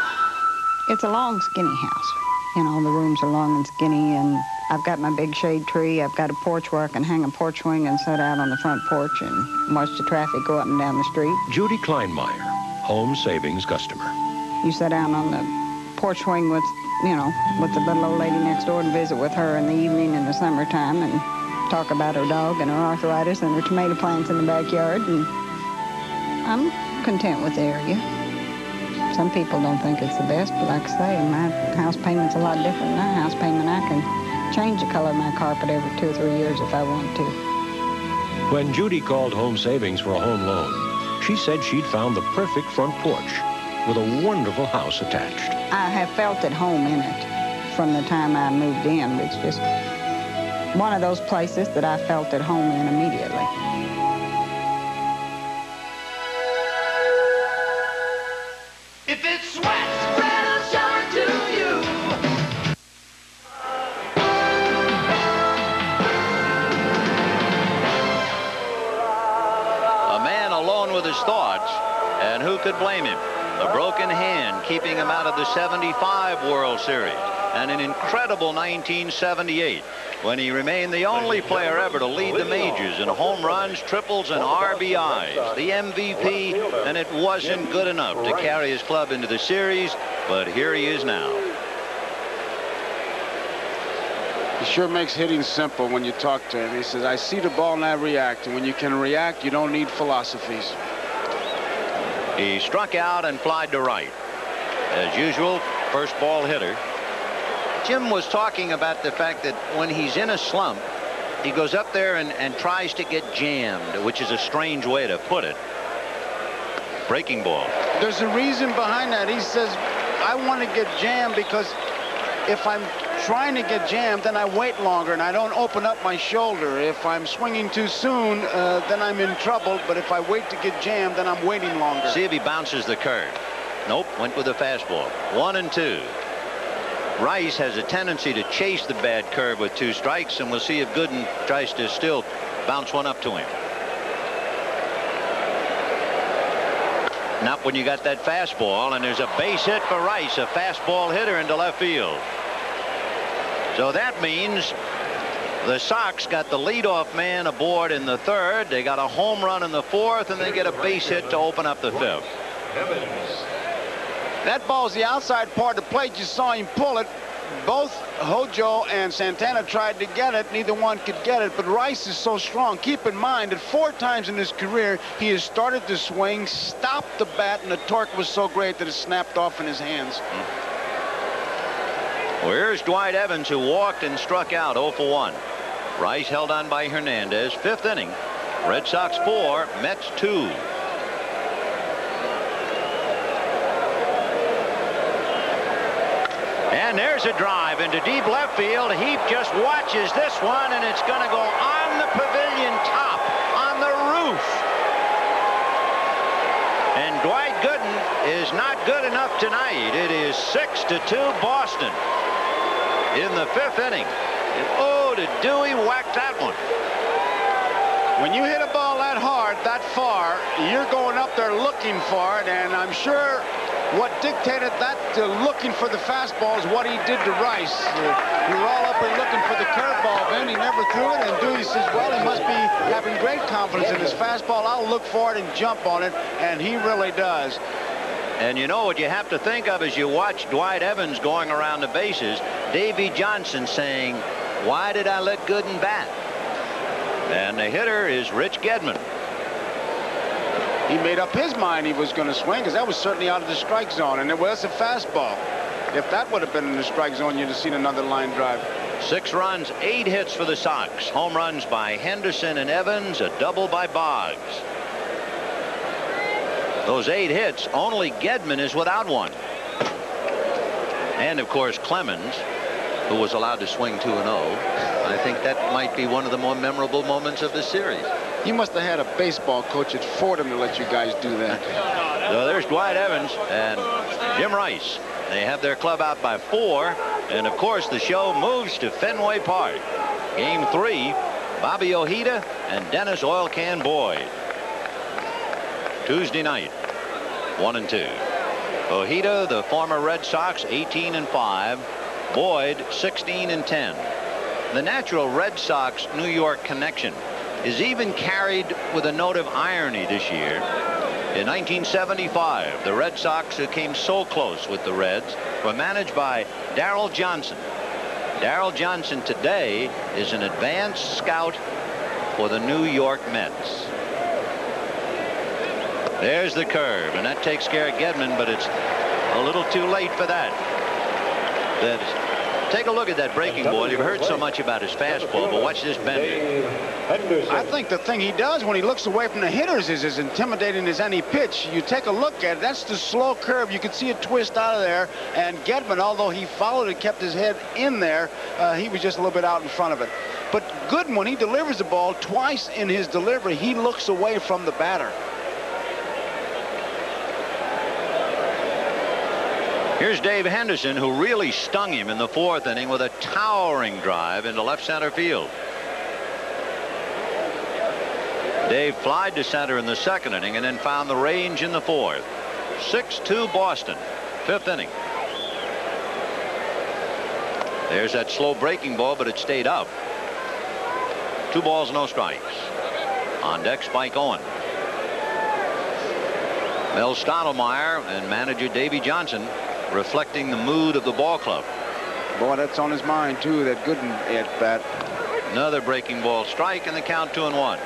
it's a long, skinny house. You know, the rooms are long and skinny, and I've got my big shade tree. I've got a porch where I can hang a porch swing and sit out on the front porch and watch the traffic go up and down the street. Judy Kleinmeyer, home savings customer. You sit down on the porch swing with, you know, with the little old lady next door and visit with her in the evening in the summertime and talk about her dog and her arthritis and her tomato plants in the backyard, and I'm content with the area. Some people don't think it's the best, but like I say, my house payment's a lot different than our house payment. I can change the color of my carpet every 2 or 3 years if I want to. When Judy called Home Savings for a home loan, she said she'd found the perfect front porch with a wonderful house attached. I have felt at home in it from the time I moved in. It's just one of those places that I felt at home in immediately. If it sweats, spread a shower to you. A man alone with his thoughts, and who could blame him? A broken hand keeping him out of the '75 World Series, and an incredible 1978 when he remained the only player ever to lead the majors in home runs, triples, and RBIs, the MVP, and it wasn't good enough to carry his club into the series, but here he is now. He sure makes hitting simple when you talk to him. He says, I see the ball and I react, and when you can react, you don't need philosophies. He struck out and flied to right. As usual, first ball hitter. Jim was talking about the fact that when he's in a slump, he goes up there and tries to get jammed, which is a strange way to put it. Breaking ball. There's a reason behind that. He says, I want to get jammed because if I'm trying to get jammed, then I wait longer and I don't open up my shoulder. If I'm swinging too soon, then I'm in trouble. But if I wait to get jammed, then I'm waiting longer. See if he bounces the curve. Nope, went with the fastball. 1-2. Rice has a tendency to chase the bad curve with 2 strikes, and we'll see if Gooden tries to still bounce one up to him. Not when you got that fastball, and there's a base hit for Rice, a fastball hitter into left field. So that means the Sox got the leadoff man aboard in the 3rd. They got a home run in the 4th, and they get a base hit to open up the 5th. That ball's the outside part of the plate. You saw him pull it. Both Hojo and Santana tried to get it. Neither one could get it, but Rice is so strong. Keep in mind that 4 times in his career, he has started to swing, stopped the bat, and the torque was so great that it snapped off in his hands. Well, here's Dwight Evans, who walked and struck out 0 for 1. Rice held on by Hernandez. 5th inning. Red Sox 4, Mets 2. And there's a drive into deep left field. Heap just watches this one, and it's going to go on the pavilion top, on the roof. And Dwight Gooden is not good enough tonight. It is 6-2 Boston in the 5th inning. And oh, did Dewey whack that one. When you hit a ball that hard, that far, you're going up there looking for it, and I'm sure what dictated that looking for the fastball is what he did to Rice. We were all up there looking for the curveball, then he never threw it, and Dewey says, well, he must be having great confidence in his fastball. I'll look for it and jump on it, and he really does. And you know what you have to think of as you watch Dwight Evans going around the bases, Davey Johnson saying, why did I let Gooden bat? And the hitter is Rich Gedman. He made up his mind he was going to swing, because that was certainly out of the strike zone, and it was a fastball. If that would have been in the strike zone, you'd have seen another line drive. 6 runs, 8 hits for the Sox. Home runs by Henderson and Evans, a double by Boggs. Those 8 hits, only Gedman is without one. And, of course, Clemens, who was allowed to swing 2-0. I think that might be one of the more memorable moments of the series. You must have had a baseball coach at Fordham to let you guys do that. So there's Dwight Evans and Jim Rice. They have their club out by 4. And, of course, the show moves to Fenway Park. Game 3, Bobby Ojeda and Dennis Oil Can Boyd. Tuesday night, 1-2. Ojeda, the former Red Sox, 18-5. Boyd, 16-10. The natural Red Sox-New York connection is even carried with a note of irony this year. In 1975, the Red Sox, who came so close with the Reds, were managed by Darrell Johnson. Darrell Johnson today is an advanced scout for the New York Mets. There's the curve, and that takes care of Gedman, but it's a little too late for that. Take a look at that breaking ball. You've heard so much about his fastball, but watch this bender. I think the thing he does when he looks away from the hitters is as intimidating as any pitch. You take a look at it, that's the slow curve. You can see it twist out of there, and Gedman, although he followed and kept his head in there, he was just a little bit out in front of it. But Gooden, when he delivers the ball, twice in his delivery, he looks away from the batter. Here's Dave Henderson, who really stung him in the 4th inning with a towering drive into left center field. Dave flied to center in the 2nd inning and then found the range in the 4th. 6-2 Boston, 5th inning. There's that slow breaking ball, but it stayed up. 2 balls, no strikes. On deck, Spike Owen. Mel Stottlemyre and manager Davy Johnson reflecting the mood of the ball club. Boy, that's on his mind, too, that Gooden at bat. Another breaking ball strike, and the count 2-1.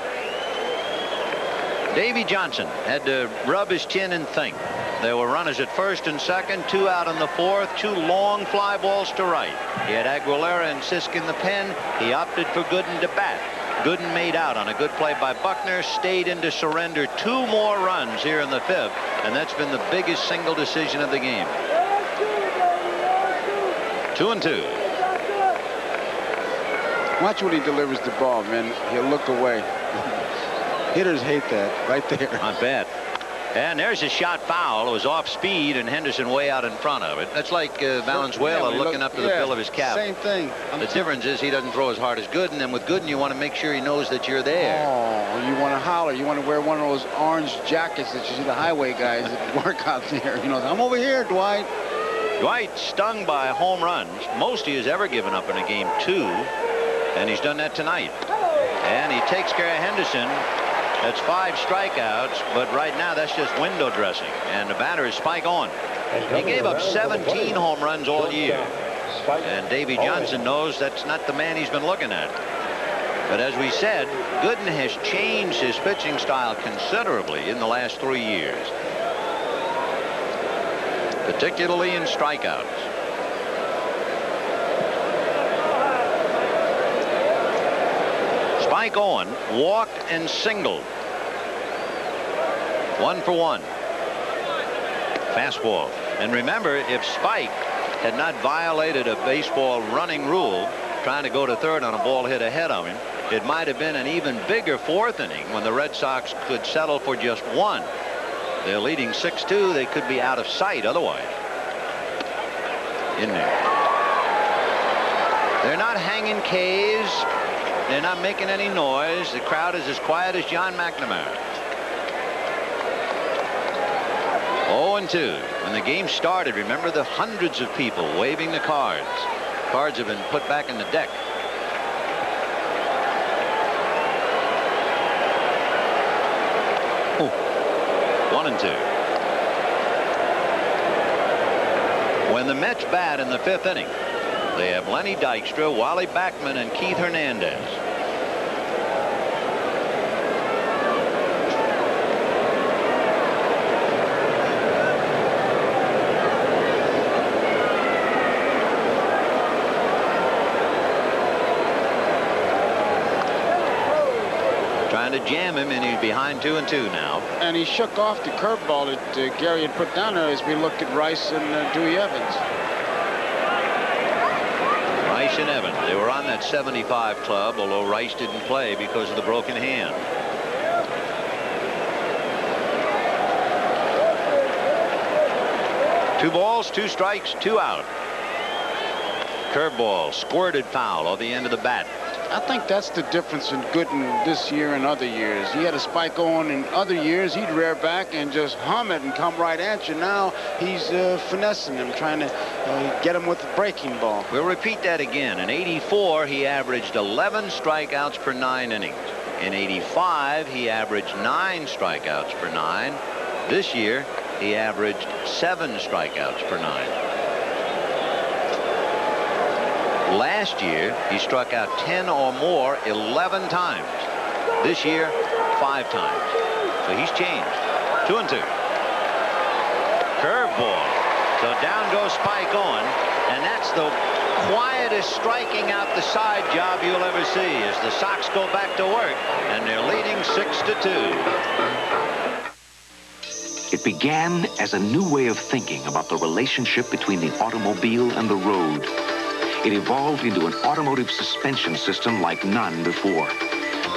Davy Johnson had to rub his chin and think. There were runners at 1st and 2nd, 2 out in the 4th, 2 long fly balls to right. He had Aguilera and Sisk in the pen. He opted for Gooden to bat. Gooden made out on a good play by Buckner, stayed in to surrender 2 more runs here in the 5th, and that's been the biggest single decision of the game. 2-2. Watch when he delivers the ball, man. He'll look away. Hitters hate that right there. Not bad. And there's a shot foul. It was off speed, and Henderson way out in front of it. That's like Valenzuela looking up to the bill of his cap. Same thing. The difference is he doesn't throw as hard as Gooden, and with Gooden you want to make sure he knows that you're there. Oh, you want to holler. You want to wear one of those orange jackets that you see the highway guys that work out there. You know, I'm over here, Dwight. Dwight stung by home runs. Most he has ever given up in a game 2, and he's done that tonight. And he takes care of Henderson. That's 5 strikeouts, but right now that's just window dressing. And the batter is Spike Owen. He gave up 17 home runs all year. And Davy Johnson knows that's not the man he's been looking at. But as we said, Gooden has changed his pitching style considerably in the last 3 years, particularly in strikeouts. Spike Owen walked and singled. 1 for 1. Fastball. And remember, if Spike had not violated a baseball running rule, trying to go to 3rd on a ball hit ahead of him, it might have been an even bigger 4th inning when the Red Sox could settle for just 1. They're leading 6-2. They could be out of sight otherwise. In there. They're not hanging K's. They're not making any noise. The crowd is as quiet as John McNamara. 0-2. When the game started, remember the hundreds of people waving the cards. Cards have been put back in the deck. Ooh. 1-2. When the Mets bat in the 5th inning, they have Lenny Dykstra, Wally Backman, and Keith Hernandez. Trying to jam him, and he's behind 2-2 now. And he shook off the curveball that Gary had put down there as we looked at Rice and Dewey Evans. Rice and Evans. They were on that 75 club, although Rice didn't play because of the broken hand. Two balls, two strikes, two out. Curveball, squirted foul on the end of the bat. I think that's the difference in Gooden this year and other years. He had a spike on in other years. He'd rear back and just hum it and come right at you. Now he's finessing him, trying to get him with the breaking ball. We'll repeat that again. In '84, he averaged 11 strikeouts per 9 innings. In '85, he averaged 9 strikeouts per 9. This year, he averaged 7 strikeouts per 9. Last year, he struck out 10 or more 11 times. This year, 5 times. So he's changed. 2-2. Curveball. So down goes Spike on, and that's the quietest striking out the side job you'll ever see as the Sox go back to work, and they're leading 6-2. It began as a new way of thinking about the relationship between the automobile and the road. It evolved into an automotive suspension system like none before.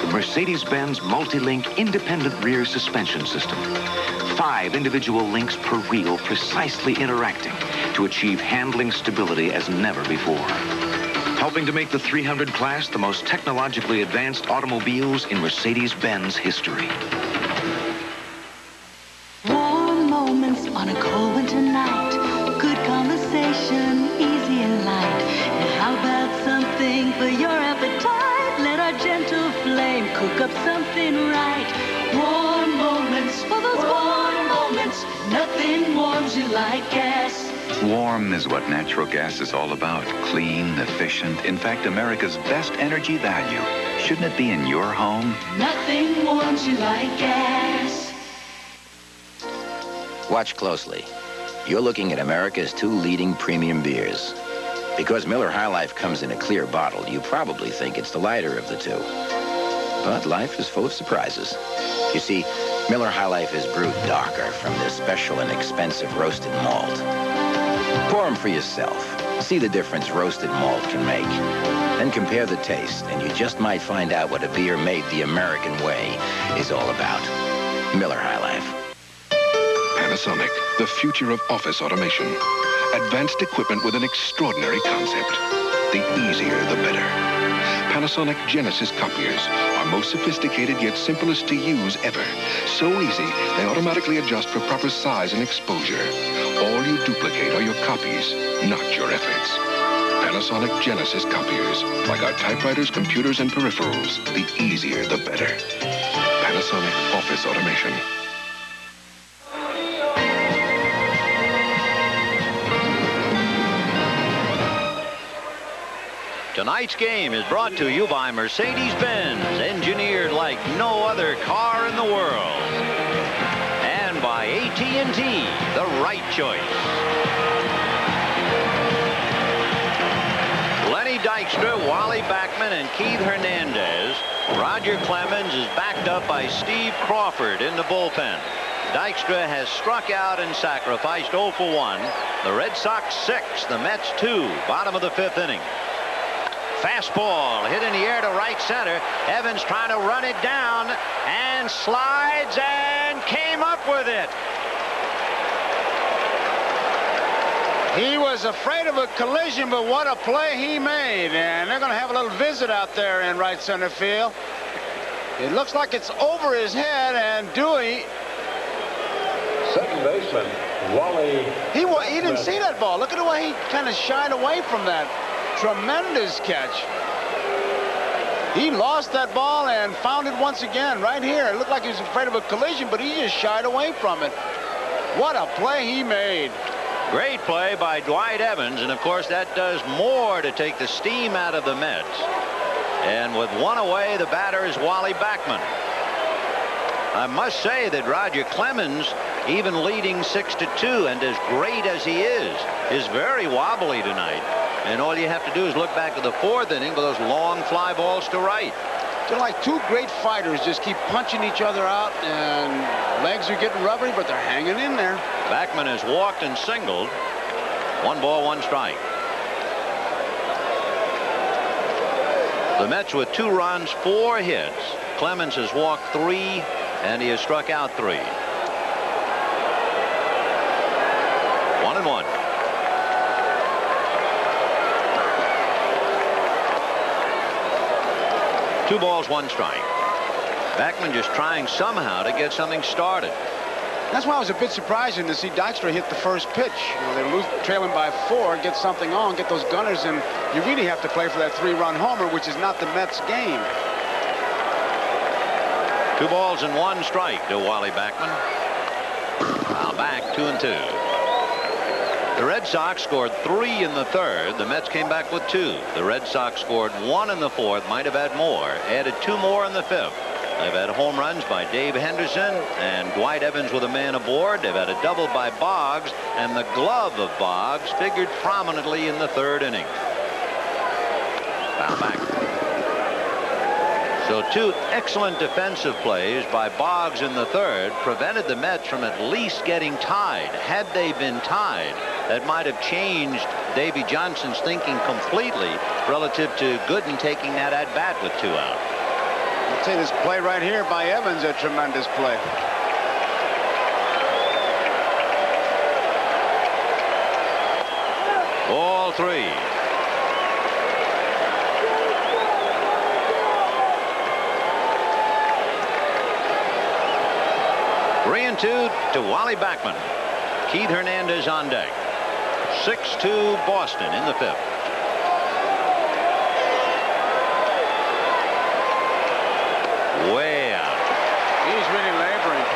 The Mercedes-Benz Multi-Link Independent Rear Suspension System. 5 individual links per wheel precisely interacting to achieve handling stability as never before. Helping to make the 300 class the most technologically advanced automobiles in Mercedes-Benz history. Warm moments on a cold winter night. Good conversation, easy and light. And how about something for your appetite? Let our gentle flame cook up something right. Warm moments, for those warm moments. Nothing warms you like gas. Warm is what natural gas is all about. Clean, efficient, in fact, America's best energy value. Shouldn't it be in your home? Nothing warms you like gas. Watch closely. You're looking at America's 2 leading premium beers. Because Miller High Life comes in a clear bottle, you probably think it's the lighter of the 2. But life is full of surprises. You see, Miller High Life is brewed darker from this special and expensive roasted malt. Pour them for yourself. See the difference roasted malt can make. Then compare the taste, and you just might find out what a beer made the American way is all about. Miller High Life. Panasonic, the future of office automation. Advanced equipment with an extraordinary concept. The easier, the better. Panasonic Genesis copiers are most sophisticated yet simplest to use ever. So easy, they automatically adjust for proper size and exposure. All you duplicate are your copies, not your efforts. Panasonic Genesis copiers. Like our typewriters, computers, and peripherals, the easier, the better. Panasonic Office Automation. Tonight's game is brought to you by Mercedes-Benz, engineered like no other car in the world. And by AT&T, the right choice. Lenny Dykstra, Wally Backman, and Keith Hernandez. Roger Clemens is backed up by Steve Crawford in the bullpen. Dykstra has struck out and sacrificed 0 for 1. The Red Sox 6, the Mets 2, bottom of the 5th inning. Fastball hit in the air to right center. Evans trying to run it down and slides and came up with it. He was afraid of a collision, but what a play he made. And they're going to have a little visit out there in right center field. It looks like it's over his head, and Dewey. Second baseman, Wally. He didn't see that ball. Look at the way he kind of shied away from that. Tremendous catch. He lost that ball and found it once again right here. It looked like he was afraid of a collision, but he just shied away from it. What a play he made. Great play by Dwight Evans, and of course that does more to take the steam out of the Mets. And with 1 away, the batter is Wally Backman. I must say that Roger Clemens, even leading 6-2, and as great as he is very wobbly tonight. And all you have to do is look back to the 4th inning with those long fly balls to right. They're like 2 great fighters, just keep punching each other out, and legs are getting rubbery, but they're hanging in there. Backman has walked and singled. 1 ball, 1 strike. The Mets with 2 runs, 4 hits. Clemens has walked 3, and he has struck out 3. 1-1. Two balls, 1 strike. Backman just trying somehow to get something started. That's why it was a bit surprising to see Dykstra hit the first pitch. You know, they're trailing by 4, get something on, get those gunners, and you really have to play for that 3-run homer, which is not the Mets' game. 2 balls and 1 strike to Wally Backman. Now back 2-2. The Red Sox scored 3 in the 3rd. The Mets came back with 2. The Red Sox scored 1 in the 4th, might have had more, added 2 more in the 5th. They've had home runs by Dave Henderson and Dwight Evans with a man aboard. They've had a double by Boggs, and the glove of Boggs figured prominently in the 3rd inning. Foul back. So 2 excellent defensive plays by Boggs in the 3rd prevented the Mets from at least getting tied. Had they been tied, that might have changed Davy Johnson's thinking completely relative to Gooden taking that at bat with 2 out. I'll tell you, this play right here by Evans, a tremendous play. Ball 3. Three and 2 to Wally Backman. Keith Hernandez on deck. 6-2 Boston in the 5th. Way out. He's really laboring.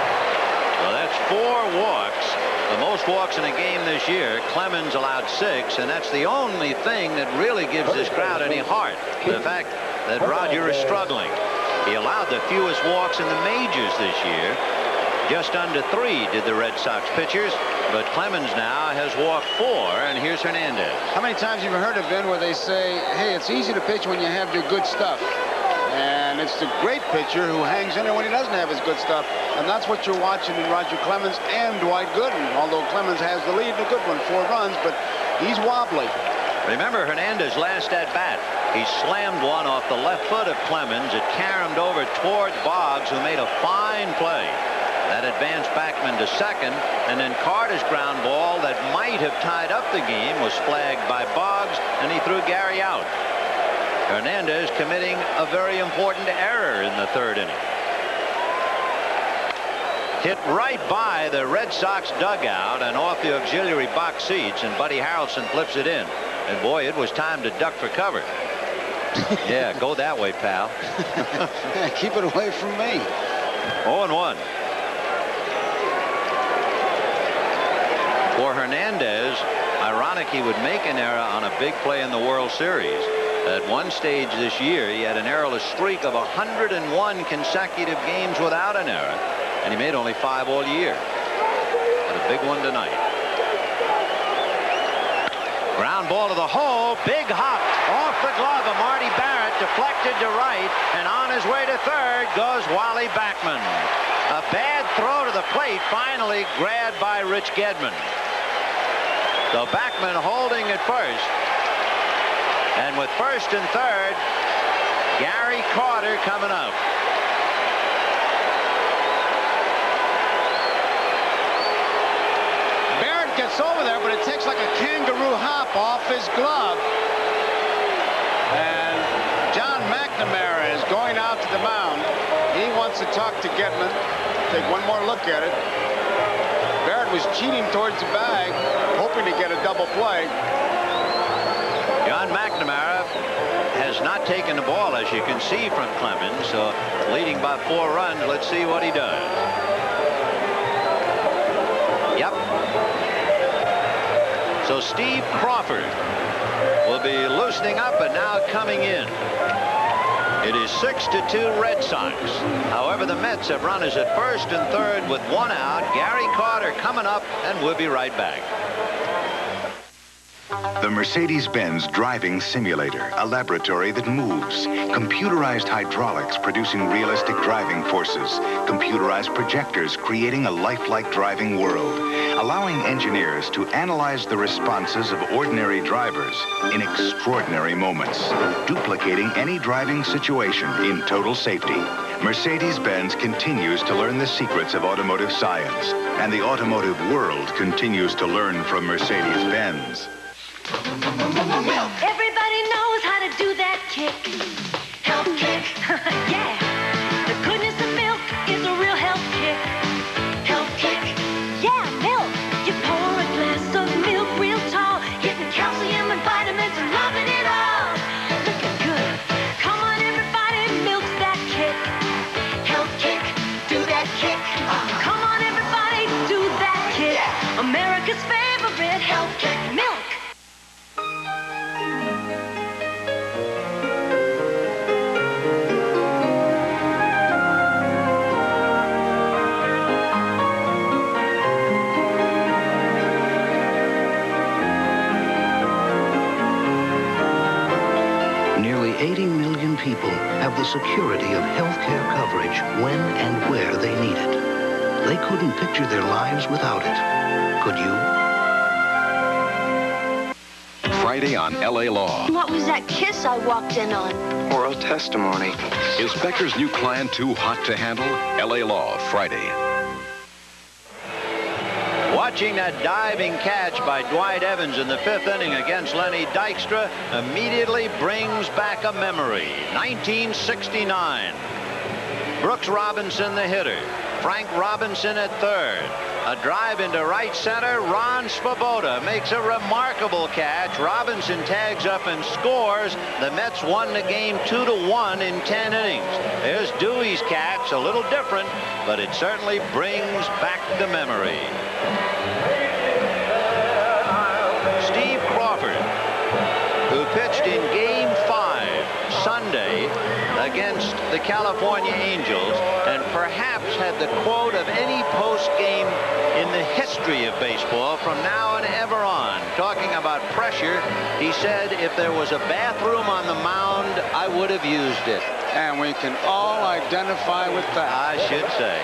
Well, that's 4 walks. The most walks in a game this year. Clemens allowed 6, and that's the only thing that really gives this crowd any heart. The fact that Roger is struggling. He allowed the fewest walks in the majors this year. Just under 3 did the Red Sox pitchers, but Clemens now has walked 4, and here's Hernandez. How many times have you heard of Ben where they say, hey, it's easy to pitch when you have your good stuff? And it's the great pitcher who hangs in there when he doesn't have his good stuff. And that's what you're watching in Roger Clemens and Dwight Gooden. Although Clemens has the lead, a good one, 4 runs, but he's wobbly. Remember Hernandez last at bat. He slammed one off the left foot of Clemens. It caromed over toward Boggs, who made a fine play. That advanced Backman to second, and then Carter's ground ball that might have tied up the game was flagged by Boggs, and he threw Gary out. Hernandez committing a very important error in the 3rd inning. Hit right by the Red Sox dugout and off the auxiliary box seats, and Buddy Harrelson flips it in. And boy, it was time to duck for cover. Yeah, go that way, pal. Keep it away from me. 0-1. For Hernandez, ironic he would make an error on a big play in the World Series. At one stage this year, he had an errorless streak of 101 consecutive games without an error, and he made only 5 all year. But a big one tonight. Ground ball to the hole, big hop off the glove of Marty Barrett, deflected to right, and on his way to 3rd goes Wally Backman. A bad throw to the plate, finally grabbed by Rich Gedman. So Backman holding at first. And with 1st and 3rd, Gary Carter coming up. Barrett gets over there, but it takes like a kangaroo hop off his glove. And John McNamara is going out to the mound. He wants to talk to Gedman. Take one more look at it. Barrett was cheating towards the bag, hoping to get a double play. John McNamara has not taken the ball, as you can see from Clemens, so leading by 4 runs. Let's see what he does. Yep. So Steve Crawford will be loosening up and now coming in. It is 6-2 Red Sox. However, the Mets have runners at 1st and 3rd with 1 out. Gary Carter coming up, and we'll be right back. The Mercedes-Benz Driving Simulator, a laboratory that moves. Computerized hydraulics producing realistic driving forces. Computerized projectors creating a lifelike driving world. Allowing engineers to analyze the responses of ordinary drivers in extraordinary moments. Duplicating any driving situation in total safety. Mercedes-Benz continues to learn the secrets of automotive science. And the automotive world continues to learn from Mercedes-Benz. Everybody knows how to do that kick. Health kick. Yeah. The goodness of milk is a real health kick. Health kick. Yeah, milk. You pour a glass of milk real tall, getting calcium and vitamins and loving it all. Looking good. Come on, everybody, milk's that kick. Health kick. Do that kick. Come on, everybody, do that kick. America's favorite health kick, milk. Nearly 80 million people have the security of healthcare coverage when and where they need it. They couldn't picture their lives without it. Could you? Friday on L.A. Law. What was that kiss I walked in on? Oral testimony. Is Becker's new client too hot to handle? L.A. Law, Friday. Watching that diving catch by Dwight Evans in the 5th inning against Lenny Dykstra immediately brings back a memory. 1969. Brooks Robinson, the hitter. Frank Robinson at third. A drive into right center. Ron Swoboda makes a remarkable catch. Robinson tags up and scores. The Mets won the game 2-1 in 10 innings. There's Dewey's catch, a little different, but it certainly brings back the memory. Steve Crawford, who pitched in Game 5 Sunday against the California Angels, and perhaps had the quote of any post-game in the history of baseball from now and ever on. Talking about pressure, he said, if there was a bathroom on the mound, I would have used it. And we can all identify with that. I should say.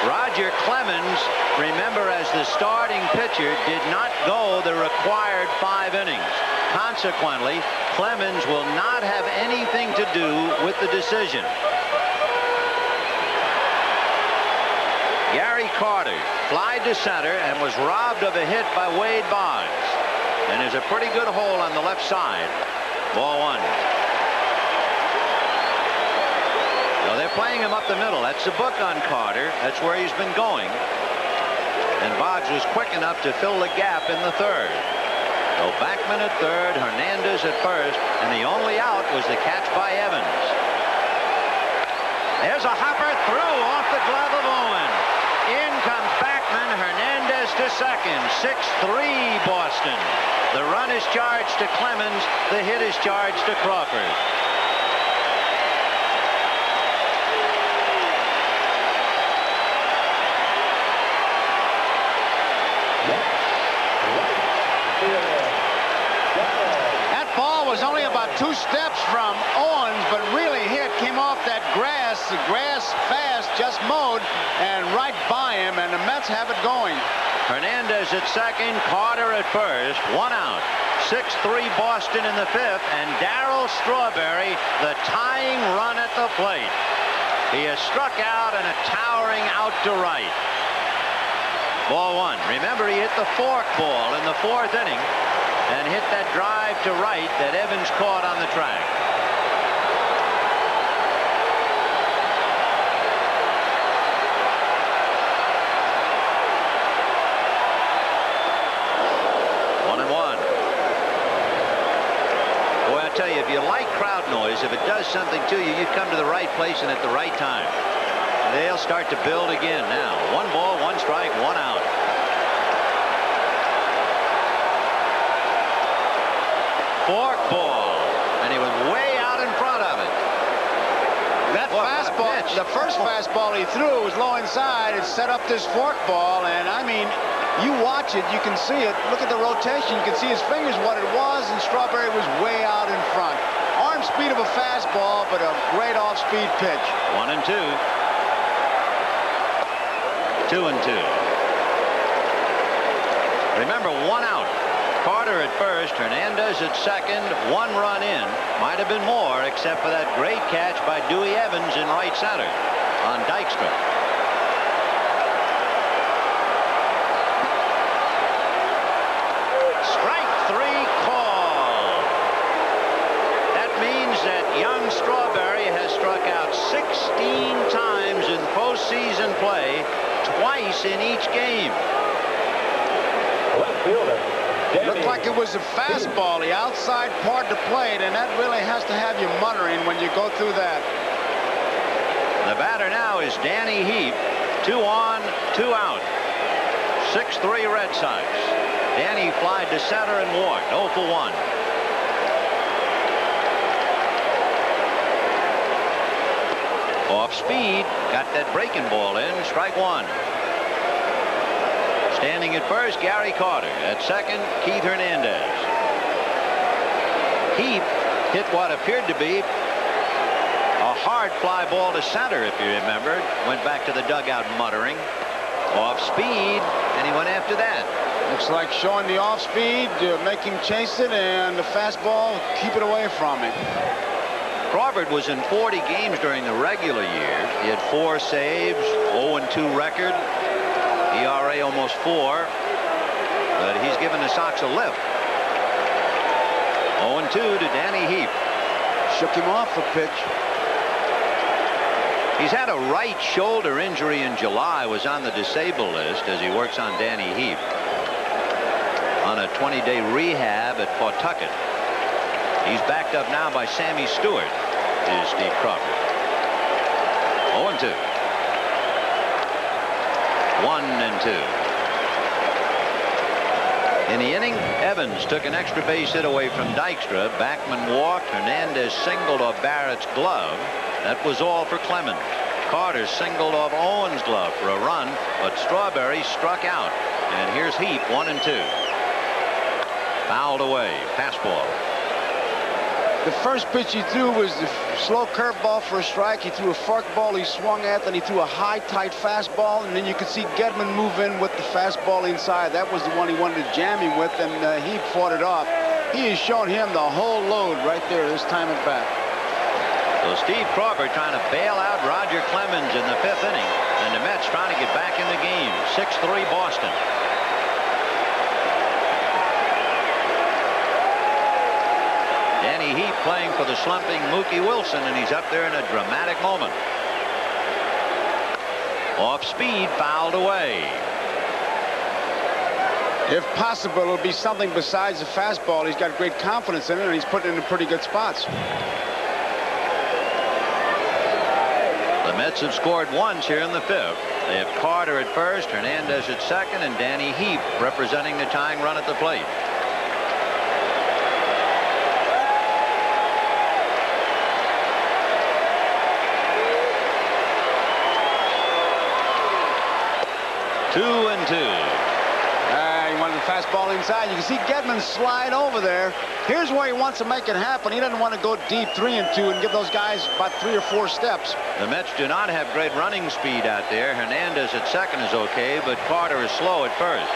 Roger Clemens, remember, as the starting pitcher, did not go the required 5 innings. Consequently, Clemens will not have anything to do with the decision. Gary Carter flied to center and was robbed of a hit by Wade Boggs. And there's a pretty good hole on the left side. Ball 1. So they're playing him up the middle. That's the book on Carter. That's where he's been going. And Boggs was quick enough to fill the gap in the 3rd. So Backman at 3rd, Hernandez at 1st, and the only out was the catch by Evans. There's a hopper through off the glove of Owen. In comes Backman, Hernandez to second. 6-3 Boston. The run is charged to Clemens. The hit is charged to Crawford. That ball was only about 2 steps from Owens, but really hit, came off that grass. The grass fast, just mowed, and right by him, and the Mets have it going. Hernandez at second, Carter at first, 1 out. 6-3 Boston in the 5th, and Darryl Strawberry, the tying run at the plate. He has struck out and a towering out to right. Ball 1. Remember, he hit the fork ball in the 4th inning and hit that drive to right that Evans caught on the track. Tell you, if you like crowd noise, if it does something to you, you come to the right place and at the right time. They'll start to build again now. 1 ball, 1 strike, 1 out. Fork ball, and he was way out in front of it. fastball, the first fastball he threw was low inside. It set up this fork ball, and I mean, you watch it, you can see it. Look at the rotation. You can see his fingers, what it was, and Strawberry was way out in front. Arm speed of a fastball, but a great off-speed pitch. 1-2. 2-2. Remember, 1 out. Carter at first, Hernandez at second, 1 run in. Might have been more, except for that great catch by Dewey Evans in right center on Dykstra. Strike 3 call. That means that young Strawberry has struck out 16 times in postseason play, twice in each game. Left fielder. Looked like it was a fastball, the outside part to plate, and that really has to have you muttering when you go through that. The batter now is Danny Heap. 2 on, 2 out. 6-3 Red Sox. Danny flied to center and walked. 0 for 1. Off speed, got that breaking ball in. Strike 1. Standing at first, Gary Carter. At second, Keith Hernandez. Heap hit what appeared to be a hard fly ball to center, if you remember. Went back to the dugout muttering. Off speed, and he went after that. Looks like showing the off speed, make him chase it, and the fastball, keep it away from him. Crawford was in 40 games during the regular year. He had 4 saves, 0-2 record. ERA almost 4, but he's given the Sox a lift. 0-2 to Danny Heap. Shook him off a pitch. He's had a right shoulder injury in July, was on the disabled list as he works on Danny Heap on a 20-day rehab at Pawtucket. He's backed up now by Sammy Stewart, is Steve Crawford. 0-2. 1-2. In the inning, Evans took an extra base hit away from Dykstra. Backman walked. Hernandez singled off Barrett's glove. That was all for Clemens. Carter singled off Owens' glove for a run, but Strawberry struck out. And here's Heap, 1-2. Fouled away. Fastball. The first pitch he threw was the slow curveball for a strike. He threw a forkball he swung at, then he threw a high, tight fastball, and then you could see Gedman move in with the fastball inside. That was the one he wanted to jam him with, and he fought it off. He has shown him the whole load right there this time at bat. So Steve Crawford trying to bail out Roger Clemens in the 5th inning, and the Mets trying to get back in the game. 6-3 Boston. Danny Heap playing for the slumping Mookie Wilson, and he's up there in a dramatic moment. Off speed, fouled away. If possible, it'll be something besides the fastball. He's got great confidence in it, and he's putting it in pretty good spots. The Mets have scored once here in the 5th. They have Carter at first, Hernandez at second, and Danny Heap representing the tying run at the plate. Two and two. He wanted the fastball inside. You can see Gedman slide over there. Here's where he wants to make it happen. He doesn't want to go deep 3-2 and give those guys about 3 or 4 steps. The Mets do not have great running speed out there. Hernandez at second is okay, but Carter is slow at first.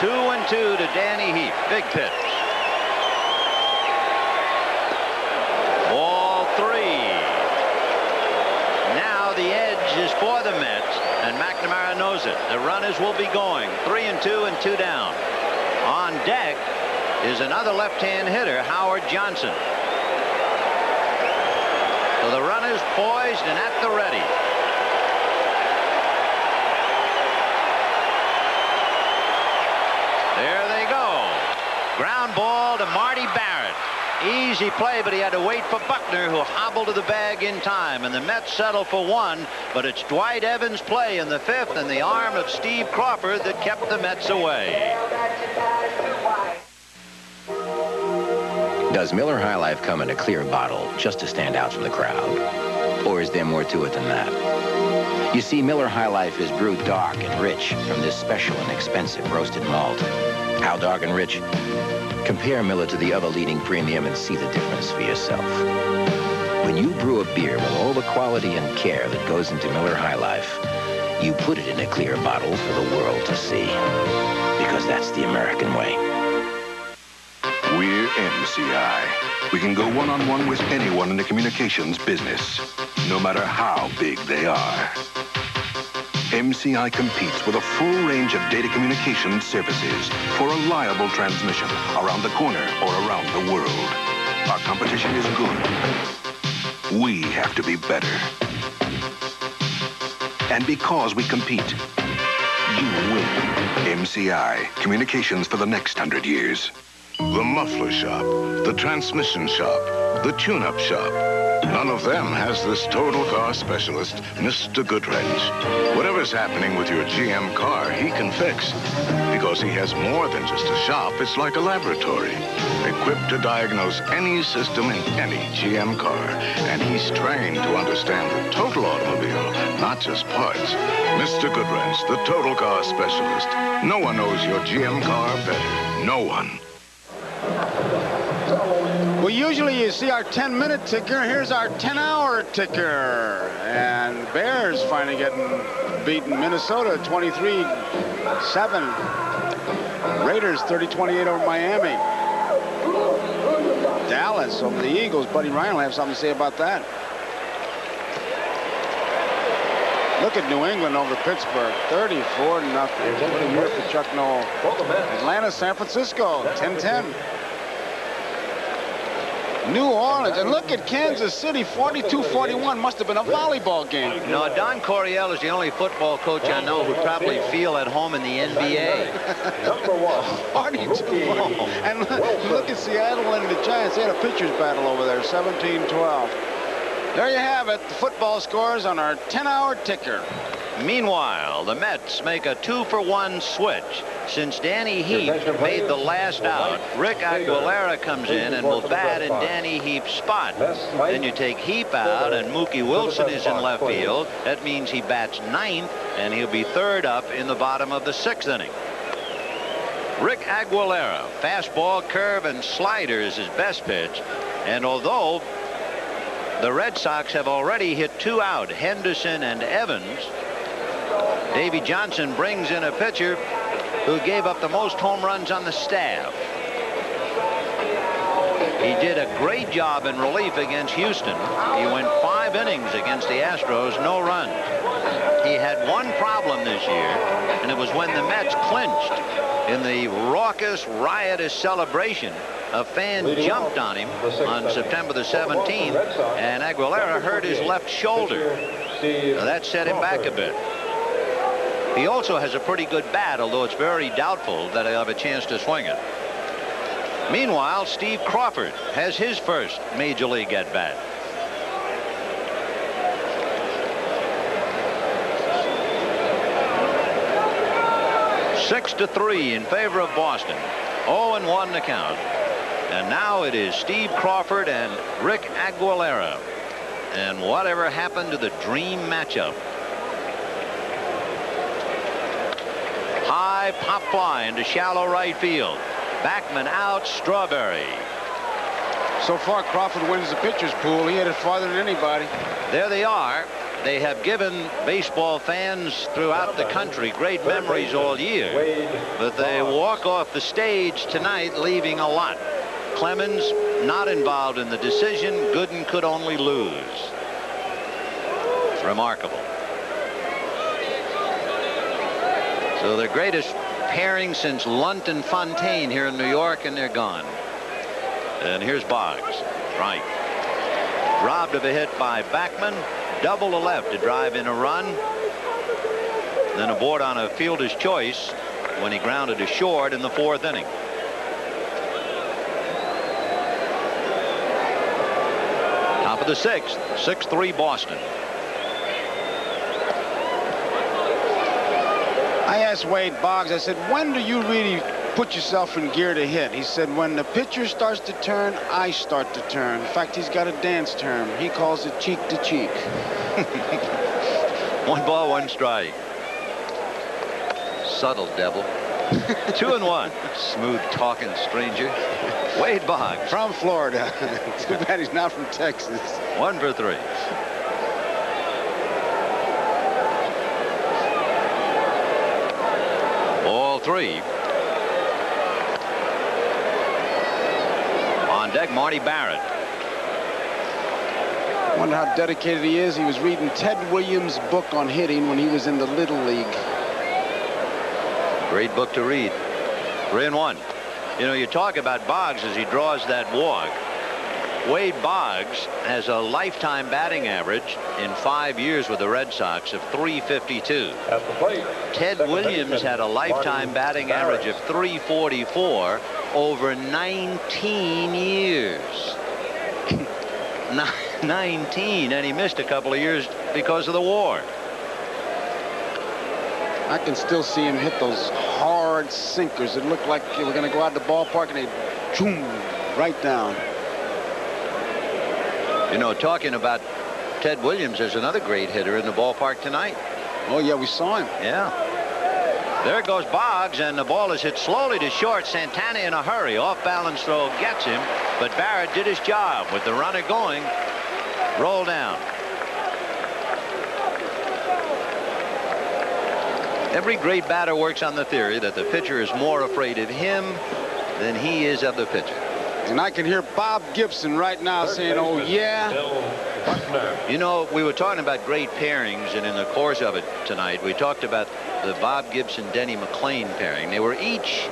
2-2 to Danny Heap. Big pitch. Ball 3. Now the edge is for the Mets, and McNamara knows it. The runners will be going. 3-2 and 2 down. On deck is another left-hand hitter, Howard Johnson. So the runners poised and at the ready. There they go. Ground ball to Marty Barrett. Easy play, but he had to wait for Buckner, who hobbled to the bag in time, and the Mets settle for 1, but it's Dwight Evans' play in the 5th and the arm of Steve Crawford that kept the Mets away. Does Miller High Life come in a clear bottle just to stand out from the crowd? Or is there more to it than that? You see, Miller High Life is brewed dark and rich from this special and expensive roasted malt. How dark and rich? Compare Miller to the other leading premium and see the difference for yourself. When you brew a beer with all the quality and care that goes into Miller High Life, you put it in a clear bottle for the world to see. Because that's the American way. We're MCI. We can go one-on-one with anyone in the communications business, no matter how big they are. MCI competes with a full range of data communication services for reliable transmission around the corner or around the world. Our competition is good. We have to be better. And because we compete, you win. MCI, communications for the next 100 years. The muffler shop, the transmission shop, the tune-up shop. None of them has this total car specialist, Mr. Goodwrench. Whatever's happening with your GM car, he can fix. Because he has more than just a shop, it's like a laboratory. Equipped to diagnose any system in any GM car. And he's trained to understand the total automobile, not just parts. Mr. Goodwrench, the total car specialist. No one knows your GM car better. No one. Well, usually you see our 10-minute ticker. Here's our 10-hour ticker. And Bears finally getting beaten. Minnesota 23-7. Raiders 30-28 over Miami. Dallas over the Eagles. Buddy Ryan will have something to say about that. Look at New England over Pittsburgh, 34-0. What a year for Chuck Noll. Atlanta, San Francisco, 10-10. New Orleans, and look at Kansas City, 42-41. Must have been a volleyball game. No, Don Coryell is the only football coach I know who probably feel at home in the NBA. Number 1. 42. And look at Seattle and the Giants. They had a pitcher's battle over there, 17-12. There you have it, the football scores on our 10-hour ticker. Meanwhile, the Mets make a 2-for-1 switch. Since Danny Heap made the last out, Rick Aguilera comes in and will bat in Danny Heap's spot. Then you take Heap out and Mookie Wilson is in left field. That means he bats 9th and he'll be 3rd up in the bottom of the 6th inning. Rick Aguilera, fastball, curve, and slider is his best pitch. And although the Red Sox have already hit 2 out, Henderson and Evans, Davy Johnson brings in a pitcher who gave up the most home runs on the staff. He did a great job in relief against Houston. He went 5 innings against the Astros, no runs. He had one problem this year, and it was when the Mets clinched. In the raucous, riotous celebration, a fan jumped on him on September the 17th, and Aguilera hurt his left shoulder. Now, that set him back a bit. He also has a pretty good bat, although it's very doubtful that he'll have a chance to swing it. Meanwhile, Steve Crawford has his first Major League at-bat. (6-3) in favor of Boston. 0-1 the count. And now it is Steve Crawford and Rick Aguilera. And whatever happened to the dream matchup? High pop fly into shallow right field. Backman out, Strawberry. So far, Crawford wins the pitcher's pool. He hit it farther than anybody. There they are. They have given baseball fans throughout the country great memories all year. But they walk off the stage tonight leaving a lot. Clemens not involved in the decision. Gooden could only lose. It's remarkable. So their greatest pairing since Lunt and Fontaine here in New York, and they're gone. And here's Boggs. Right. Robbed of a hit by Backman. Double to left to drive in a run. Then aboard on a fielder's choice when he grounded to short in the 4th inning. Top of the 6th. 6-3 Boston. I asked Wade Boggs, I said, when do you really put yourself in gear to hit. He said, when the pitcher starts to turn, I start to turn. In fact, he's got a dance term. He calls it cheek to cheek. 1 ball, 1 strike. Subtle devil. 2-1. Smooth talking stranger. Wade Boggs. From Florida. Too bad he's not from Texas. 1 for 3. Ball 3. On deck, Marty Barrett. I wonder how dedicated he is. He was reading Ted Williams' book on hitting when he was in the Little League. Great book to read. 3-1. You know, you talk about Boggs as he draws that walk. Wade Boggs has a lifetime batting average in 5 years with the Red Sox of .352. At the plate, Ted Williams had a lifetime batting average of .344 over 19 years. 19, and he missed a couple of years because of the war. I can still see him hit those hard sinkers. It looked like they were going to go out the ballpark and they zoom right down. You know, talking about Ted Williams, there's another great hitter in the ballpark tonight. Oh, yeah, we saw him. Yeah. There goes Boggs, and the ball is hit slowly to short. Santana in a hurry. Off-balance throw gets him, but Barrett did his job with the runner going. Roll down. Every great batter works on the theory that the pitcher is more afraid of him than he is of the pitcher. And I can hear Bob Gibson right now saying, oh, yeah. You know, we were talking about great pairings, and in the course of it tonight, we talked about the Bob Gibson-Denny McLain pairing. They were each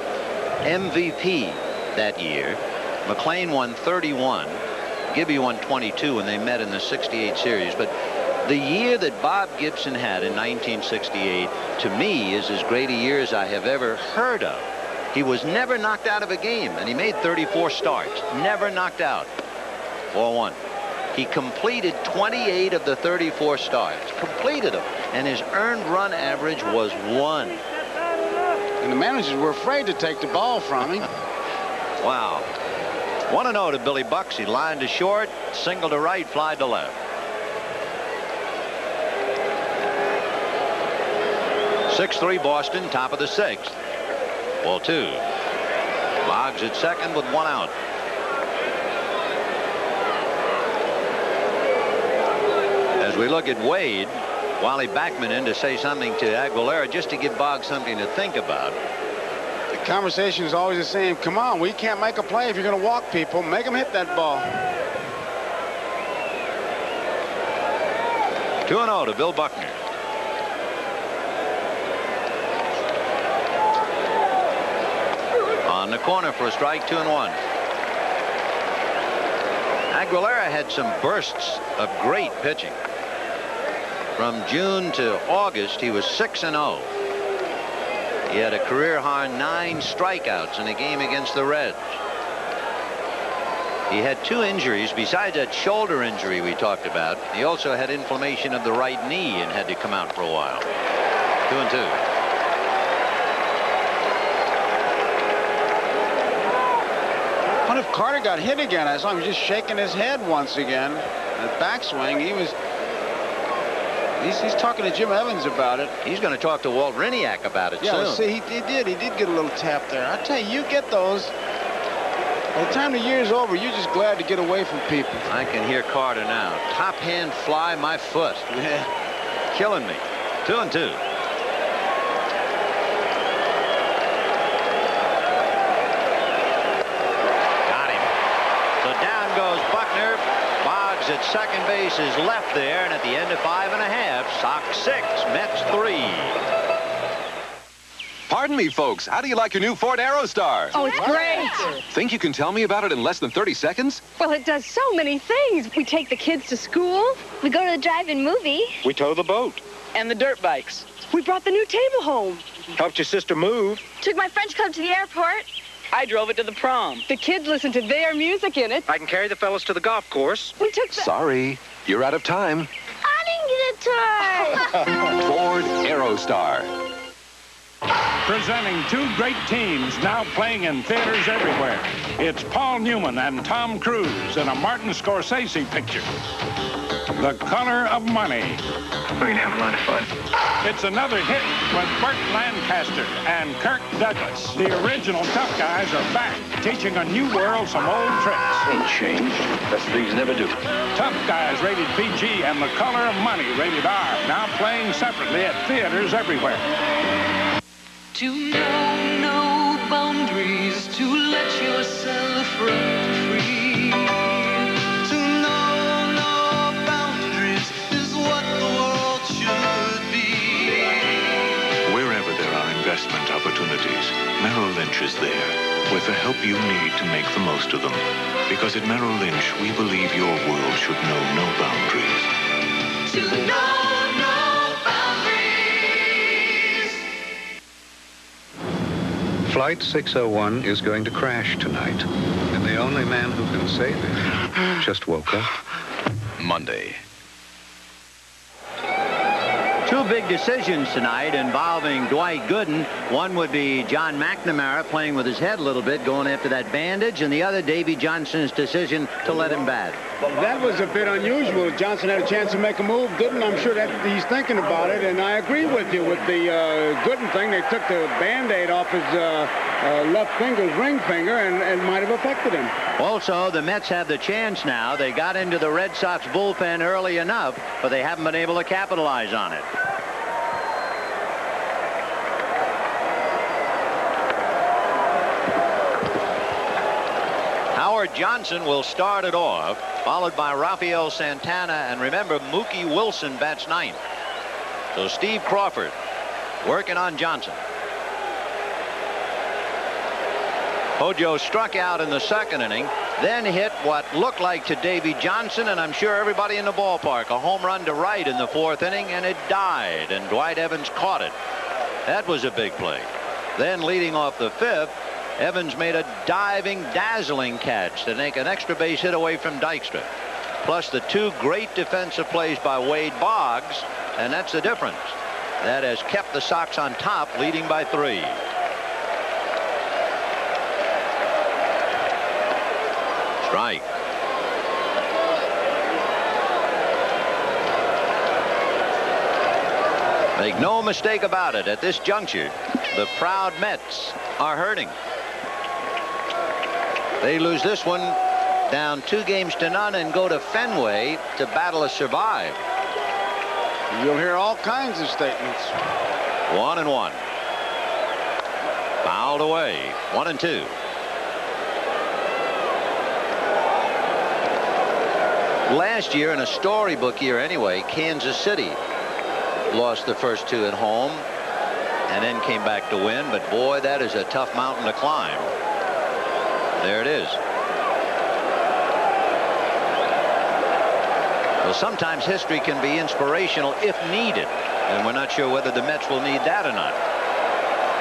MVP that year. McLain won 31. Gibby won 22 when they met in the '68 series. But the year that Bob Gibson had in 1968, to me, is as great a year as I have ever heard of. He was never knocked out of a game, and he made 34 starts. Never knocked out. 4-1. He completed 28 of the 34 starts. Completed them. And his earned run average was 1. And the managers were afraid to take the ball from him. Wow. 1-0 to Billy Bucks. He lined to short, single to right, fly to left. 6-3 Boston, top of the 6th. Ball 2. Boggs at second with 1 out. As we look at Wade, Wally Backman in to say something to Aguilera just to give Boggs something to think about. The conversation is always the same. Come on, we can't make a play if you're going to walk people. Make them hit that ball. 2-0 to Bill Buckner. On the corner for a strike, 2-1. Aguilera had some bursts of great pitching. From June to August, he was 6-0. He had a career-high 9 strikeouts in a game against the Reds. He had 2 injuries besides that shoulder injury we talked about. He also had inflammation of the right knee and had to come out for a while. 2-2. What if Carter got hit again? I saw him just shaking his head once again. The backswing, he's talking to Jim Evans about it. He's going to talk to Walt Riniak about it soon. See, he did get a little tap there. I tell you get those. By the time the year's over, you're just glad to get away from people. I can hear Carter now. Top hand fly my foot. Yeah. Killing me. 2-2. At second base is left there, and at the end of 5.5, Sox 6, Mets 3. Pardon me, folks. How do you like your new Ford Aerostar? Oh, it's great. Think you can tell me about it in less than 30 seconds? Well, it does so many things. We take the kids to school. We go to the drive-in movie. We tow the boat. And the dirt bikes. We brought the new table home. Helped your sister move. Took my French club to the airport. I drove it to the prom. The kids listened to their music in it. I can carry the fellas to the golf course. We took the... Sorry, you're out of time. I didn't get a toy. Ford Aerostar. Presenting two great teams now playing in theaters everywhere. It's Paul Newman and Tom Cruise in a Martin Scorsese picture, The Color of Money. We're going to have a lot of fun. It's another hit with Burt Lancaster and Kirk Douglas. The original tough guys are back, teaching a new world some old tricks. Ain't changed. Best things never do. Tough Guys rated PG and The Color of Money rated R, now playing separately at theaters everywhere. To know no boundaries, to let yourself run free. To know no boundaries is what the world should be. Wherever there are investment opportunities, Merrill Lynch is there with the help you need to make the most of them. Because at Merrill Lynch, we believe your world should know no boundaries. To know no boundaries. Flight 601 is going to crash tonight, and the only man who can save it just woke up. Monday. Two big decisions tonight involving Dwight Gooden. One would be John McNamara playing with his head a little bit, going after that bandage, and the other, Davy Johnson's decision to let him bat. That was a bit unusual. Johnson had a chance to make a move. Gooden, I'm sure that he's thinking about it, and I agree with you with the Gooden thing. They took the Band-Aid off his left finger, his ring finger, and might have affected him. Also, the Mets have the chance now. They got into the Red Sox bullpen early enough, but they haven't been able to capitalize on it. Howard Johnson will start it off, followed by Rafael Santana, and remember, Mookie Wilson bats ninth. So Steve Crawford working on Johnson. Hojo struck out in the second inning, then hit what looked like to Davy Johnson, and I'm sure everybody in the ballpark, a home run to right in the fourth inning, and it died, and Dwight Evans caught it. That was a big play. Then leading off the fifth, Evans made a diving, dazzling catch to make an extra base hit away from Dykstra. Plus the two great defensive plays by Wade Boggs, and that's the difference. That has kept the Sox on top, leading by 3. Strike. Make no mistake about it, at this juncture, the proud Mets are hurting. They lose this one down 2-0 and go to Fenway to battle to survive. You'll hear all kinds of statements. 1-1. Fouled away. 1-2. Last year, in a storybook year anyway, Kansas City lost the first 2 at home and then came back to win. But boy, that is a tough mountain to climb. There it is. Well, sometimes history can be inspirational if needed, and we're not sure whether the Mets will need that or not.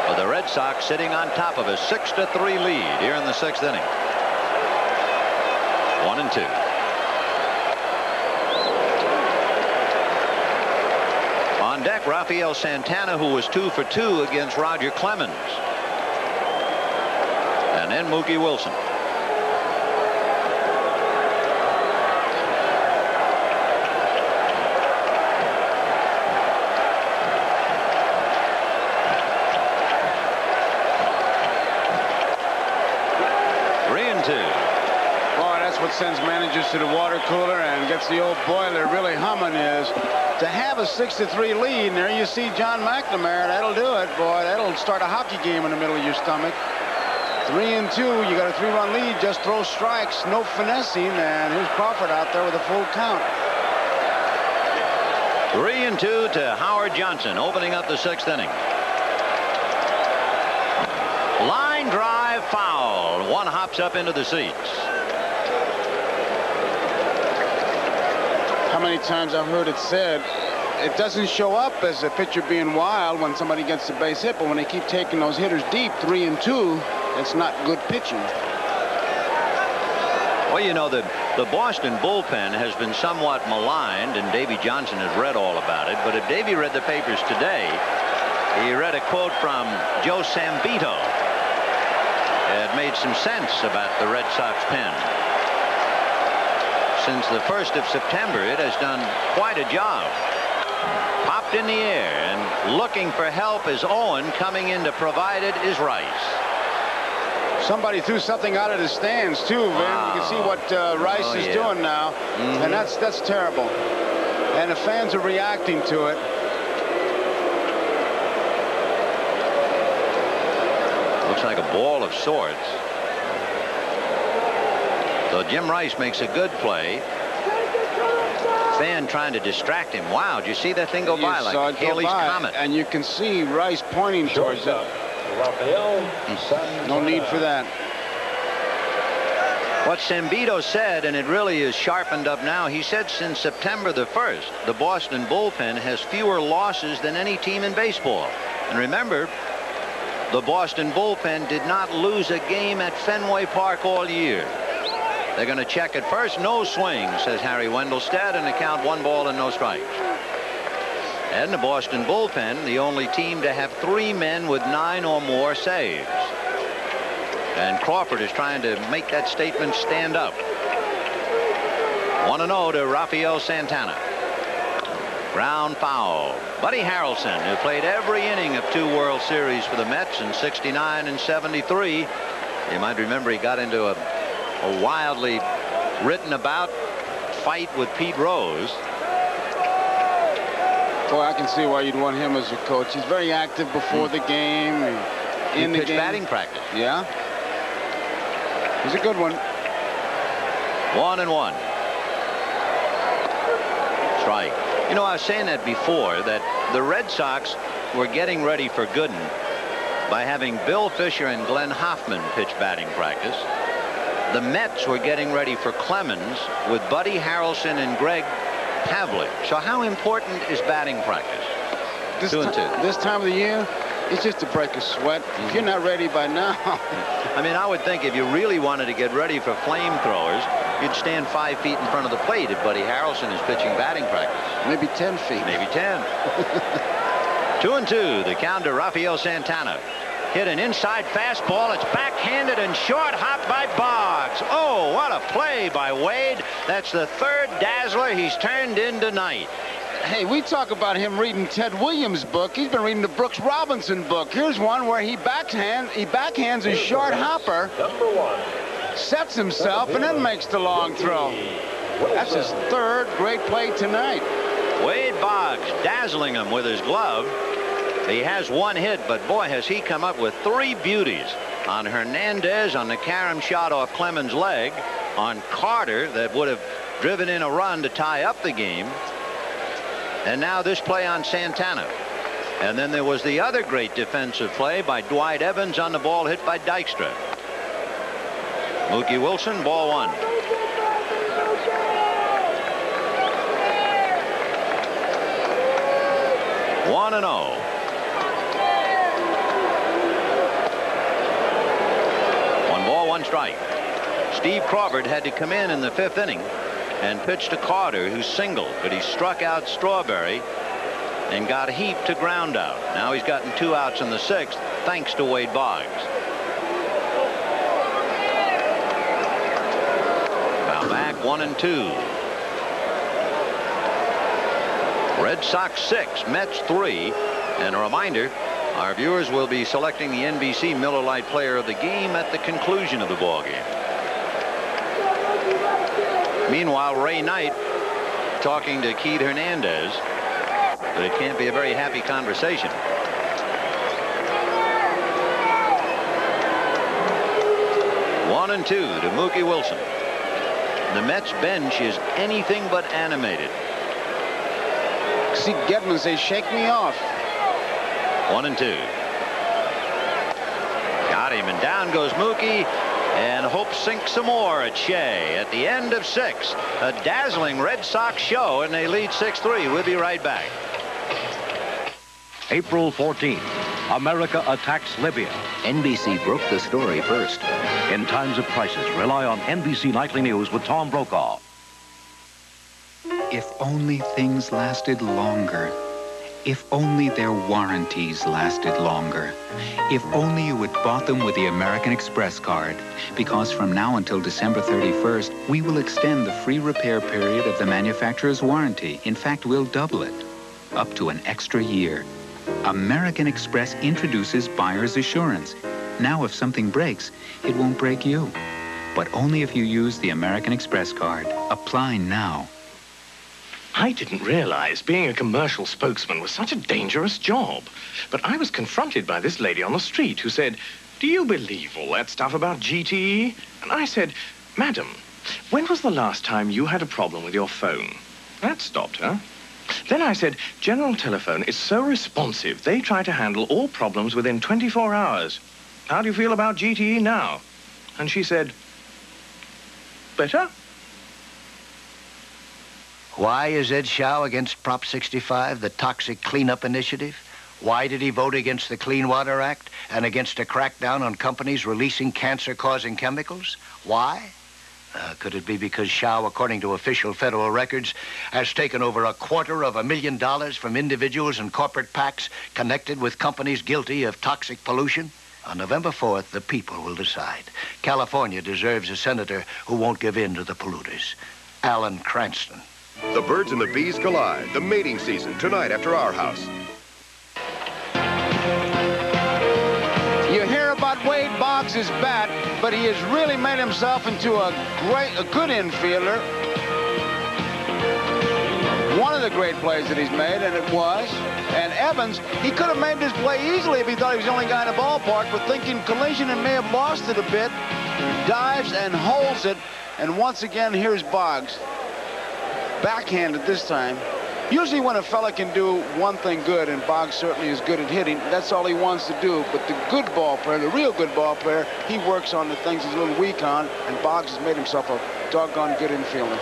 But the Red Sox sitting on top of a 6-3 lead here in the 6th inning. 1-2. On deck, Rafael Santana, who was 2 for 2 against Roger Clemens. And then Mookie Wilson. What sends managers to the water cooler and gets the old boiler really humming is to have a 6-3 lead. And there you see John McNamara. That'll do it, boy. That'll start a hockey game in the middle of your stomach. 3-2. You got a 3-run lead. Just throw strikes. No finessing. And here's Crawford out there with a full count. 3-2 to Howard Johnson, opening up the 6th inning. Line drive foul. One hops up into the seats. How many times I've heard it said, it doesn't show up as a pitcher being wild when somebody gets the base hit, but when they keep taking those hitters deep, 3-2, it's not good pitching. Well, you know, the Boston bullpen has been somewhat maligned, and Davy Johnson has read all about it. But if Davy read the papers today, He read a quote from Joe Sambito. It made some sense about the Red Sox pen. Since the 1st of September, it has done quite a job. Popped in the air, and looking for help is Owen. Coming in to provide it is Rice. Somebody threw something out of the stands too, Vin. Wow. You can see what Rice is doing now, and that's terrible. And the fans are reacting to it. Looks like a ball of sorts. So Jim Rice makes a good play. Fan trying to distract him. Wow, did you see that thing go by like Halley's Comet? And you can see Rice pointing towards it. No need for that. What Sambito said, and it really is sharpened up now, he said since September the 1st, the Boston bullpen has fewer losses than any team in baseball. And remember, the Boston bullpen did not lose a game at Fenway Park all year. They're going to check it first. No swing, says Harry Wendelstedt, and the count 1 ball and no strikes. And the Boston bullpen, the only team to have 3 men with 9 or more saves. And Crawford is trying to make that statement stand up. 1-0 to Rafael Santana. Ground foul. Buddy Harrelson, who played every inning of 2 World Series for the Mets in '69 and '73. You might remember he got into a wildly written about fight with Pete Rose. Boy, I can see why you'd want him as your coach. He's very active before the game, in the game. Batting practice. Yeah. He's a good one. 1-1. Strike. You know, I was saying that before, that the Red Sox were getting ready for Gooden by having Bill Fisher and Glenn Hoffman pitch batting practice. The Mets were getting ready for Clemens with Buddy Harrelson and Greg Pavlik. So how important is batting practice? This time of the year, it's just to break a sweat. If you're not ready by now. I mean, I would think if you really wanted to get ready for flamethrowers, you'd stand 5 feet in front of the plate if Buddy Harrelson is pitching batting practice. Maybe 10 feet. Maybe 10. 2-2, the count to Rafael Santana. Hit an inside fastball. It's backhanded and short hop by Boggs. Oh, what a play by Wade. That's the 3rd dazzler he's turned in tonight. Hey, we talk about him reading Ted Williams' book. He's been reading the Brooks Robinson book. Here's one where he backhands his short hopper, sets himself, and then makes the long throw. That's his 3rd great play tonight. Wade Boggs dazzling him with his glove. He has 1 hit, but boy, has he come up with 3 beauties. On Hernandez, on the carom shot off Clemens' leg, on Carter that would have driven in a run to tie up the game, and now this play on Santana. And then there was the other great defensive play by Dwight Evans on the ball hit by Dykstra. Mookie Wilson, ball 1. One and 0. One ball, 1 strike. Steve Crawford had to come in the 5th inning and pitch to Carter, who singled, but he struck out Strawberry and got heaped to ground out. Now he's gotten 2 outs in the 6th, thanks to Wade Boggs. Now back 1-2. Red Sox 6, Mets 3. And a reminder, our viewers will be selecting the NBC Miller Lite Player of the Game at the conclusion of the ball game. Meanwhile, Ray Knight talking to Keith Hernandez, but it can't be a very happy conversation. One and 2 to Mookie Wilson. The Mets bench is anything but animated. See Gedman say, "Shake me off." 1 and 2. Got him, and down goes Mookie. And Hope sinks some more at Shea at the end of 6. A dazzling Red Sox show, and they lead 6-3. We'll be right back. April 14th, America attacks Libya. NBC broke the story first. In times of crisis, rely on NBC Nightly News with Tom Brokaw. If only things lasted longer. If only their warranties lasted longer. If only you had bought them with the American Express card. Because from now until December 31st, we will extend the free repair period of the manufacturer's warranty. In fact, we'll double it, up to an extra year. American Express introduces buyer's assurance. Now, if something breaks, it won't break you. But only if you use the American Express card. Apply now. I didn't realize being a commercial spokesman was such a dangerous job. But I was confronted by this lady on the street who said, "Do you believe all that stuff about GTE?" And I said, "Madam, when was the last time you had a problem with your phone?" That stopped her. Then I said, "General Telephone is so responsive, they try to handle all problems within 24 hours. How do you feel about GTE now?" And she said, "Better." Why is Ed Schau against Prop 65, the Toxic Cleanup Initiative? Why did he vote against the Clean Water Act and against a crackdown on companies releasing cancer-causing chemicals? Why? Could it be because Schau, according to official federal records, has taken over $250,000 from individuals and corporate PACs connected with companies guilty of toxic pollution? On November 4th, the people will decide. California deserves a senator who won't give in to the polluters. Alan Cranston. The birds and the bees collide. The mating season tonight after Our House. You hear about Wade Boggs' bat, but he has really made himself into a good infielder. One of the great plays that he's made, and it was. And Evans, he could have made this play easily if he thought he was the only guy in the ballpark, but thinking collision and may have lost it a bit. Dives and holds it, and once again, here's Boggs. Backhanded this time. Usually when a fella can do one thing good, and Boggs certainly is good at hitting, that's all he wants to do. But the good ball player, the real good ball player, he works on the things he's a little weak on, and Boggs has made himself a doggone good infielder.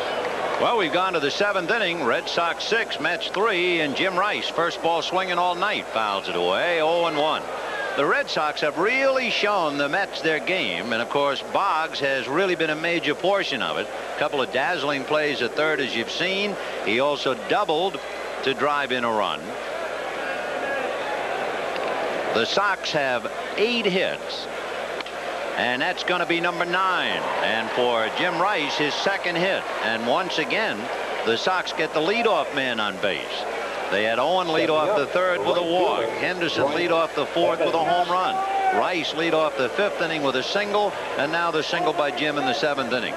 Well, we've gone to the 7th inning. Red Sox 6, Mets 3, and Jim Rice, first ball swinging all night, fouls it away, 0-1. The Red Sox have really shown the Mets their game, and of course Boggs has really been a major portion of it. A couple of dazzling plays at third, as you've seen. He also doubled to drive in a run. The Sox have 8 hits, and that's going to be number 9. And for Jim Rice, his second hit. And once again, the Sox get the leadoff man on base. They had Owen lead off the 3rd with a walk. Henderson lead off the 4th with a home run. Rice lead off the 5th inning with a single, and now the single by Jim in the 7th inning.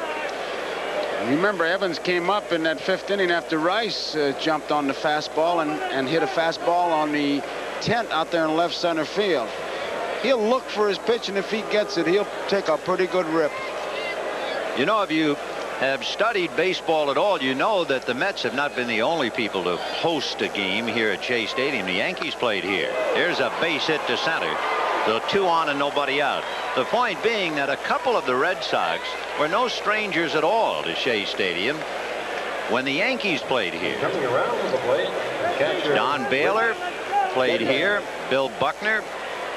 Remember, Evans came up in that 5th inning after Rice jumped on the fastball and hit a fastball on the tent out there in left center field. He'll look for his pitch, and if he gets it, he'll take a pretty good rip. You know, if you have studied baseball at all, you know that the Mets have not been the only people to host a game here at Shea Stadium. The Yankees played here. Here's a base hit to center. So 2 on and nobody out. The point being that a couple of the Red Sox were no strangers at all to Shea Stadium when the Yankees played here. Coming around to the plate. Don Baylor played here. Bill Buckner,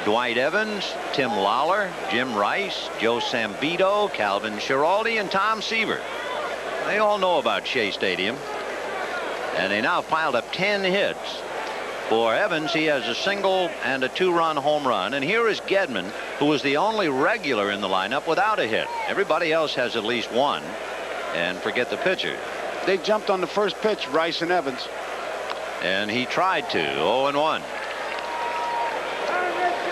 Dwight Evans, Tim Lawler, Jim Rice, Joe Sambito, Calvin Schiraldi, and Tom Seaver. They all know about Shea Stadium. And they now piled up 10 hits. For Evans, he has a single and a 2-run home run. And here is Gedman, who was the only regular in the lineup without a hit. Everybody else has at least one. And forget the pitcher. They jumped on the first pitch, Rice and Evans. And he tried to, 0-1.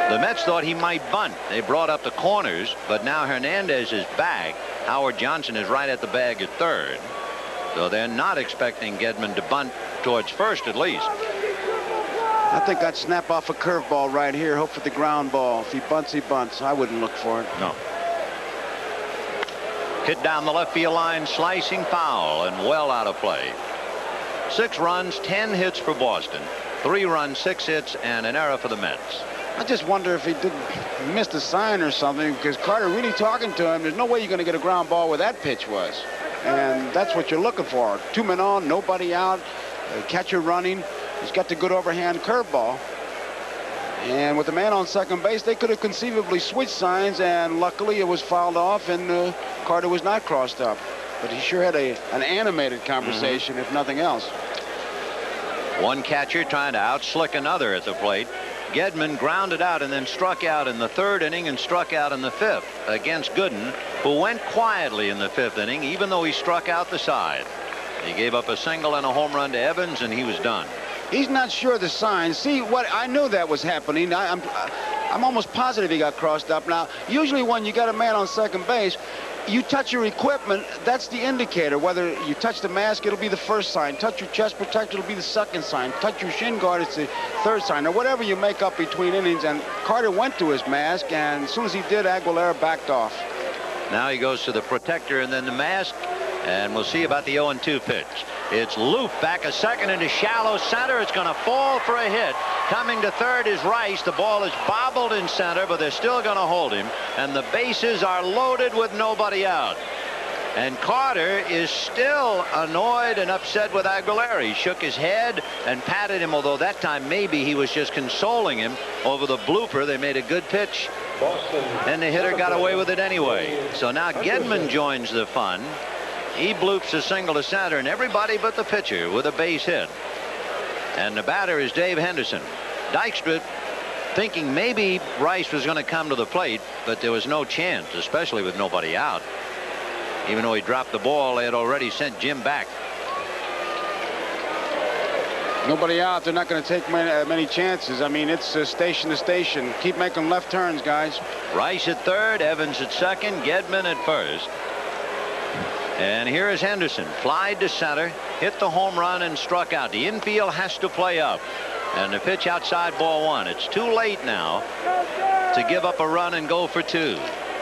The Mets thought he might bunt. They brought up the corners, but now Hernandez is back. Howard Johnson is right at the bag at third. So they're not expecting Gedman to bunt towards first, at least. I think I'd snap off a curveball right here, hope for the ground ball. If he bunts, he bunts. I wouldn't look for it. No. Hit down the left field line, slicing foul, and well out of play. 6 runs, 10 hits for Boston. 3 runs, 6 hits, and an error for the Mets. I just wonder if he missed a sign or something, because Carter really talking to him. There's no way you're going to get a ground ball where that pitch was. And that's what you're looking for. 2 men on, nobody out, catcher running. He's got the good overhand curveball. And with the man on second base, they could have conceivably switched signs, and luckily it was fouled off, and Carter was not crossed up. But he sure had an animated conversation, if nothing else. One catcher trying to out-slick another at the plate. Gedman grounded out and then struck out in the 3rd inning and struck out in the 5th against Gooden, who went quietly in the 5th inning, even though he struck out the side. He gave up a single and a home run to Evans, and he was done. He's not sure of the signs. See, what I knew that was happening. I'm almost positive he got crossed up. Now, usually when you got a man on second base, you touch your equipment, that's the indicator. Whether you touch the mask, it'll be the first sign. Touch your chest protector, it'll be the second sign. Touch your shin guard, it's the 3rd sign. Or whatever you make up between innings. And Carter went to his mask, and as soon as he did, Aguilera backed off. Now he goes to the protector and then the mask, and we'll see about the 0-2 pitch. It's Loop back a second into shallow center. It's going to fall for a hit. Coming to 3rd is Rice. The ball is bobbled in center, but they're still going to hold him. And the bases are loaded with nobody out. And Carter is still annoyed and upset with Aguilera. He shook his head and patted him, although that time maybe he was just consoling him over the blooper. They made a good pitch, and the hitter got away with it anyway. So now Gedman joins the fun. He bloops a single to center, and everybody but the pitcher with a base hit. And the batter is Dave Henderson. Dykstra thinking maybe Rice was going to come to the plate, but there was no chance, especially with nobody out. Even though he dropped the ball, they had already sent Jim back. Nobody out. They're not going to take many chances. I mean, it's station to station. Keep making left turns, guys. Rice at 3rd, Evans at 2nd, Gedman at 1st. And here is Henderson. Flied to center, hit the home run, and struck out. The infield has to play up. And the pitch outside, ball 1. It's too late now to give up a run and go for 2.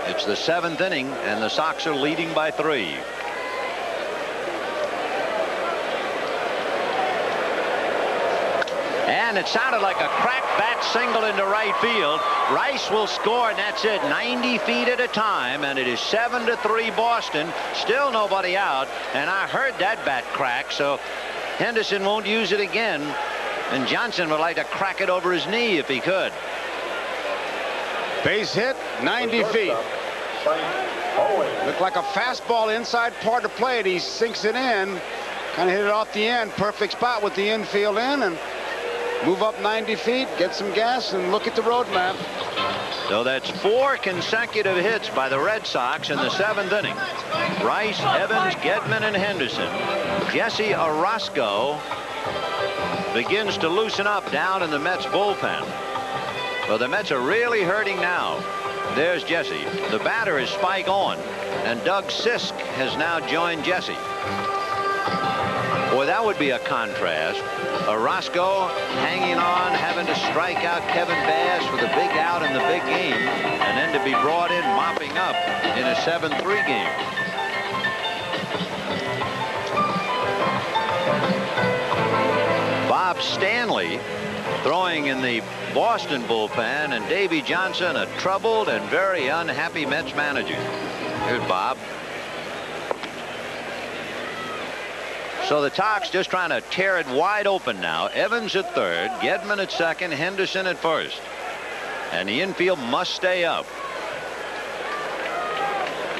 It's the 7th inning, and the Sox are leading by 3. And it sounded like a crack bat single into right field. Rice will score, and that's it. 90 feet at a time, and it is 7-3 Boston. Still nobody out, and I heard that bat crack, so Henderson won't use it again. And Johnson would like to crack it over his knee if he could. Base hit, 90 feet. Looked like a fastball inside part of plate. He sinks it in. Kind of hit it off the end. Perfect spot with the infield in, and move up 90 feet, get some gas, and look at the road map. So that's 4 consecutive hits by the Red Sox in the 7th inning. Rice, Evans, Gedman, and Henderson. Jesse Orosco begins to loosen up down in the Mets bullpen. Well, the Mets are really hurting now. There's Jesse. The batter is Spike Owen, and Doug Sisk has now joined Jesse. Boy, that would be a contrast. Orosco hanging on, having to strike out Kevin Bass with a big out in the big game, and then to be brought in mopping up in a 7-3 game. Bob Stanley throwing in the Boston bullpen, and Davey Johnson, a troubled and very unhappy Mets manager. Here's Bob. So the Sox just trying to tear it wide open now. Evans at 3rd, Gedman at 2nd, Henderson at 1st. And the infield must stay up.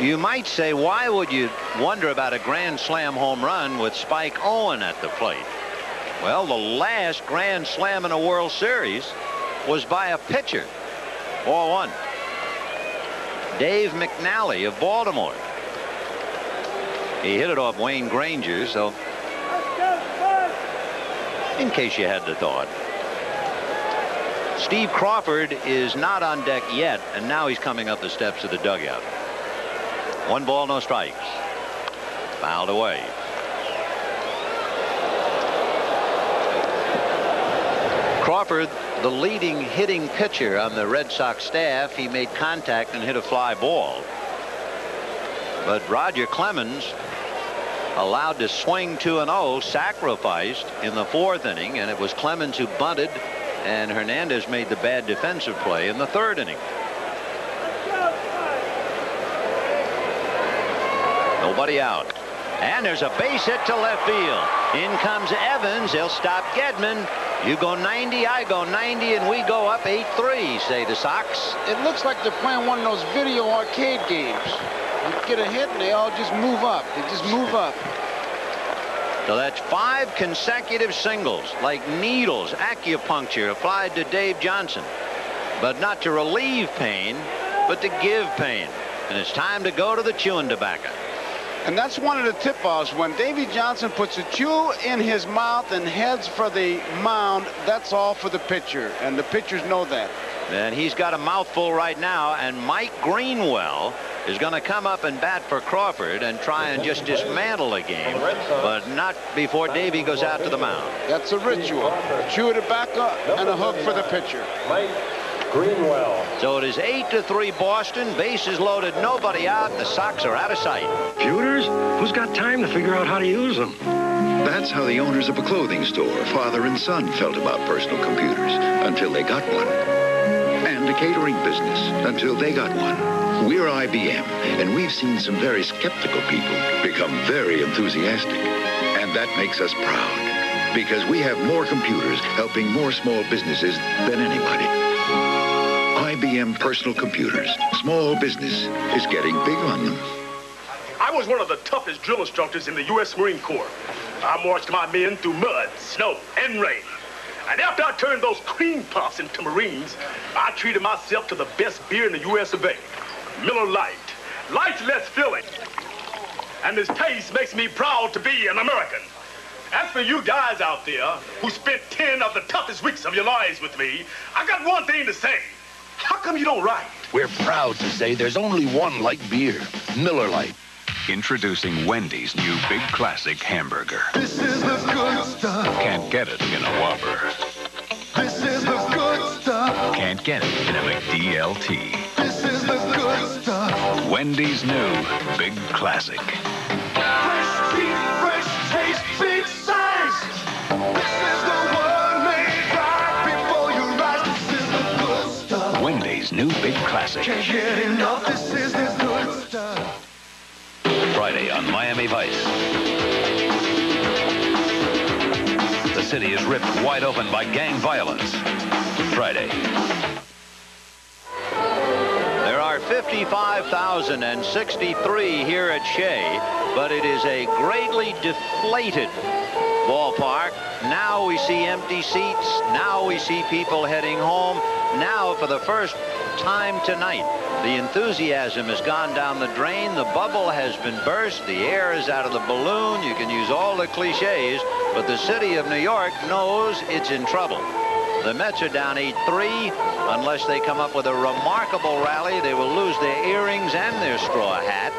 You might say, why would you wonder about a grand slam home run with Spike Owen at the plate? Well, the last grand slam in a World Series was by a pitcher. Ball 1. Dave McNally of Baltimore. He hit it off Wayne Granger, so in case you had the thought. Steve Crawford is not on deck yet, and now he's coming up the steps of the dugout. 1 ball, no strikes. Fouled away. Crawford, the leading hitting pitcher on the Red Sox staff, he made contact and hit a fly ball. But Roger Clemens, allowed to swing 2-0, sacrificed in the 4th inning, and it was Clemens who bunted, and Hernandez made the bad defensive play in the 3rd inning. Nobody out. And there's a base hit to left field. In comes Evans. He'll stop Gedman. You go 90, I go 90, and we go up 8-3, say the Sox. It looks like they're playing one of those video arcade games. You get a hit, and they all just move up. They just move up. So that's 5 consecutive singles, like needles, acupuncture applied to Dave Johnson. But not to relieve pain, but to give pain. And it's time to go to the chewing tobacco. And that's one of the tip-offs. When Davy Johnson puts a chew in his mouth and heads for the mound, that's all for the pitcher. And the pitchers know that. And he's got a mouthful right now. And Mike Greenwell is going to come up and bat for Crawford and try and just dismantle the game, but not before Davy goes out to the mound. That's a ritual. A chew of tobacco and a hook for the pitcher. Mike Greenwell. So it is 8-3 Boston. Bases loaded, nobody out. The Sox are out of sight. Computers? Who's got time to figure out how to use them? That's how the owners of a clothing store, father and son, felt about personal computers until they got one. And a catering business until they got one. We're IBM, and we've seen some very skeptical people become very enthusiastic. And that makes us proud, because we have more computers helping more small businesses than anybody. IBM personal computers. Small business is getting big on them. I was one of the toughest drill instructors in the U.S. Marine Corps. I marched my men through mud, snow, and rain. And after I turned those cream puffs into Marines, I treated myself to the best beer in the U.S. of A. Miller Lite. Life's less filling. And this taste makes me proud to be an American. As for you guys out there who spent 10 of the toughest weeks of your lives with me, I got one thing to say. How come you don't write? We're proud to say there's only one light beer, Miller Lite. Introducing Wendy's new Big Classic hamburger. This is the good stuff. Can't get it in a Whopper. This is the good stuff. Can't get it in a McDLT. This is the good stuff. Wendy's new Big Classic. Fresh meat, fresh taste, big size. This is the one made right before your eyes. This is the good stuff. Wendy's new Big Classic. Can't get enough. This is the good stuff. Friday on Miami Vice. The city is ripped wide open by gang violence. Friday. There are 55,063 here at Shea, but it is a greatly deflated ballpark. Now we see empty seats. Now we see people heading home. Now, for the first time tonight, the enthusiasm has gone down the drain. The bubble has been burst. The air is out of the balloon. You can use all the cliches, but the city of New York knows it's in trouble. The Mets are down 8-3. Unless they come up with a remarkable rally, they will lose their earrings and their straw hat,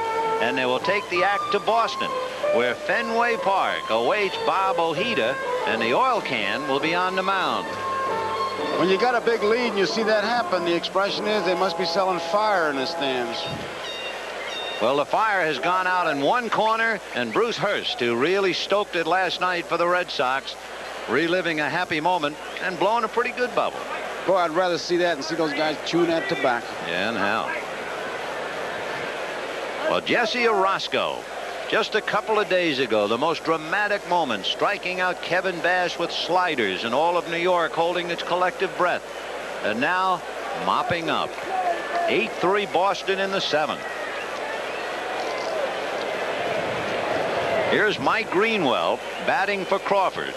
and they will take the act to Boston, where Fenway Park awaits Bob Ojeda, and the oil can will be on the mound. When you got a big lead and you see that happen, the expression is they must be selling fire in the stands. Well, the fire has gone out in one corner, and Bruce Hurst, who really stoked it last night for the Red Sox, reliving a happy moment and blowing a pretty good bubble. Boy, I'd rather see that than see those guys chewing that tobacco. Yeah, and how? Well, Jesse Orosco, just a couple of days ago, the most dramatic moment, striking out Kevin Bass with sliders, and all of New York holding its collective breath. And now, mopping up. 8-3 Boston in the 7th. Here's Mike Greenwell batting for Crawford.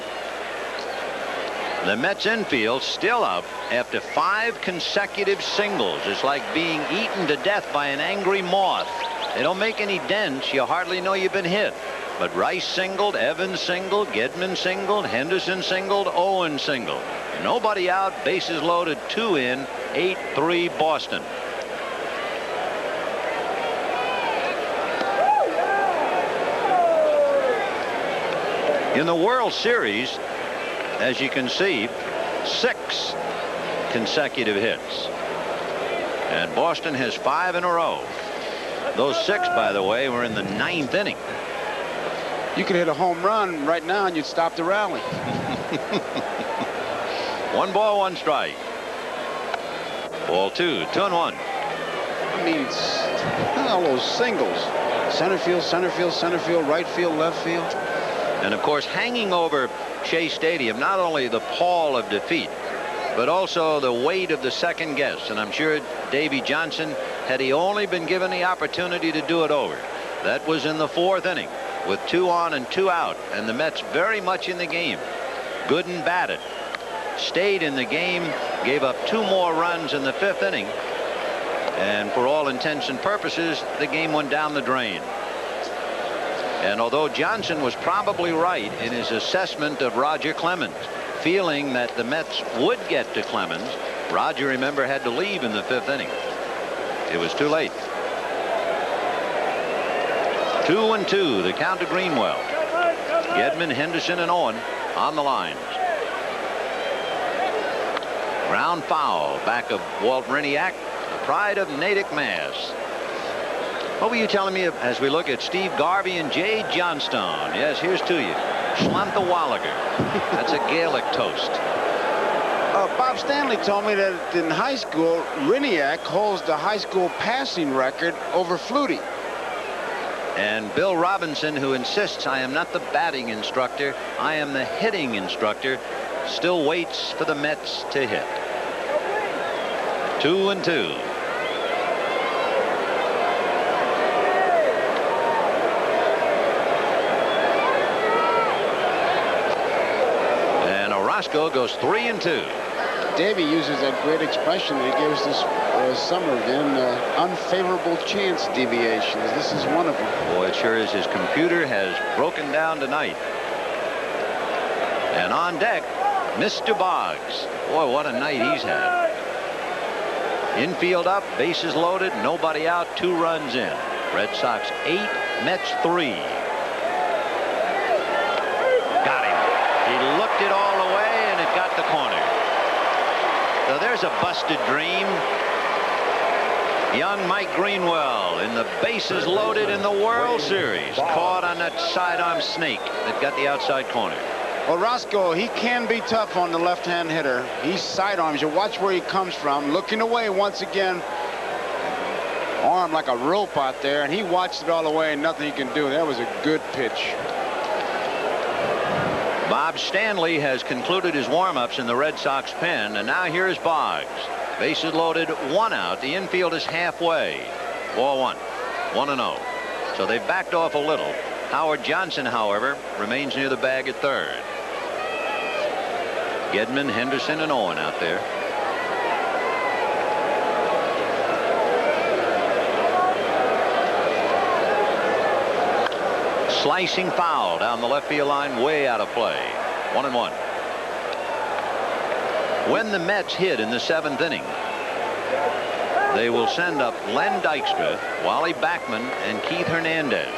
The Mets infield still up after 5 consecutive singles. It's like being eaten to death by an angry moth. They don't make any dents. You hardly know you've been hit. But Rice singled, Evans singled, Gedman singled, Henderson singled, Owen singled. Nobody out, bases loaded, 2 in, 8-3 Boston. In the World Series, as you can see, 6 consecutive hits. And Boston has 5 in a row. Those 6, by the way, were in the 9th inning. You could hit a home run right now and you'd stop the rally. 1 ball, 1 strike. Ball 2, 2-1. I mean, all those singles. Center field, center field, center field, right field, left field. And of course, hanging over Shea Stadium, not only the pall of defeat, but also the weight of the second guess. And I'm sure Davy Johnson, had he only been given the opportunity to do it over, that was in the 4th inning. with 2 on and 2 out, and the Mets very much in the game. Gooden batted, stayed in the game, gave up 2 more runs in the 5th inning, and for all intents and purposes, the game went down the drain. And although Johnson was probably right in his assessment of Roger Clemens, feeling that the Mets would get to Clemens, Roger, remember, had to leave in the 5th inning. It was too late. 2-2, the count to Greenwell. Gedman, Henderson, and Owen on the lines. Ground foul back of Walt Reniak, the pride of Natick, Mass. What were you telling me as we look at Steve Garvey and Jay Johnstone? Yes, here's to you. Schlanthawallager. That's a Gaelic toast. Bob Stanley told me that in high school, Reniak holds the high school passing record over Flutie. And Bill Robinson, who insists I am not the batting instructor, I am the hitting instructor, still waits for the Mets to hit. 2-2. And Orozco goes 3-2. Davey uses that great expression that he gave us this summer, Vin, unfavorable chance deviations. This is one of them. Boy, it sure is. His computer has broken down tonight. And on deck, Mr. Boggs. Boy, what a night he's had. Infield up, bases loaded, nobody out, 2 runs in. Red Sox 8, Mets 3. Got him. He looked it all the way, and it got the corner. So there's a busted dream. Young Mike Greenwell in the bases loaded in the World Series, caught on that sidearm snake that got the outside corner. Well, Roscoe, he can be tough on the left-hand hitter. He sidearms you. Watch where he comes from. Looking away once again. Arm like a rope out there, and he watched it all the way, and nothing he can do. That was a good pitch. Bob Stanley has concluded his warm-ups in the Red Sox pen, and now here's Boggs. Bases loaded, 1 out. The infield is halfway. Ball 1. 1-0. So they've backed off a little. Howard Johnson, however, remains near the bag at third. Gedman, Henderson, and Owen out there. Slicing foul down the left field line, way out of play. 1-1. When the Mets hit in the 7th inning, they will send up Len Dykstra, Wally Backman, and Keith Hernandez.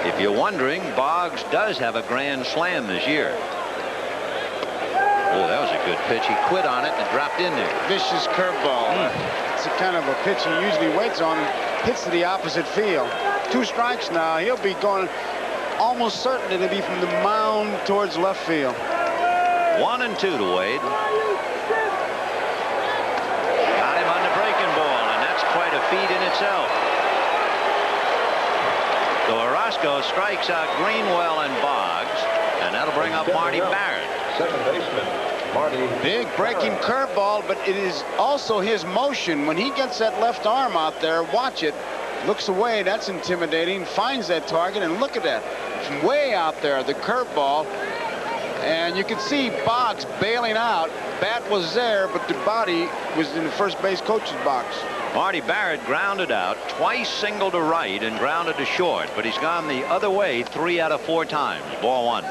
If you're wondering, Boggs does have a grand slam this year. Oh, that was a good pitch. He quit on it and dropped in there. Vicious curveball. It's a kind of a pitch he usually waits on and hits to the opposite field. 2 strikes now. He'll be going almost certain it'll be from the mound towards left field. 1-2 to Wade. Got him on the breaking ball, and that's quite a feat in itself. So Orozco strikes out Greenwell and Boggs, and that'll bring up Marty Barrett. Second baseman, Marty. Big breaking curveball, but it is also his motion. When he gets that left arm out there, watch it. Looks away, that's intimidating. Finds that target, and look at that. From way out there, the curveball. And you can see Boggs bailing out. Bat was there, but the body was in the first base coach's box. Marty Barrett grounded out, twice singled to right and grounded to short, but he's gone the other way 3 out of 4 times. Ball 1.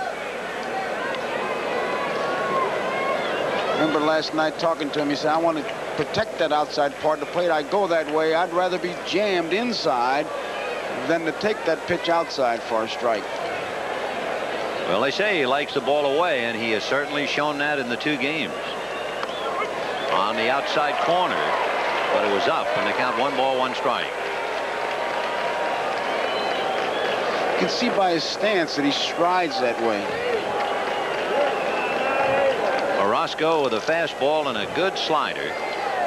Remember last night talking to him, he said, I want to protect that outside part of the plate. I go that way. I'd rather be jammed inside than to take that pitch outside for a strike. Well, they say he likes the ball away, and he has certainly shown that in the 2 games. On the outside corner, but it was up, and they count 1 ball, 1 strike. You can see by his stance that he strides that way. Orozco with a fastball and a good slider.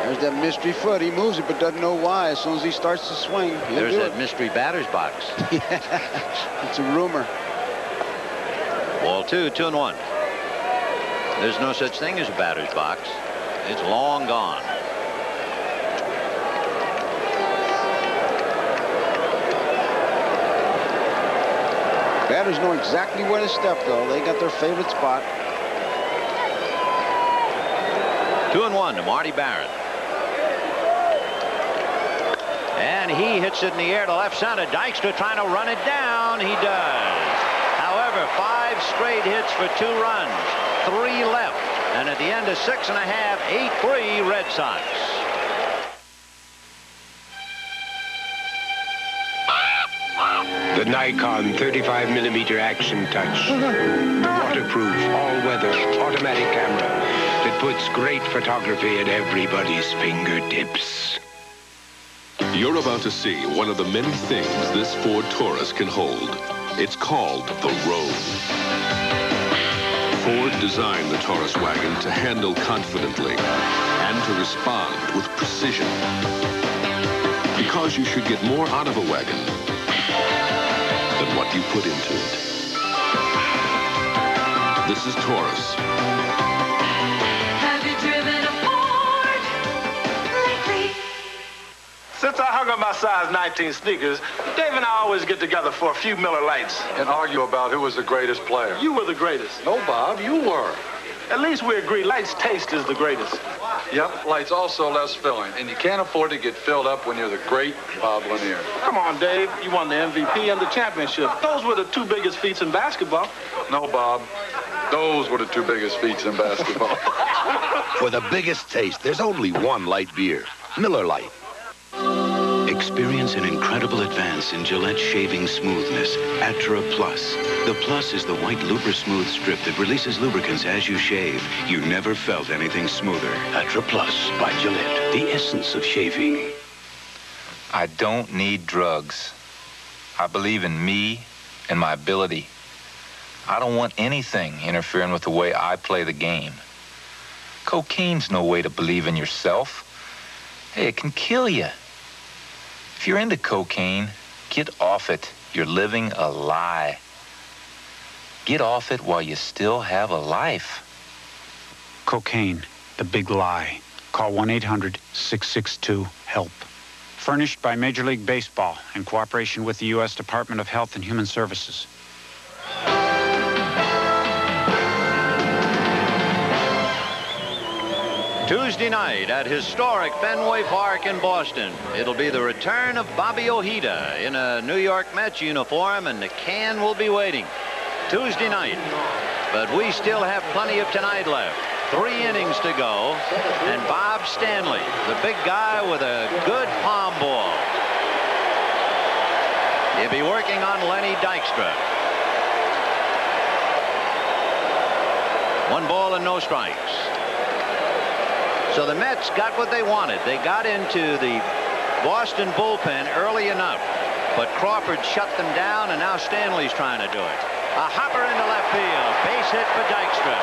There's that mystery foot. He moves it, but doesn't know why. As soon as he starts to swing, there's that mystery batter's box. Yeah, it's a rumor. Ball 2, 2-1. There's no such thing as a batter's box. It's long gone. Batters know exactly where to step, though. They got their favorite spot. 2-1 to Marty Barrett. And he hits it in the air to left center. Dykstra trying to run it down. He does. However, 5 straight hits for 2 runs. 3 left. And at the end of 6 1/2, 8-3 Red Sox. The Nikon 35mm Action Touch. The waterproof, all-weather, automatic camera that puts great photography at everybody's fingertips. You're about to see one of the many things this Ford Taurus can hold. It's called the Road. Ford designed the Taurus wagon to handle confidently and to respond with precision. Because you should get more out of a wagon than what you put into it. This is Taurus. Have you driven a Ford lately? Since I hung up my size 19 sneakers, Dave and I always get together for a few Miller Lights. And argue about who was the greatest player. You were the greatest. No, Bob, you were. At least we agree Lights taste is the greatest. Yep, Light's also less filling, and you can't afford to get filled up when you're the great Bob Lanier. Come on, Dave. You won the MVP and the championship. Those were the 2 biggest feats in basketball. No, Bob. Those were the 2 biggest feats in basketball. For the biggest taste, there's only one light beer, Miller Lite. Experience an incredible advance in Gillette shaving smoothness, Atra Plus. The Plus is the white Luper Smooth strip that releases lubricants as you shave. You never felt anything smoother. Atra Plus by Gillette, the essence of shaving. I don't need drugs. I believe in me and my ability. I don't want anything interfering with the way I play the game. Cocaine's no way to believe in yourself. Hey, it can kill you. If you're into cocaine, get off it. You're living a lie. Get off it while you still have a life. Cocaine, the big lie. Call 1-800-662-HELP. Furnished by Major League Baseball in cooperation with the U.S. Department of Health and Human Services. Tuesday night at historic Fenway Park in Boston. It'll be the return of Bobby Ojeda in a New York Mets uniform, and the can will be waiting. Tuesday night. But we still have plenty of tonight left. 3 innings to go. And Bob Stanley, the big guy with a good palm ball. He'll be working on Lenny Dykstra. 1 ball and no strikes. So the Mets got what they wanted. They got into the Boston bullpen early enough. But Crawford shut them down, and now Stanley's trying to do it. A hopper into left field. Base hit for Dykstra.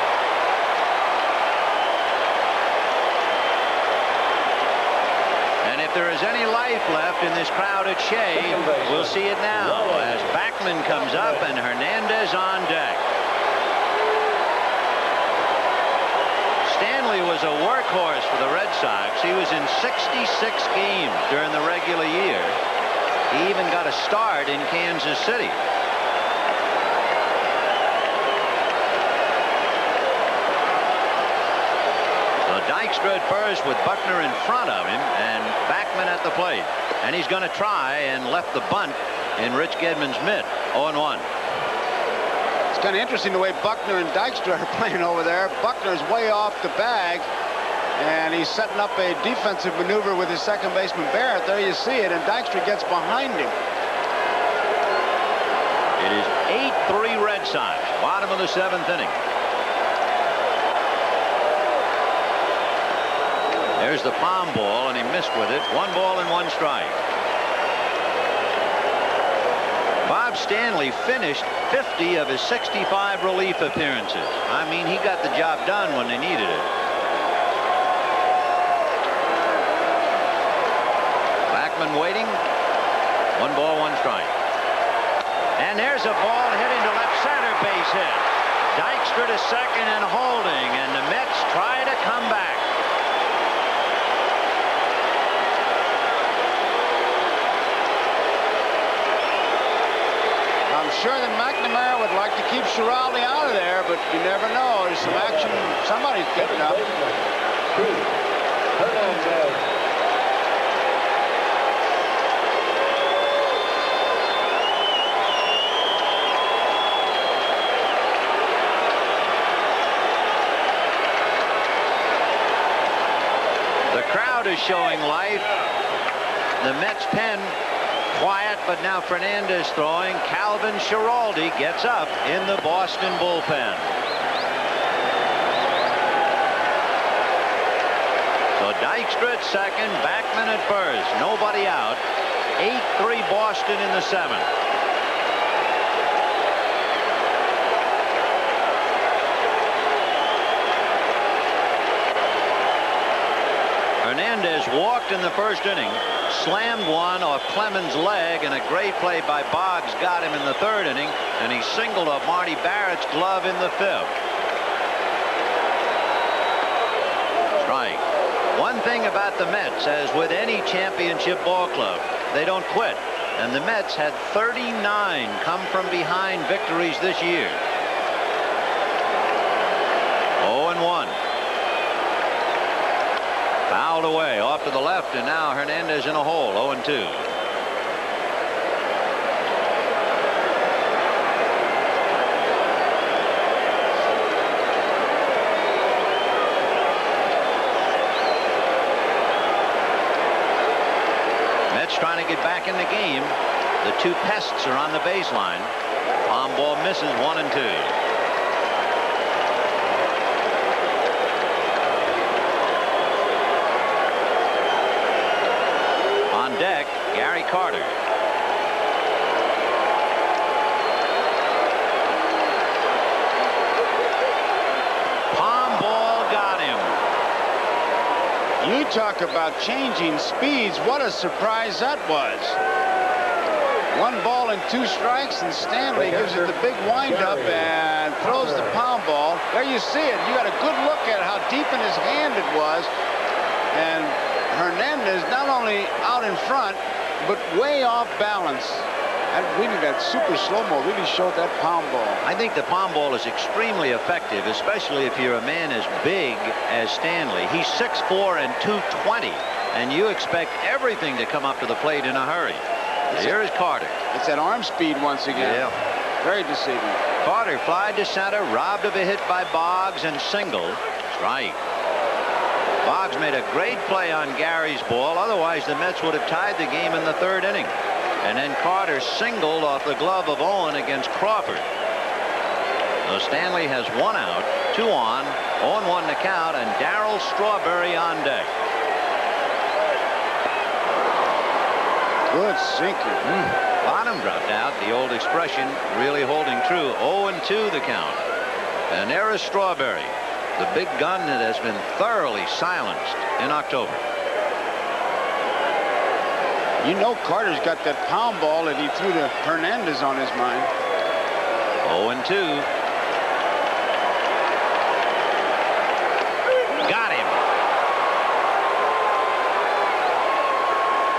And if there is any life left in this crowd at Shea, we'll see it now as Backman comes up and Hernandez on deck. Stanley was a workhorse for the Red Sox. He was in 66 games during the regular year. He even got a start in Kansas City. So Dykstra at first with Buckner in front of him and Backman at the plate. And he's going to try and left the bunt in Rich Gedman's mitt. 0-1. It's kind of interesting the way Buckner and Dykstra are playing over there. Buckner's way off the bag, and he's setting up a defensive maneuver with his second baseman Barrett. There you see it, and Dykstra gets behind him. It is 8-3 Red Sox, bottom of the 7th inning. There's the palm ball, and he missed with it. 1 ball and 1 strike. Bob Stanley finished 50 of his 65 relief appearances. I mean, he got the job done when they needed it. Backman waiting. 1 ball, 1 strike. And there's a ball hit into left center, base hit. Dykstra to second and holding, and the Mets try to come back. sure that McNamara would like to keep Schiraldi out of there, but you never know. There's some action. Somebody's getting up. The crowd is showing life. The Mets pen quiet, but now Fernandez throwing. Calvin Schiraldi gets up in the Boston bullpen. So Dykstra at second, Backman at first. Nobody out. 8-3 Boston in the seventh. Hernandez walked in the first inning, slammed one off Clemens' leg, and a great play by Boggs got him in the third inning, and he singled off Marty Barrett's glove in the fifth. Strike. One thing about the Mets, as with any championship ball club, they don't quit, and the Mets had 39 come from behind victories this year. 0-1. Fouled away off to the left, and now Hernandez in a hole. 0-2. Mets trying to get back in the game. The two pests are on the baseline. Palm ball misses. 1-2. Deck, Gary Carter. Palm ball got him. You talk about changing speeds. What a surprise that was. 1 ball and 2 strikes, and Stanley gives it the big windup and throws the palm ball. There you see it. You got a good look at how deep in his hand it was. And Hernandez not only out in front, but way off balance. And really, that super slow-mo really showed that palm ball. I think the palm ball is extremely effective, especially if you're a man as big as Stanley. He's 6'4" and 220, and you expect everything to come up to the plate in a hurry. Here's Carter. It's that arm speed once again. Yeah. Very deceiving. Carter flied to center, robbed of a hit by Boggs, and single. Strike. Boggs made a great play on Gary's ball. Otherwise, the Mets would have tied the game in the third inning. And then Carter singled off the glove of Owen against Crawford. So Stanley has 1 out, 2 on, 0-1 to count, and Darryl Strawberry on deck. Good sinker. Bottom dropped out. The old expression really holding true. 0-2 the count. And there is Strawberry, the big gun that has been thoroughly silenced in October. You know Carter's got that pound ball that he threw to Hernandez on his mind. 0-2. Got him.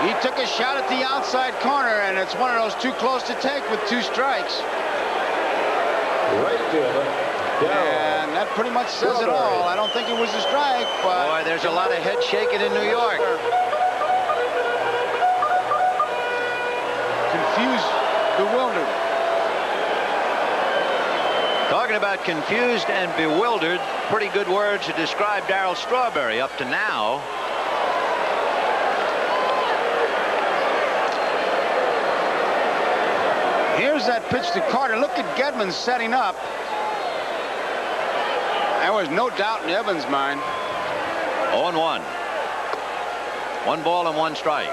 He took a shot at the outside corner, and it's one of those too close to take with 2 strikes. Right fielder. And that pretty much says it all. I don't think it was a strike, but... Boy, there's a lot of head shaking in New York. Confused, bewildered. Talking about confused and bewildered, pretty good words to describe Darryl Strawberry up to now. Here's that pitch to Carter. Look at Gedman setting up. There was no doubt in Evans' mind. 0-1. 1 ball and 1 strike.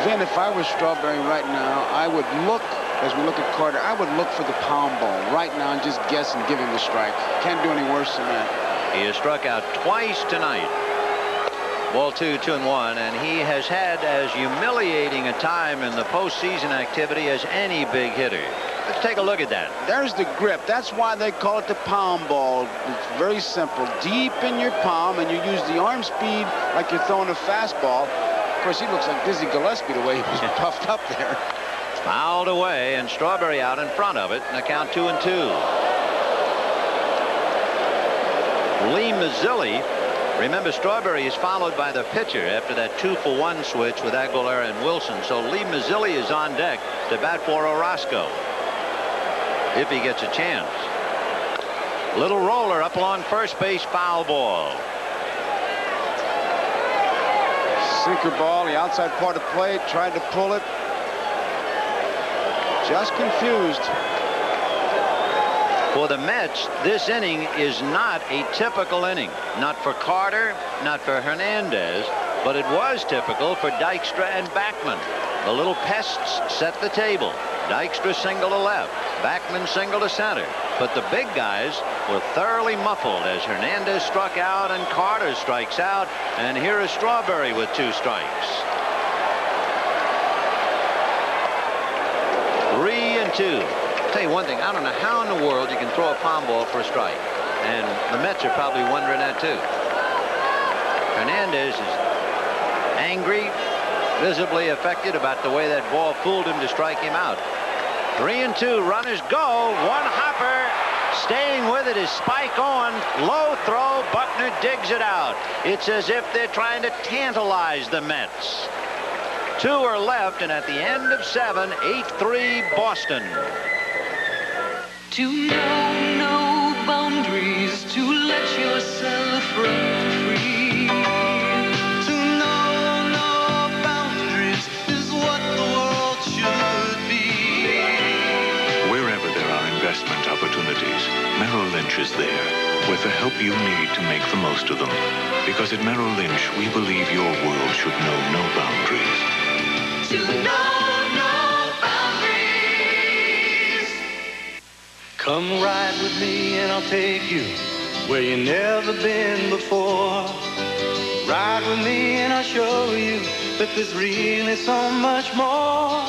Vin, if I was Strawberry right now, I would look, as we look at Carter, I would look for the pound ball right now and just guess and give him the strike. Can't do any worse than that. He has struck out twice tonight. Ball 2, 2-1, and he has had as humiliating a time in the postseason activity as any big hitter. Let's take a look at that. There's the grip. That's why they call it the pound ball. It's very simple. Deep in your palm, and you use the arm speed like you're throwing a fastball. Of course, he looks like Dizzy Gillespie the way he was puffed up there. Fouled away, and Strawberry out in front of it, and a count 2-2. Lee Mazzilli, remember, Strawberry is followed by the pitcher after that 2-for-1 switch with Aguilera and Wilson. So Lee Mazzilli is on deck to bat for Orozco if he gets a chance. Little roller up along first base, foul ball. Sinker ball, the outside part of plate, tried to pull it. Just confused. For the Mets, this inning is not a typical inning. Not for Carter, not for Hernandez, but it was typical for Dykstra and Backman. The little pests set the table. Dykstra single to left, Backman single to center. But the big guys were thoroughly muffled as Hernandez struck out and Carter strikes out. And here is Strawberry with 2 strikes. 3-2. Tell you one thing, I don't know how in the world you can throw a palm ball for a strike. And the Mets are probably wondering that too. Hernandez is angry, visibly affected about the way that ball fooled him to strike him out. 3-2, runners go. One hopper, staying with it is Spike on. Low throw, Buckner digs it out. It's as if they're trying to tantalize the Mets. 2 are left, and at the end of 7, 8-3 Boston. To know no boundaries, to let yourself run free. To know no boundaries is what the world should be. Wherever there are investment opportunities, Merrill Lynch is there with the help you need to make the most of them. Because at Merrill Lynch, we believe your world should know no boundaries. To know no boundaries. Come ride with me and I'll take you where you've never been before. Ride with me and I'll show you that there's really so much more.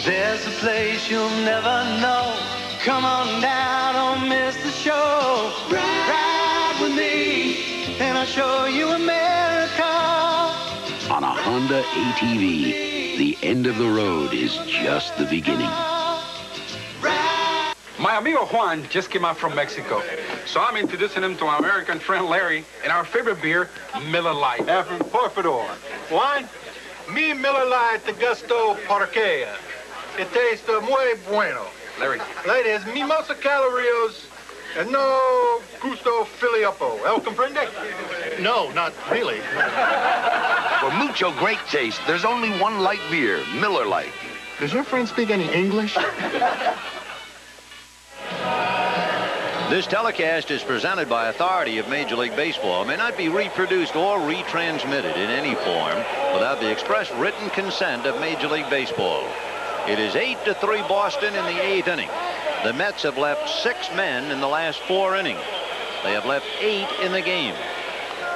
There's a place you'll never know. Come on down, don't miss the show. Ride with me and I'll show you America. On a Honda ATV, the end of the road is just the beginning. My amigo Juan just came out from Mexico, so I'm introducing him to my American friend Larry and our favorite beer, Miller Lite. Por favor. Juan, mi Miller Lite de gusto porqueya. It tastes muy bueno. Larry. Ladies, mimosa caloríos and no gusto filiopo. El comprende? No, not really. For mucho great taste, there's only one light beer, Miller Lite. Does your friend speak any English? This telecast is presented by authority of Major League Baseball. It may not be reproduced or retransmitted in any form without the express written consent of Major League Baseball. It is 8-3 Boston in the 8th inning. The Mets have left 6 men in the last 4 innings. They have left 8 in the game.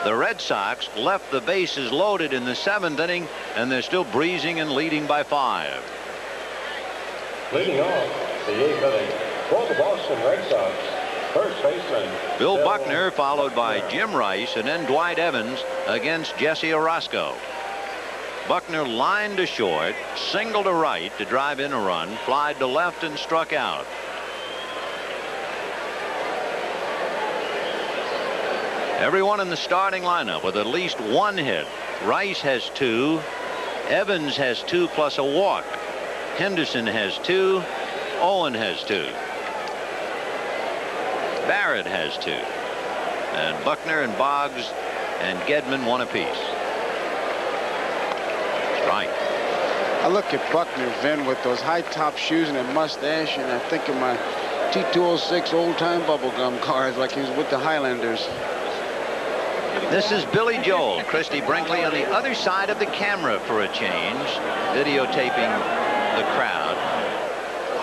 The Red Sox left the bases loaded in the 7th inning, and they're still breezing and leading by 5. Leading off the 8th inning for the Boston Red Sox, first baseman Bill Buckner, followed by Jim Rice, and then Dwight Evans against Jesse Orozco. Buckner lined to short, singled to right to drive in a run, flied to left and struck out. Everyone in the starting lineup with at least 1 hit. Rice has 2. Evans has 2 plus a walk. Henderson has 2. Owen has 2. Barrett has 2. And Buckner and Boggs and Gedman 1 apiece. Strike. I look at Buckner, Vin, with those high-top shoes and a mustache, and I think of my T206 old-time bubblegum cars like he was with the Highlanders. This is Billy Joel. Christy Brinkley on the other side of the camera for a change, videotaping the crowd.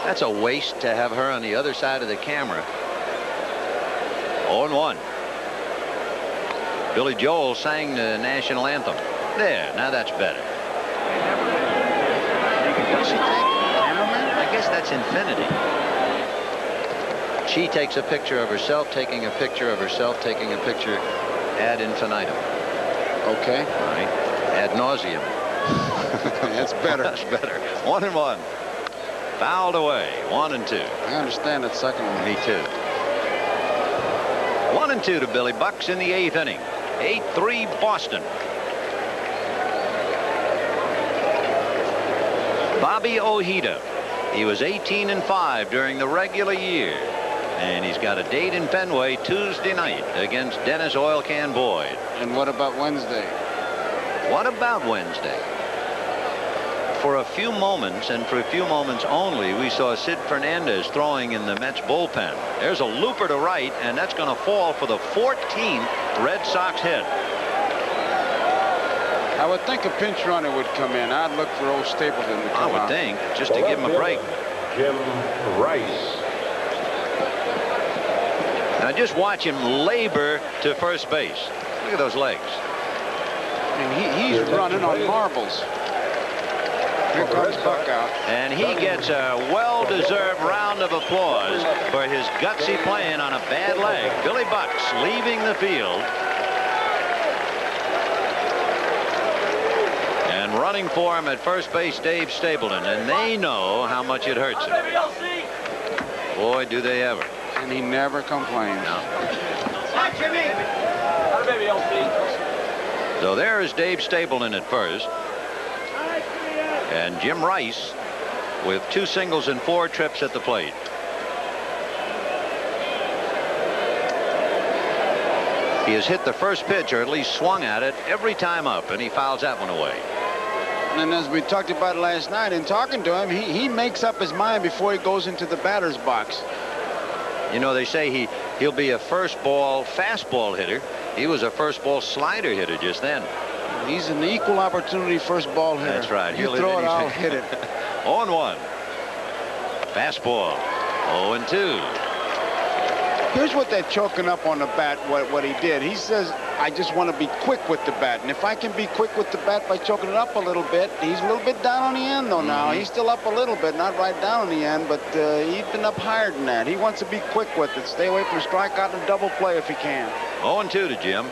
That's a waste to have her on the other side of the camera. 0-1. Billy Joel sang the national anthem. There, now that's better. What does she take? Cameraman? I guess that's infinity. She takes a picture of herself, taking a picture of herself, taking a picture ad infinitum. Okay. All right. Ad nauseum. That's better. That's better. 1-1. Fouled away. 1-2. I understand that second one. Me too. 1-2 to Billy Bucks in the 8th inning. 8-3 Boston. Bobby Ojeda. He was 18-5 during the regular year. And he's got a date in Fenway Tuesday night against Dennis Oil Can Boyd. And what about Wednesday? What about Wednesday? For a few moments, and for a few moments only, we saw Sid Fernandez throwing in the Mets bullpen. There's a looper to right, and that's going to fall for the 14th Red Sox hit. I would think a pinch runner would come in. I'd look for old Stapleton to come I would out. think, just to give him a break. Jim Rice. Now just watch him labor to first base. Look at those legs. And he's running on marbles. Here comes Buck out. And he gets a well-deserved round of applause for his gutsy playing on a bad leg. Billy Bucks leaving the field. And running for him at first base, Dave Stapleton. And they know how much it hurts him. Boy, do they ever. And he never complains. No. So there is Dave Stapleton at first. And Jim Rice with 2 singles and 4 trips at the plate. He has hit the first pitch, or at least swung at it, every time up, and he fouls that one away. And as we talked about last night in talking to him, he makes up his mind before he goes into the batter's box. You know, they say he'll be a first ball fastball hitter. He was a first ball slider hitter just then. He's an equal opportunity first ball hitter. That's right. You throw it, I'll hit it. 0-1. Fastball. 0-2. Here's what they're choking up on the bat, what he did. He says, I just want to be quick with the bat. And if I can be quick with the bat by choking it up a little bit, he's a little bit down on the end, though, now. He's still up a little bit, not right down on the end, but he's been up higher than that. He wants to be quick with it. Stay away from strikeout and double play if he can. 0-2 to Jim.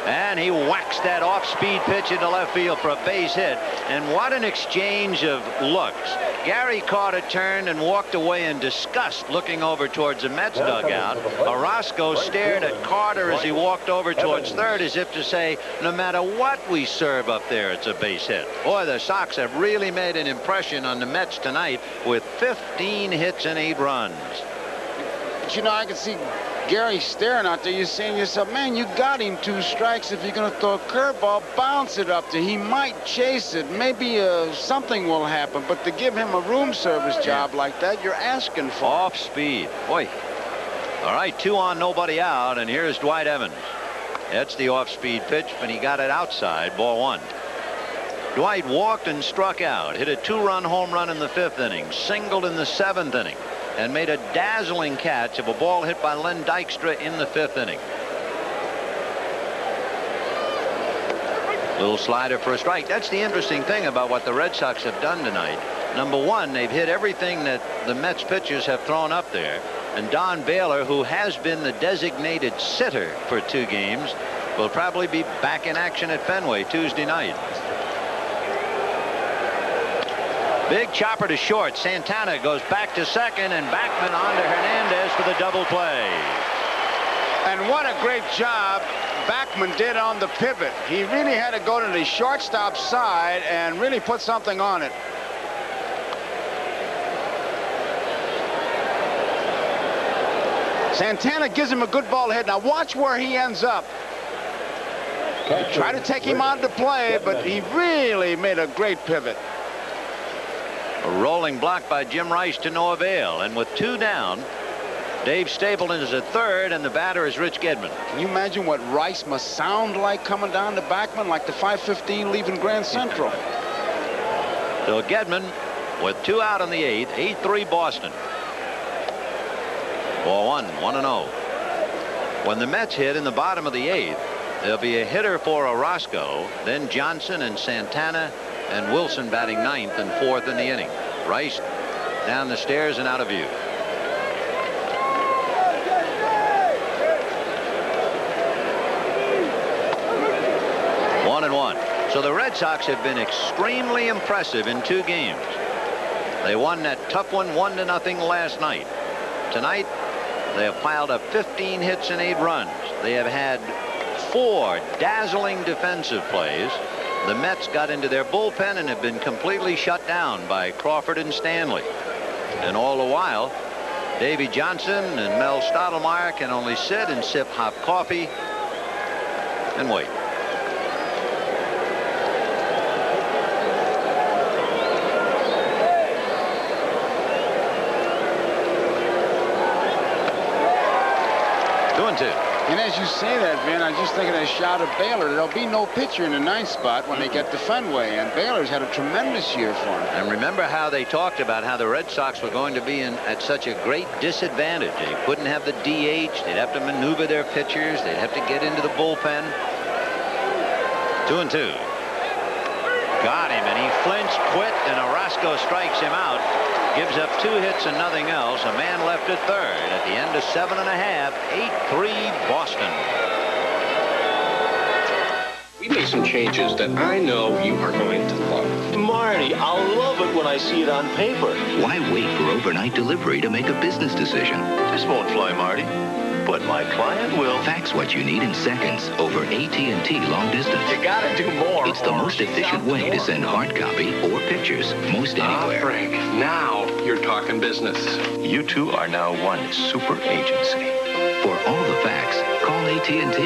And he whacks that off-speed pitch into left field for a base hit. And what an exchange of looks. Gary Carter turned and walked away in disgust, looking over towards the Mets dugout. Orozco stared at Carter as he walked over towards third, as if to say, no matter what we serve up there, it's a base hit. Boy, the Sox have really made an impression on the Mets tonight with 15 hits and 8 runs. But, you know, I can see Gary staring out there. You're saying to yourself, man, you got him 2 strikes. If you're going to throw a curveball, bounce it up there. He might chase it. Maybe something will happen. But to give him a room service job like that, you're asking for. Off speed. Boy. All right, 2 on, nobody out. And here's Dwight Evans. That's the off-speed pitch, but he got it outside. Ball 1. Dwight walked and struck out. Hit a 2-run home run in the 5th inning. Singled in the 7th inning. And made a dazzling catch of a ball hit by Len Dykstra in the 5th inning. Little slider for a strike. That's the interesting thing about what the Red Sox have done tonight. Number one, they've hit everything that the Mets pitchers have thrown up there. And Don Baylor, who has been the designated sitter for 2 games, will probably be back in action at Fenway Tuesday night. Big chopper to short. Santana goes back to second, and Backman on to Hernandez for the double play. And what a great job Backman did on the pivot. He really had to go to the shortstop side and really put something on it. Santana gives him a good ball ahead. Now watch where he ends up. Try to take him out of the play, but he really made a great pivot. A rolling block by Jim Rice to no avail. And with 2 down, Dave Stapleton is at third, and the batter is Rich Gedman. Can you imagine what Rice must sound like coming down to Backman, like the 5:15 leaving Grand Central? So Gedman with 2 out in the 8th. 8-3 Boston. Ball 1, 1-0. When the Mets hit in the bottom of the 8th, there'll be a hitter for Orozco, then Johnson and Santana and Wilson batting 9th and 4th in the inning. Rice down the stairs and out of view. One and one. So the Red Sox have been extremely impressive in 2 games. They won that tough one 1-0 last night. Tonight, they have piled up 15 hits and 8 runs. They have had 4 dazzling defensive plays. The Mets got into their bullpen and have been completely shut down by Crawford and Stanley. And all the while, Davy Johnson and Mel Stottlemyre can only sit and sip hot coffee and wait. And as you say that, Ben, I just think of that shot of Baylor. There'll be no pitcher in the 9th spot when they get to Fenway, and Baylor's had a tremendous year for him. And remember how they talked about how the Red Sox were going to be at such a great disadvantage. They couldn't have the DH. They'd have to maneuver their pitchers. They'd have to get into the bullpen. 2-2. Got him, and he flinched, quit, and Orozco strikes him out. Gives up 2 hits and nothing else. A man left at third at the end of 7 1/2. 8-3 Boston. We made some changes that I know you are going to love. Marty, I'll love it when I see it on paper. Why wait for overnight delivery to make a business decision? This won't fly, Marty. But my client will. Fax what you need in seconds over AT&T long distance. You gotta do more. It's the most efficient way to send hard copy or pictures most anywhere. Frank, now you're talking business. You two are now one super agency. For all the facts, call AT&T.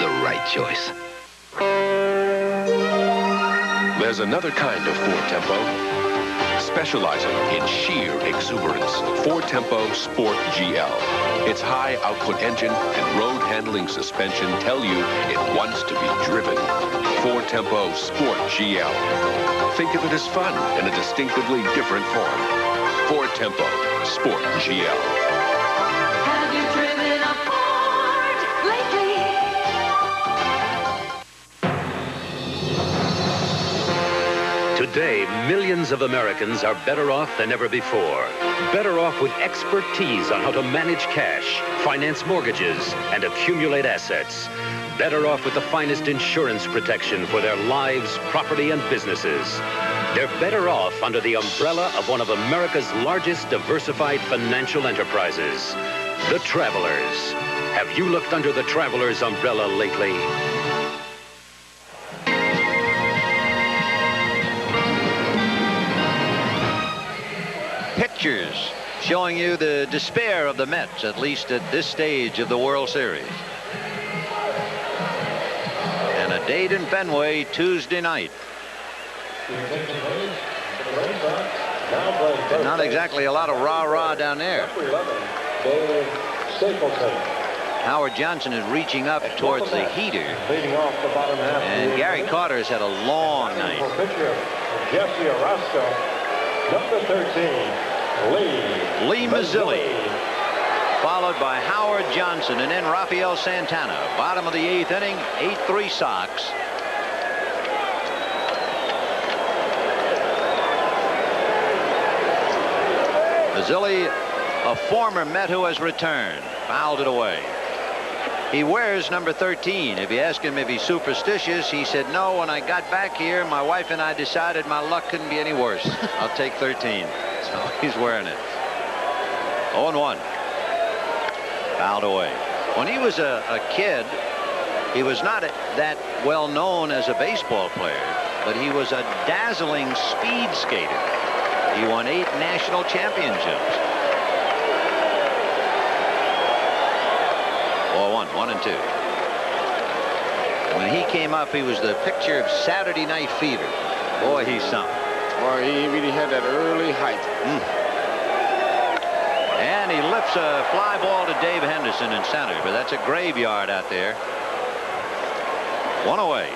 The right choice. There's another kind of Ford Tempo, specializing in sheer exuberance. Ford Tempo Sport GL. Its high output engine and road handling suspension tell you it wants to be driven. Ford Tempo Sport GL. Think of it as fun in a distinctively different form. Ford Tempo Sport GL. Have you driven a Ford lately? Today, millions of Americans are better off than ever before. Better off with expertise on how to manage cash, finance mortgages, and accumulate assets. Better off with the finest insurance protection for their lives, property, and businesses. They're better off under the umbrella of one of America's largest diversified financial enterprises, the Travelers. Have you looked under the Travelers umbrella lately? Pictures showing you the despair of the Mets, at least at this stage of the World Series. And a date in Fenway Tuesday night. And not exactly a lot of rah-rah down there. Howard Johnson is reaching up towards the heater. And Gary Carter's had a long night. Jesse Orozco, number 13. Lee Mazzilli, followed by Howard Johnson, and then Rafael Santana. Bottom of the 8th inning, 8-3 Sox. Mazzilli, a former Met who has returned, fouled it away. He wears number 13. If you ask him if he's superstitious, he said, no, when I got back here, my wife and I decided my luck couldn't be any worse. I'll take 13. So he's wearing it. 0-1. Fouled away. When he was a kid, he was not that well known as a baseball player, but he was a dazzling speed skater. He won 8 national championships. 0-1, 1-2. When he came up, he was the picture of Saturday Night Fever. Boy, he's something. Boy, he really had that early height. And he lifts a fly ball to Dave Henderson in center, but that's a graveyard out there. 1 away.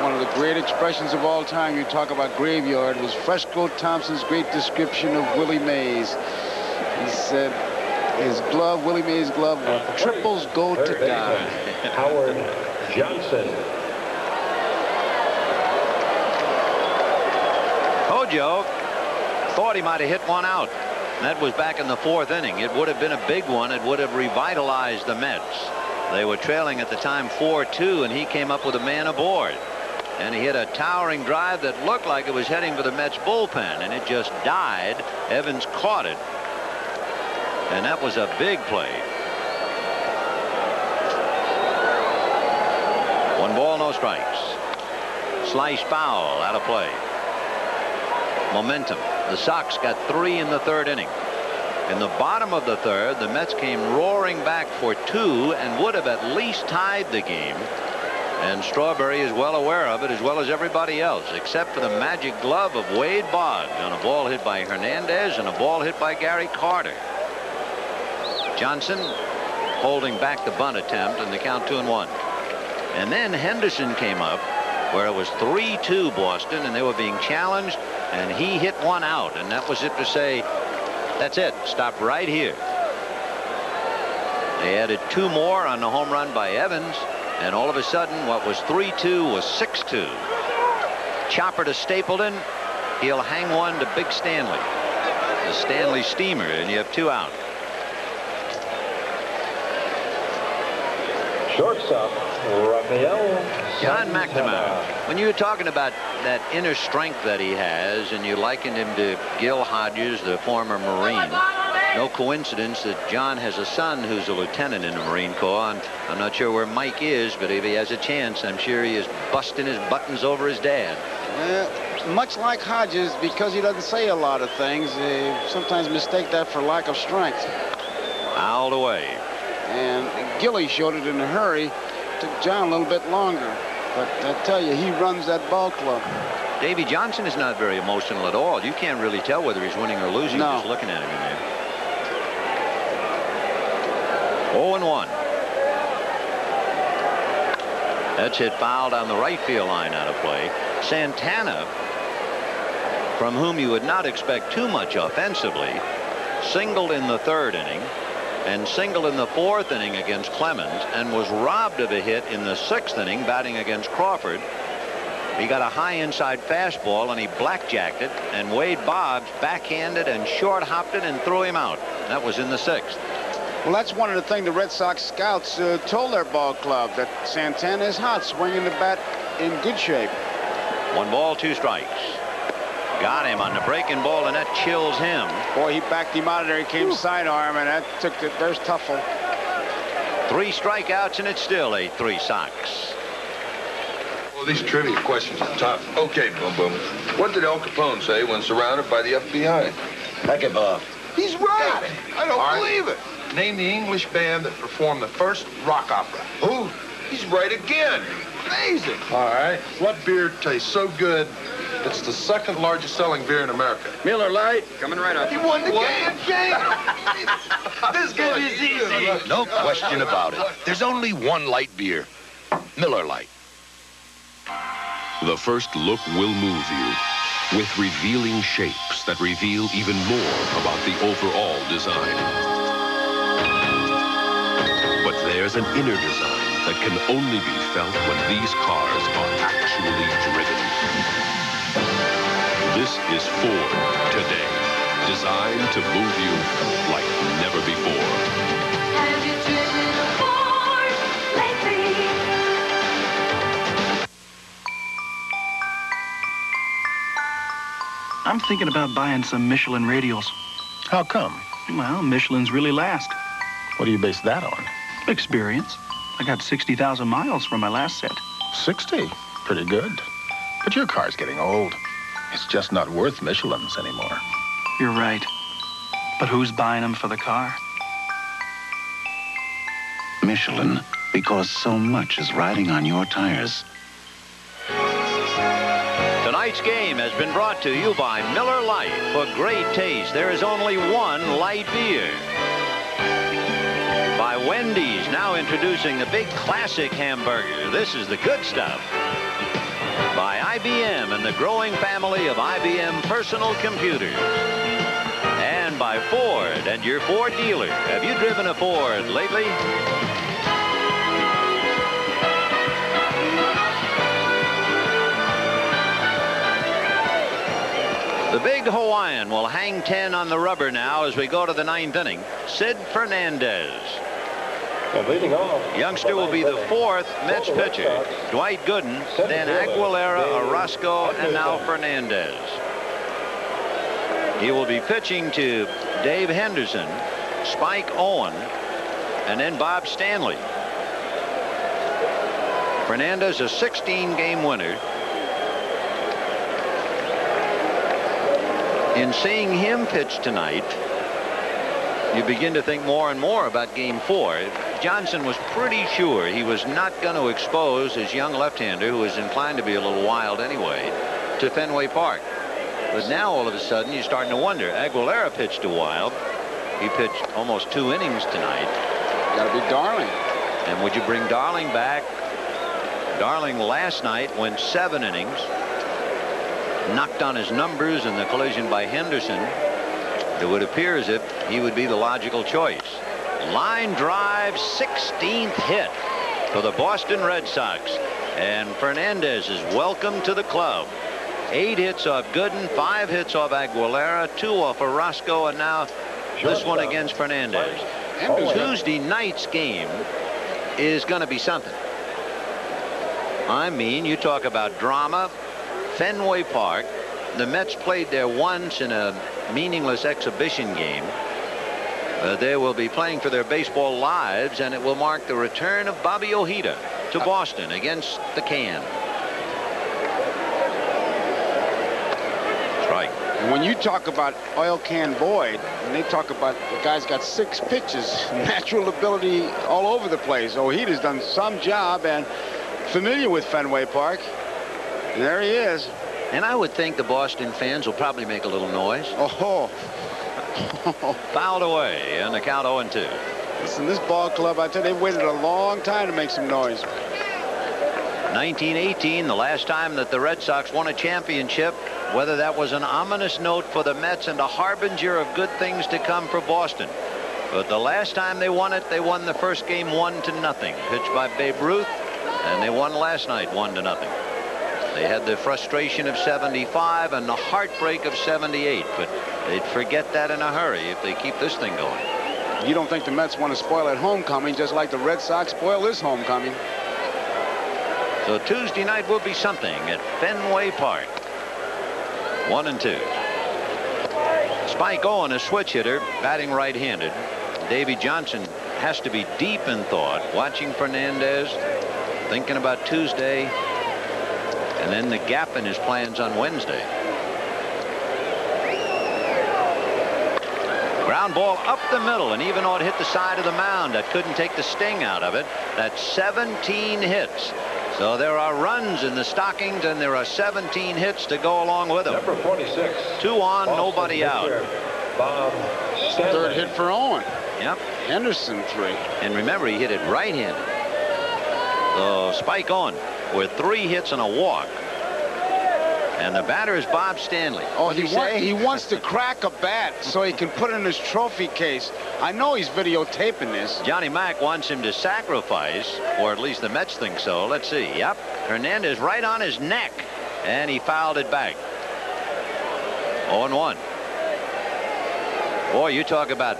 One of the great expressions of all time, you talk about graveyard, was Fresco Thompson's great description of Willie Mays. He said his glove, Willie Mays' glove, triples go to die. Howard Johnson. Hojo thought he might have hit one out. That was back in the 4th inning. It would have been a big one. It would have revitalized the Mets. They were trailing at the time 4-2, and he came up with a man aboard. and he hit a towering drive that looked like it was heading for the Mets bullpen, and it just died. Evans caught it, and that was a big play. 1 ball, no strikes. Slice foul, out of play. Momentum. The Sox got 3 in the 3rd inning. In the bottom of the 3rd, the Mets came roaring back for 2 and would have at least tied the game. And Strawberry is well aware of it, as well as everybody else, except for the magic glove of Wade Boggs on a ball hit by Hernandez and a ball hit by Gary Carter. Johnson holding back the bunt attempt, and the count 2-1. And then Henderson came up, where it was 3-2 Boston, and they were being challenged, and he hit one out, and that was it to say, that's it, stop right here. They added 2 more on the home run by Evans, and all of a sudden what was 3-2 was 6-2. Chopper to Stapleton. He'll hang one to Big Stanley, the Stanley Steamer, and you have 2 out. Shortstop, Rafael John McNamara. When you were talking about that inner strength that he has, and you likened him to Gil Hodges, the former Marine, no coincidence that John has a son who's a lieutenant in the Marine Corps, and I'm not sure where Mike is, but if he has a chance, I'm sure he is busting his buttons over his dad. Much like Hodges, because he doesn't say a lot of things, they sometimes mistake that for lack of strength. Fouled away. And Gilly showed it in a hurry. Took John a little bit longer. But I tell you, he runs that ball club. Davy Johnson is not very emotional at all. You can't really tell whether he's winning or losing just looking at him in there. 0-1. That's hit foul down the right field line, out of play. Santana, from whom you would not expect too much offensively, singled in the 3rd inning and singled in the 4th inning against Clemens, and was robbed of a hit in the 6th inning batting against Crawford. He got a high inside fastball and he blackjacked it, and Wade Boggs backhanded and short hopped it and threw him out. That was in the 6th. Well, that's one of the things the Red Sox scouts told their ball club, that Santana is hot, swinging the bat in good shape. 1 ball, 2 strikes. Got him on the breaking ball, and that chills him. Boy, he backed him out of there. He came sidearm, and that took it. There's Tuffle. 3 strikeouts, and it's still 8-3 Sox. Well, these trivia questions are tough. Okay, Boom Boom. What did Al Capone say when surrounded by the FBI? Heck it, Bob. He's right. I don't believe it. Name the English band that performed the first rock opera. Who? He's right again. Amazing. All right. What beer tastes so good it's the 2nd largest selling beer in America? Miller Lite. Coming right up. He won the game. This game is easy. No question about it. There's only one light beer. Miller Lite. The first look will move you with revealing shapes that reveal even more about the overall design. But there's an inner design that can only be felt when these cars are actually driven. This is Ford today, designed to move you like never before. Have you driven a Ford lately? I'm thinking about buying some Michelin radials. How come? Well, Michelin's really last. What do you base that on? Experience. I got 60,000 miles from my last set. 60? Pretty good. But your car's getting old. It's just not worth Michelin's anymore. You're right. But who's buying them for the car? Michelin, because so much is riding on your tires. Tonight's game has been brought to you by Miller Lite. For great taste, there is only one light beer. By Wendy's, now introducing the big classic hamburger. This is the good stuff. By IBM and the growing family of IBM personal computers. And by Ford and your Ford dealer. Have you driven a Ford lately? The big Hawaiian will hang 10 on the rubber now as we go to the 9th inning. Sid Fernandez. And leading off, Youngster will be the fourth Mets pitcher. Dwight Gooden, then Aguilera, Orozco, and now Fernandez. He will be pitching to Dave Henderson, Spike Owen, and then Bob Stanley. Fernandez, a 16-game winner. In seeing him pitch tonight, you begin to think more and more about Game 4. Johnson was pretty sure he was not going to expose his young left-hander, who is inclined to be a little wild anyway, to Fenway Park. But now all of a sudden you're starting to wonder. Aguilera pitched a while. He pitched almost 2 innings tonight. Got to be Darling. And would you bring Darling back? Darling last night went 7 innings. Knocked on his numbers in the collision by Henderson. It would appear as if he would be the logical choice. Line drive, 16th hit for the Boston Red Sox. And Fernandez is welcome to the club. 8 hits off Gooden, 5 hits off Aguilera, 2 off Orozco, and now this one against Fernandez. Tuesday night's game is going to be something. I mean, you talk about drama. Fenway Park. The Mets played there once in a meaningless exhibition game. They will be playing for their baseball lives, and it will mark the return of Bobby Ojeda to Boston against the Can. That's right. And when you talk about Oil Can Boyd, and they talk about the guy's got 6 pitches, natural ability all over the place. Ojeda's done some job and familiar with Fenway Park. And there he is. And I would think the Boston fans will probably make a little noise. Oh. Fouled away, and the count 0-2. Listen, this ball club, I tell you, they waited a long time to make some noise. 1918, the last time that the Red Sox won a championship, whether that was an ominous note for the Mets and a harbinger of good things to come for Boston. But the last time they won it, they won the first game 1-0, pitched by Babe Ruth, and they won last night 1-0. They had the frustration of 75 and the heartbreak of 78, but they'd forget that in a hurry if they keep this thing going. You don't think the Mets want to spoil that homecoming just like the Red Sox spoil this homecoming? So Tuesday night will be something at Fenway Park. 1-2. Spike Owen, a switch hitter, batting right-handed. Davy Johnson has to be deep in thought, watching Fernandez, thinking about Tuesday, and then the gap in his plans on Wednesday. Ground ball up the middle, and even though it hit the side of the mound, that couldn't take the sting out of it. That's 17 hits. So there are runs in the stockings, and there are 17 hits to go along with them. Number 46. 2 on, nobody out. Bob Stanley. 3rd hit for Owen. Yep. Henderson 3. And remember, he hit it right-handed. So Spike Owen with 3 hits and a walk. And the batter is Bob Stanley. Oh, he wants to crack a bat so he can put it in his trophy case. I know he's videotaping this. Johnny Mack wants him to sacrifice, or at least the Mets think so. Let's see. Yep. Hernandez right on his neck, and he fouled it back. 0-1. Boy, you talk about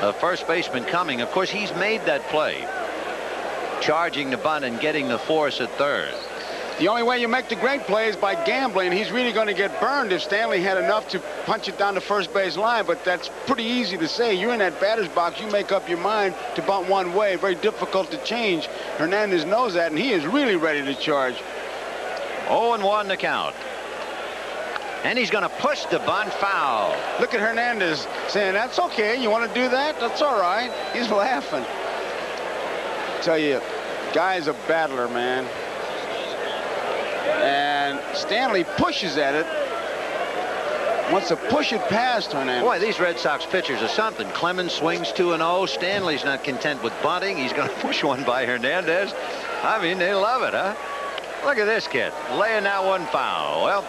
the first baseman coming. Of course, he's made that play, charging the bunt and getting the force at third. The only way you make the great play is by gambling. He's really going to get burned if Stanley had enough to punch it down the first base line, but that's pretty easy to say. You're in that batter's box. You make up your mind to bunt one way. Very difficult to change. Hernandez knows that, and he is really ready to charge. 0-1 the count. And he's going to push the bunt foul. Look at Hernandez saying, that's okay. You want to do that? That's all right. He's laughing. I tell you, guy's a battler, man. And Stanley pushes at it. Wants to push it past Hernandez. Boy, these Red Sox pitchers are something. Clemens swings 2-0. Stanley's not content with bunting. He's going to push one by Hernandez. I mean, they love it, huh? Look at this kid laying that one foul.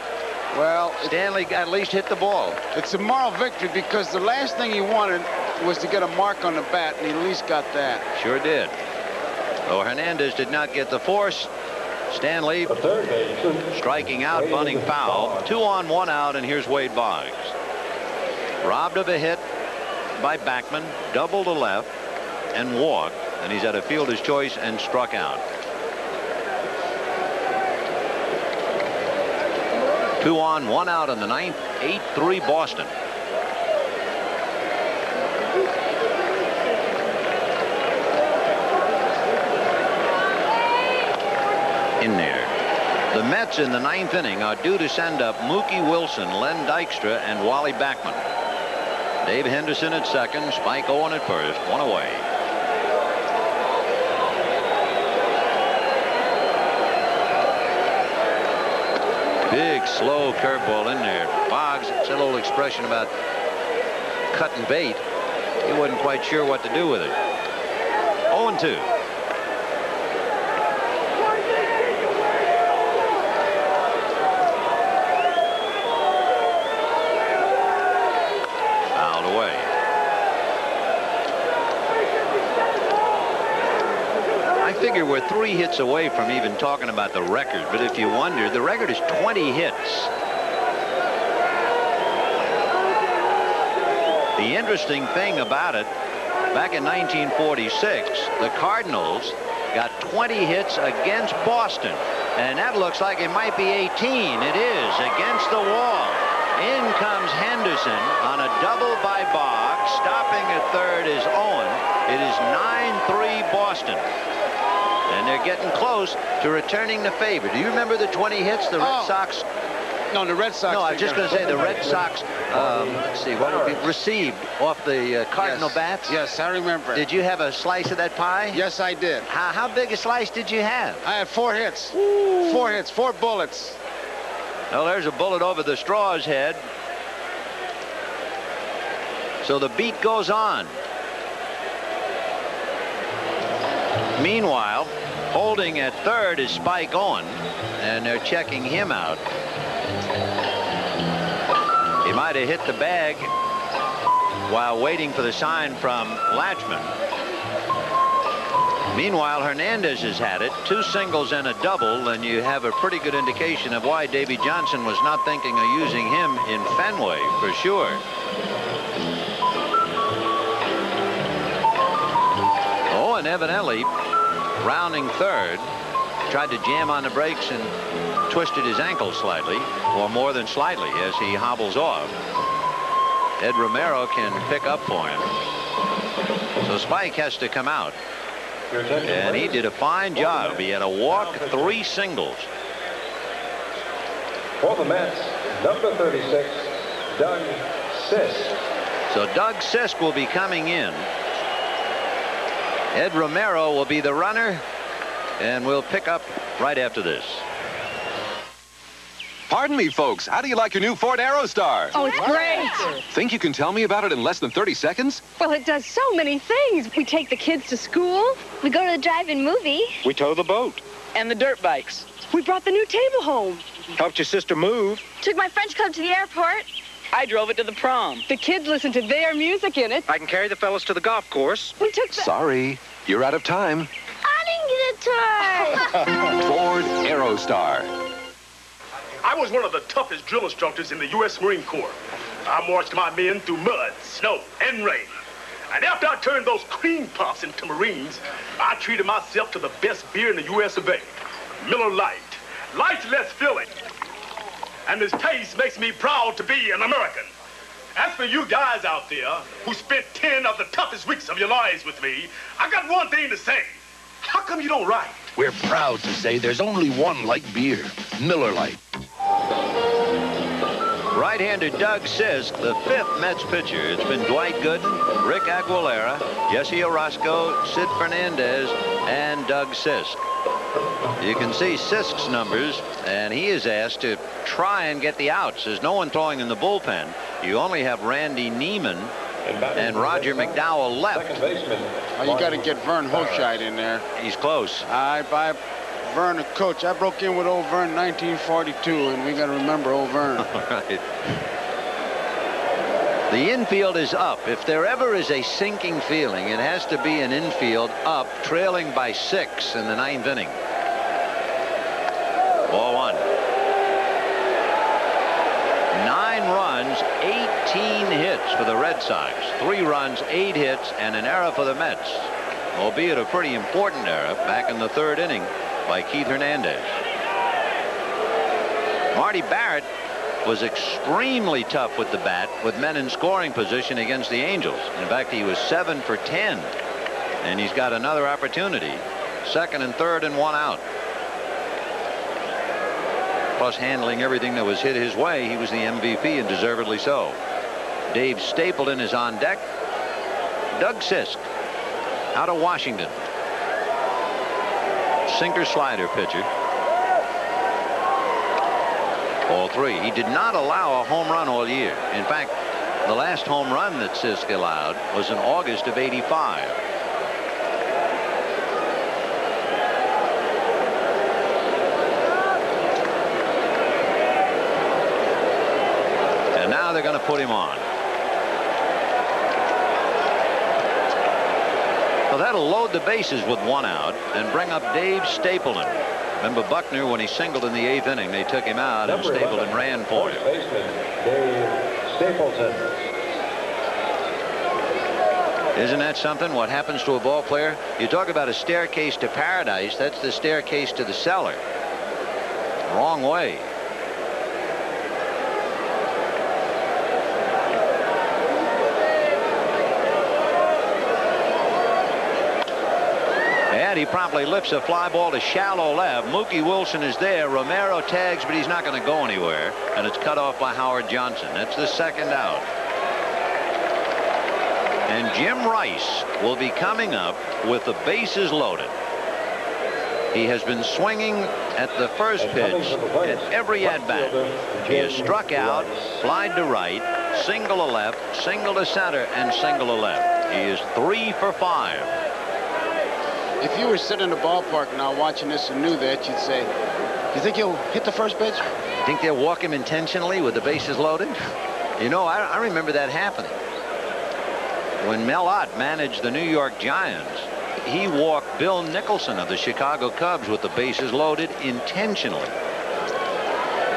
Well, Stanley at least hit the ball. It's a moral victory because the last thing he wanted was to get a mark on the bat, and he at least got that. Sure did. Though Hernandez did not get the force, Stanley striking out, bunting foul. 2 on, 1 out, and here's Wade Boggs. Robbed of a hit by Backman, double to left, and walked. and he's had a fielder's choice and struck out. 2 on, 1 out in the ninth. 8-3 Boston. In there. The Mets in the ninth inning are due to send up Mookie Wilson, Len Dykstra, and Wally Backman. Dave Henderson at second, Spike Owen at first, 1 away. Big, slow curveball in there. Boggs said a little expression about cutting bait. He wasn't quite sure what to do with it. 0-2. Fouled away. I figure we're 3 hits away from even talking about the record, but if you wonder, the record is 20 hits. The interesting thing about it, back in 1946, the Cardinals got 20 hits against Boston, and that looks like it might be 18. It is, against the wall. In comes Henderson on a double by Boggs. Stopping at third is Owen. It is 9-3 Boston. And they're getting close to returning the favor. Do you remember the 20 hits the Red Sox? No, the Red Sox. No, I was just going to say the Red Sox, let's see, what would be received off the Cardinal bats? Yes, I remember. Did you have a slice of that pie? Yes, I did. How big a slice did you have? I had 4 hits. Ooh. 4 hits, 4 bullets. Well, there's a bullet over the Straw's head. So the beat goes on. Meanwhile, holding at third is Spike Owen, and they're checking him out. He might have hit the bag while waiting for the sign from Latchman. Meanwhile, Hernandez has had it. 2 singles and a double, and you have a pretty good indication of why Davy Johnson was not thinking of using him in Fenway, for sure. Owen evidently rounding third, tried to jam on the brakes and twisted his ankle slightly, or more than slightly, as he hobbles off. Ed Romero can pick up for him. So Spike has to come out. And he did a fine job. He had a walk, 3 singles. For the Mets, number 36, Doug Sisk. So Doug Sisk will be coming in. Ed Romero will be the runner, and we'll pick up right after this. Pardon me, folks. How do you like your new Ford Aerostar? Oh, it's great. Think you can tell me about it in less than 30 seconds? Well, it does so many things. We take the kids to school. We go to the drive-in movie. We tow the boat. And the dirt bikes. We brought the new table home. Helped your sister move. Took my French club to the airport. I drove it to the prom. The kids listened to their music in it. I can carry the fellas to the golf course. We took the... Sorry, you're out of time. I didn't get a toy. Ford Aerostar. I was one of the toughest drill instructors in the U.S. Marine Corps. I marched my men through mud, snow, and rain. And after I turned those cream puffs into Marines, I treated myself to the best beer in the U.S. of A. Miller Lite. Life's less filling. And this taste makes me proud to be an American. As for you guys out there who spent 10 of the toughest weeks of your lives with me, I got one thing to say. How come you don't write? We're proud to say there's only one light beer, Miller Lite. Right-hander Doug Sisk, the 5th Mets pitcher. It's been Dwight Gooden, Rick Aguilera, Jesse Orozco, Sid Fernandez, and Doug Sisk. You can see Sisk's numbers, and he is asked to try and get the outs. There's no one throwing in the bullpen. You only have Randy Neiman and Roger McDowell left. Oh, you got to get Vern Hochschild in there. He's close. Vern, coach. I broke in with old Vern in 1942, and we got to remember old Vern. Right. The infield is up. If there ever is a sinking feeling, it has to be an infield up, trailing by 6 in the 9th inning. Ball 1. 9 runs, 18 hits for the Red Sox. 3 runs, 8 hits, and an error for the Mets. albeit a pretty important error back in the third inning by Keith Hernandez. Marty Barrett was extremely tough with the bat with men in scoring position against the Angels. In fact, he was 7 for 10, and he's got another opportunity. Second and third and 1 out. Plus handling everything that was hit his way, he was the MVP, and deservedly so. Dave Stapleton is on deck. Doug Sisk out of Washington. Sinker slider pitcher. All 3. He did not allow a home run all year. In fact, the last home run that Sisk allowed was in August of '85. And now they're going to put him on. Well, that'll load the bases with 1 out and bring up Dave Stapleton. Remember Buckner, when he singled in the 8th inning, they took him out and Stapleton ran for him. Dave Stapleton. Isn't that something? What happens to a ball player? You talk about a staircase to paradise. That's the staircase to the cellar. Wrong way. He promptly lifts a fly ball to shallow left. Mookie Wilson is there. Romero tags, but he's not going to go anywhere, and it's cut off by Howard Johnson. That's the second out. And Jim Rice will be coming up with the bases loaded. He has been swinging at the first pitch at every at-bat. He has struck out, flied to right, single to left, single to center, and single to left. He is 3 for 5. If you were sitting in the ballpark now watching this and knew that, you'd say, you think he'll hit the first pitch? Think they'll walk him intentionally with the bases loaded? You know, I remember that happening. When Mel Ott managed the New York Giants, he walked Bill Nicholson of the Chicago Cubs with the bases loaded intentionally.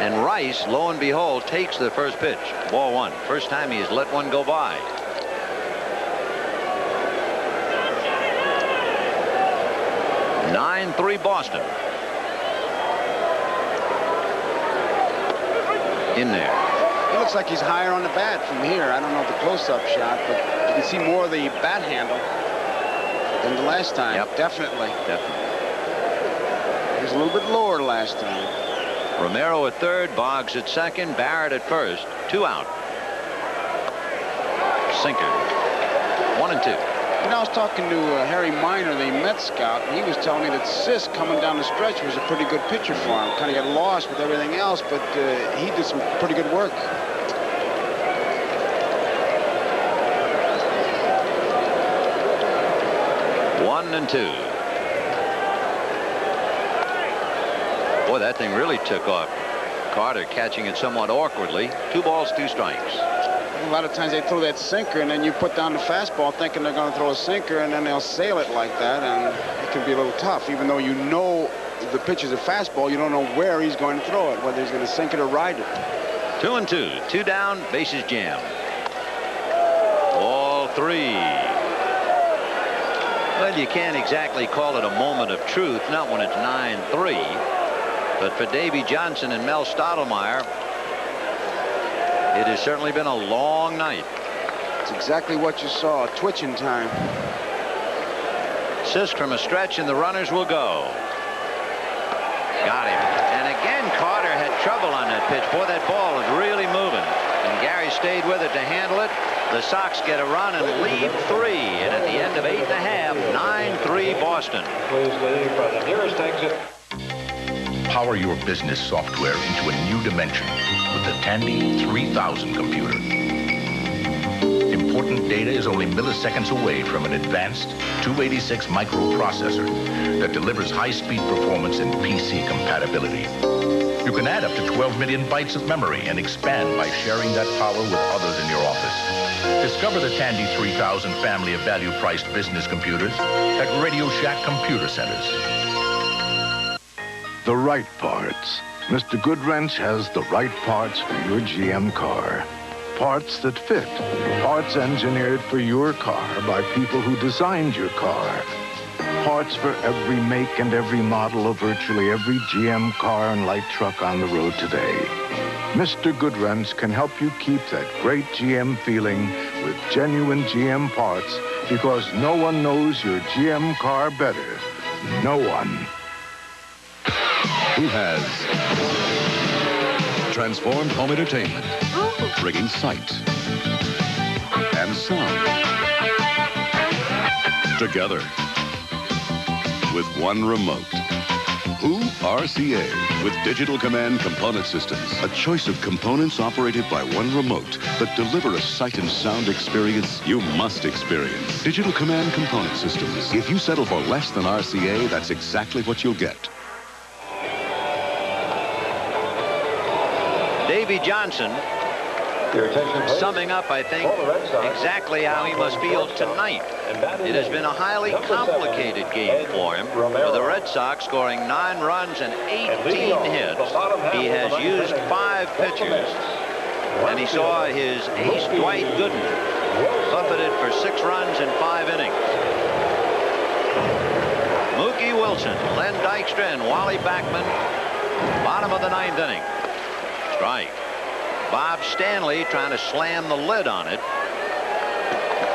And Rice, lo and behold, takes the first pitch. Ball 1. First time he has let one go by. 9-3 Boston. In there. He looks like he's higher on the bat from here. I don't know the close-up shot, but you can see more of the bat handle than the last time. Yep. Definitely. Definitely. He was a little bit lower last time. Romero at third, Boggs at second, Barrett at first. 2 out. Sinker. 1 and 2. You know, I was talking to Harry Minor, the Mets scout, and he was telling me that Sisk coming down the stretch was a pretty good pitcher for him. Kind of got lost with everything else, but he did some pretty good work. One and 2. Boy, that thing really took off. Carter catching it somewhat awkwardly. 2 balls, 2 strikes. A lot of times they throw that sinker, and then you put down the fastball thinking they're going to throw a sinker, and then they'll sail it like that, and it can be a little tough. Even though you know the pitch is a fastball, you don't know where he's going to throw it, whether he's going to sink it or ride it. 2 and 2. 2 down, bases jammed. Ball 3. Well, you can't exactly call it a moment of truth, not when it's 9-3. But for Davy Johnson and Mel Stottlemyre, it has certainly been a long night. It's exactly what you saw, twitching time. Sisk from a stretch, and the runners will go. Got him. And again, Carter had trouble on that pitch. Boy, that ball is really moving. And Gary stayed with it to handle it. The Sox get a run and lead 3. And at the end of 8 1/2, 9-3 Boston. Please leave for the nearest exit. Power your business software into a new dimension with the Tandy 3000 computer. Important data is only milliseconds away from an advanced 286 microprocessor that delivers high-speed performance and PC compatibility. You can add up to 12 million bytes of memory and expand by sharing that power with others in your office. Discover the Tandy 3000 family of value-priced business computers at Radio Shack Computer Centers. The right parts. Mr. Goodwrench has the right parts for your GM car. Parts that fit. Parts engineered for your car by people who designed your car. Parts for every make and every model of virtually every GM car and light truck on the road today. Mr. Goodwrench can help you keep that great GM feeling with genuine GM parts, because no one knows your GM car better. No one. Who has transformed home entertainment, bringing sight and sound together with one remote. Who? RCA, with Digital Command Component Systems. A choice of components operated by one remote that deliver a sight and sound experience you must experience. Digital Command Component Systems. If you settle for less than RCA, that's exactly what you'll get. Davy Johnson summing up, I think, exactly how he must feel tonight. It has been a highly complicated game for him, with the Red Sox scoring 9 runs and 18 hits. He has used 5 pitchers, and he saw his ace, Dwight Gooden, buffeted for 6 runs in 5 innings. Mookie Wilson, Len Dykstra, and Wally Backman, bottom of the 9th inning. Strike. Bob Stanley trying to slam the lid on it.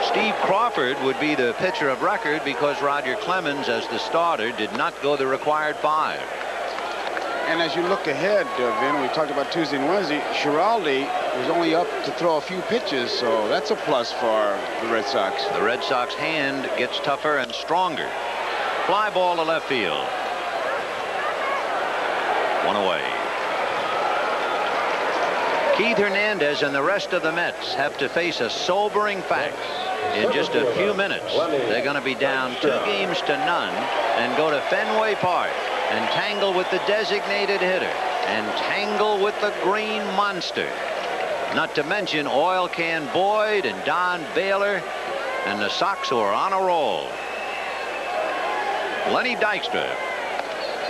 Steve Crawford would be the pitcher of record because Roger Clemens, as the starter, did not go the required 5. And as you look ahead, Vin, we talked about Tuesday and Wednesday, Schiraldi was only up to throw a few pitches, so that's a plus for the Red Sox. The Red Sox hand gets tougher and stronger. Fly ball to left field. 1 away. Keith Hernandez and the rest of the Mets have to face a sobering fact. In just a few minutes, they're going to be down 2 games to none and go to Fenway Park and tangle with the designated hitter and tangle with the Green Monster. Not to mention Oil Can Boyd and Don Baylor and the Sox, who are on a roll. Lenny Dykstra,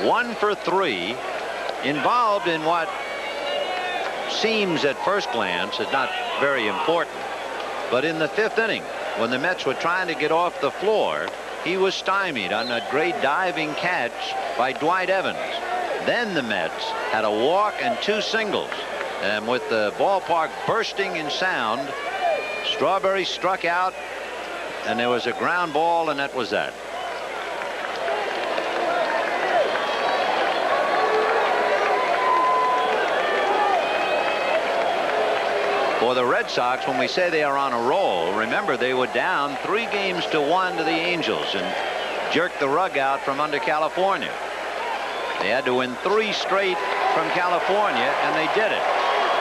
1 for 3, involved in what seems at first glance is not very important. But in the 5th inning, when the Mets were trying to get off the floor, he was stymied on that great diving catch by Dwight Evans. Then the Mets had a walk and 2 singles. And with the ballpark bursting in sound, Strawberry struck out, and there was a ground ball, and that was that. For the Red Sox, when we say they are on a roll, remember they were down 3 games to 1 to the Angels and jerked the rug out from under California. They had to win 3 straight from California, and they did it.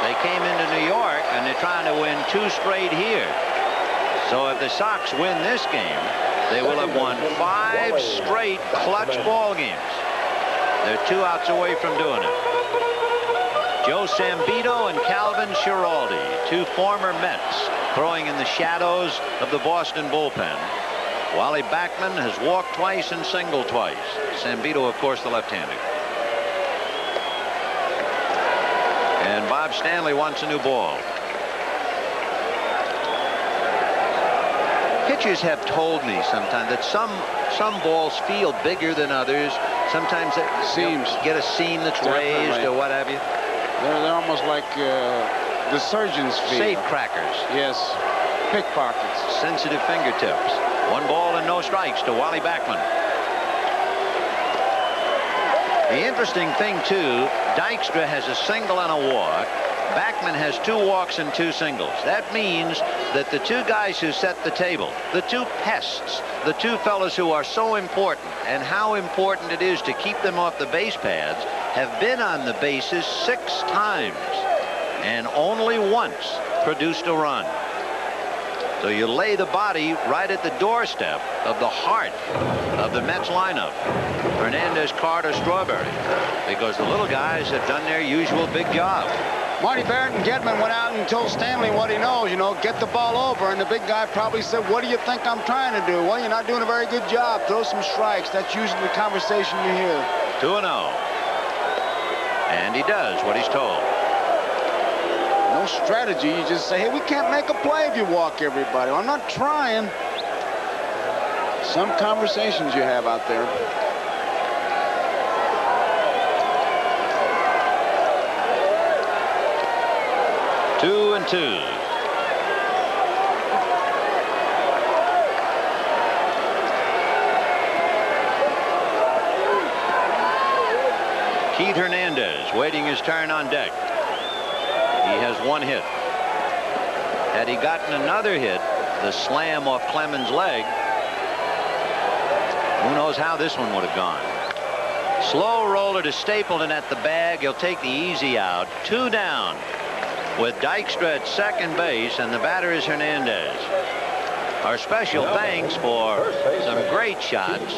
They came into New York, and they're trying to win 2 straight here. So if the Sox win this game, they will have won 5 straight clutch ball games. They're 2 outs away from doing it. Joe Sambito and Calvin Schiraldi, 2 former Mets, throwing in the shadows of the Boston bullpen. Wally Backman has walked twice and singled twice. Sambito, of course, the left-hander. And Bob Stanley wants a new ball. Pitchers have told me sometimes that some balls feel bigger than others. Sometimes it seems get a seam that's raised or what have you. They're almost like the surgeon's feet. Safe crackers. Yes. Pickpockets. Sensitive fingertips. 1 ball and no strikes to Wally Backman. The interesting thing, too, Dykstra has a single and a walk. Backman has 2 walks and 2 singles. That means that the 2 guys who set the table, the 2 pests, the 2 fellas who are so important, and how important it is to keep them off the base paths, have been on the bases 6 times and only once produced a run. So you lay the body right at the doorstep of the heart of the Mets lineup. Hernandez, Carter, Strawberry, because the little guys have done their usual big job. Marty Barrett and Gedman went out and told Stanley what he knows, you know, get the ball over. And the big guy probably said, what do you think I'm trying to do? Well, you're not doing a very good job. Throw some strikes. That's usually the conversation you hear. 2-0. And he does what he's told. No strategy. You just say, hey, we can't make a play if you walk everybody. Well, I'm not trying. Some conversations you have out there. Two and two. Keith Hernandez waiting his turn on deck. He has one hit. Had he gotten another hit, the slam off Clemens' leg, who knows how this one would have gone. Slow roller to Stapleton at the bag. He'll take the easy out. 2 down with Dykstra at second base, and the batter is Hernandez. Our special thanks for some great shots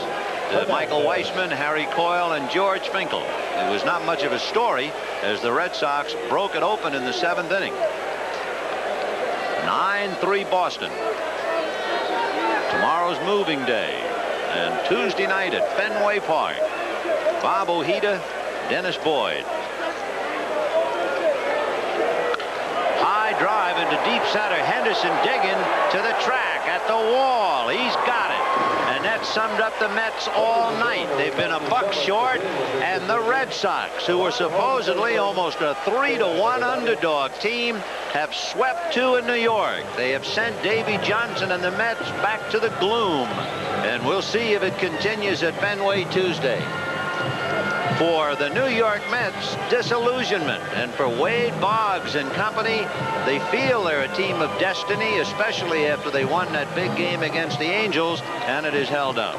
to Michael Weissman, Harry Coyle, and George Finkel. It was not much of a story as the Red Sox broke it open in the 7th inning. 9-3 Boston. Tomorrow's moving day, and Tuesday night at Fenway Park. Bob Ojeda, Dennis Boyd. High drive into deep center. Henderson digging to the track at the wall. He's got it. And that summed up the Mets all night. They've been a buck short, and the Red Sox, who were supposedly almost a 3-1 underdog team, have swept 2 in New York. They have sent Davy Johnson and the Mets back to the gloom. And we'll see if it continues at Fenway Tuesday. For the New York Mets, disillusionment. And for Wade Boggs and company, they feel they're a team of destiny, especially after they won that big game against the Angels, and it is held up.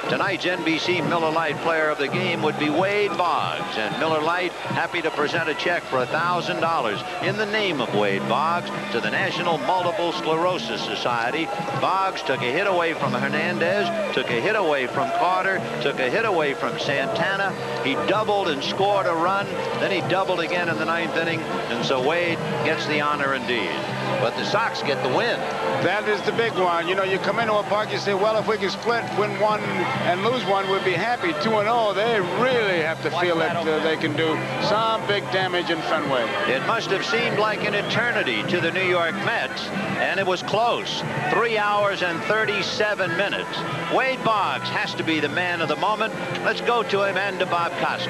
Tonight's NBC Miller Lite player of the game would be Wade Boggs, and Miller Lite happy to present a check for $1,000 in the name of Wade Boggs to the National Multiple Sclerosis Society. Boggs took a hit away from Hernandez, took a hit away from Carter, took a hit away from Santana. He doubled and scored a run, then he doubled again in the 9th inning, and so Wade gets the honor indeed. But the Sox get the win. That is the big one. You know, you come into a park, you say, well, if we can split, win one and lose one, we'd be happy. 2-0, they really have to feel that they can do some big damage in Fenway. It must have seemed like an eternity to the New York Mets, and it was close. 3 hours and 37 minutes. Wade Boggs has to be the man of the moment. Let's go to him and to Bob Costas.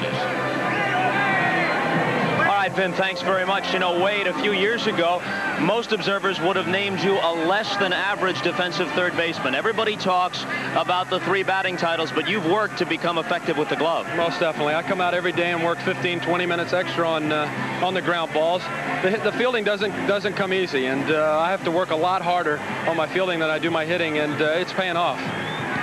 All right, Vin, thanks very much. You know, Wade, a few years ago, most observers would have named you a less than average defensive third baseman. Everybody talks about the 3 batting titles, but you've worked to become effective with the glove. Most definitely. I come out every day and work 15, 20 minutes extra on the ground balls. The fielding doesn't come easy, and I have to work a lot harder on my fielding than I do my hitting, and it's paying off.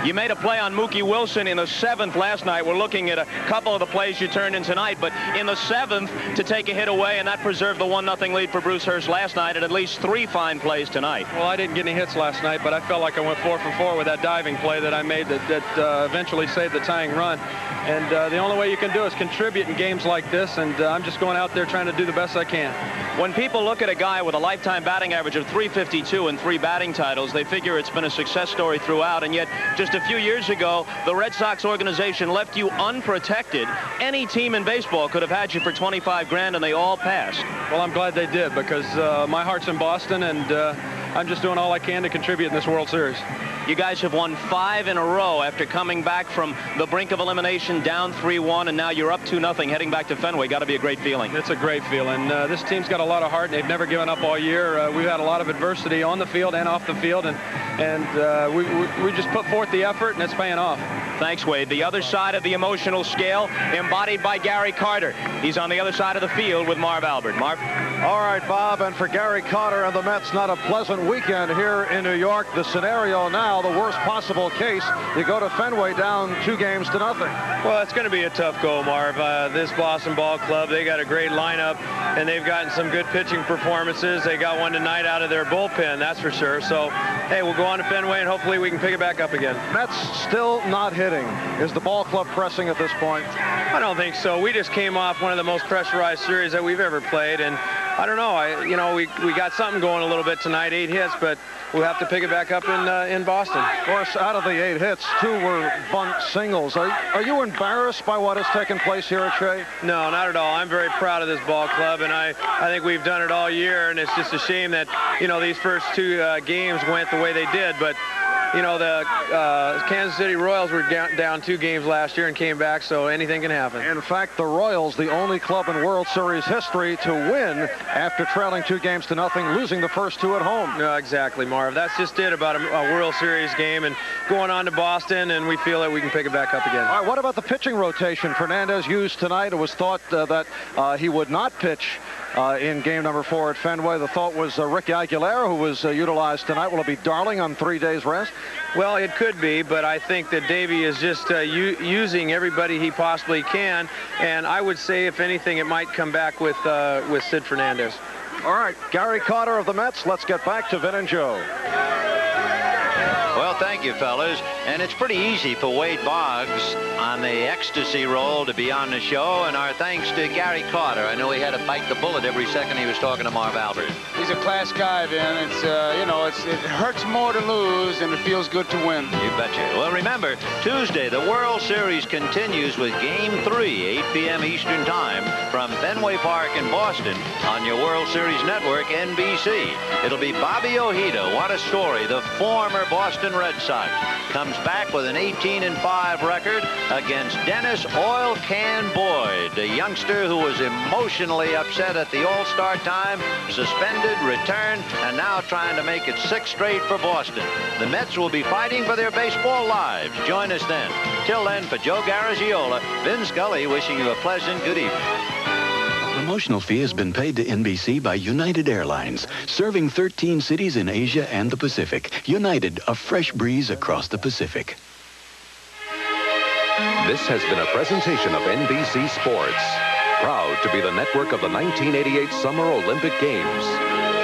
You made a play on Mookie Wilson in the 7th last night. We're looking at a couple of the plays you turned in tonight, but in the 7th to take a hit away, and that preserved the 1-0 lead for Bruce Hurst last night, and at least 3 fine plays tonight. Well, I didn't get any hits last night, but I felt like I went 4 for 4 with that diving play that I made that eventually saved the tying run. And the only way you can do is contribute in games like this, and I'm just going out there trying to do the best I can. When people look at a guy with a lifetime batting average of .352 and 3 batting titles, they figure it's been a success story throughout, and yet just a few years ago, the Red Sox organization left you unprotected. Any team in baseball could have had you for 25 grand, and they all passed. Well, I'm glad they did, because my heart's in Boston, and I'm just doing all I can to contribute in this World Series. You guys have won 5 in a row after coming back from the brink of elimination, down 3-1, and now you're up 2-0 heading back to Fenway. Got to be a great feeling. It's a great feeling. This team's got a lot of heart, and they've never given up all year. We've had a lot of adversity on the field and off the field, and we just put forth the effort, and it's paying off. Thanks, Wade. The other side of the emotional scale, embodied by Gary Carter. He's on the other side of the field with Marv Albert. Marv? All right, Bob, and for Gary Carter and the Mets, not a pleasant weekend here in New York. The scenario now, the worst possible case, you go to Fenway down 2-0. Well, it's going to be a tough go, Marv. This Boston Ball Club, they got a great lineup, and they've gotten some good pitching performances. They got one tonight out of their bullpen, that's for sure. So, hey, we'll go on to Fenway, and hopefully we can pick it back up again. Mets still not hitting. Is the ball club pressing at this point? I don't think so. We just came off one of the most pressurized series that we've ever played, and I don't know. We got something going a little bit tonight, 8 hits, but we'll have to pick it back up in Boston. Of course, out of the 8 hits, 2 were bunt singles. Are you embarrassed by what has taken place here at Shea? No, not at all. I'm very proud of this ball club, and I think we've done it all year, and it's just a shame that, these first 2 games went the way they did, but you know, the Kansas City Royals were down 2 games last year and came back, so anything can happen. In fact, the Royals, the only club in World Series history to win after trailing 2-0, losing the first 2 at home. No, exactly, Marv. That's just it about a World Series game and going on to Boston, and we feel that we can pick it back up again. All right, what about the pitching rotation Fernandez used tonight? It was thought that he would not pitch in game number 4 at Fenway. The thought was Ricky Aguilera, who was utilized tonight. Will it be Darling on 3 days rest? Well, it could be, but I think that Davey is just using everybody he possibly can, and I would say, if anything, it might come back with Sid Fernandez. All right, Gary Carter of the Mets. Let's get back to Vin and Joe. Well, thank you, fellas. And it's pretty easy for Wade Boggs on the ecstasy roll to be on the show. And our thanks to Gary Carter. I know he had to bite the bullet every second he was talking to Marv Albert. He's a class guy, Vin. It's, you know, it hurts more to lose than it feels good to win. You betcha. Well, remember, Tuesday, the World Series continues with Game 3, 8 p.m. Eastern Time from Fenway Park in Boston on your World Series network, NBC. It'll be Bobby Ojeda. What a story. The former Boston Red Sox comes back with an 18-5 record against Dennis Oil Can Boyd, the youngster who was emotionally upset at the All-Star time, suspended, returned, and now trying to make it 6 straight for Boston. The Mets will be fighting for their baseball lives. Join us then. Till then, for Joe Garagiola, Vin Scully wishing you a pleasant good evening. Promotional fee has been paid to NBC by United Airlines, serving 13 cities in Asia and the Pacific. United, a fresh breeze across the Pacific. This has been a presentation of NBC Sports, proud to be the network of the 1988 Summer Olympic Games.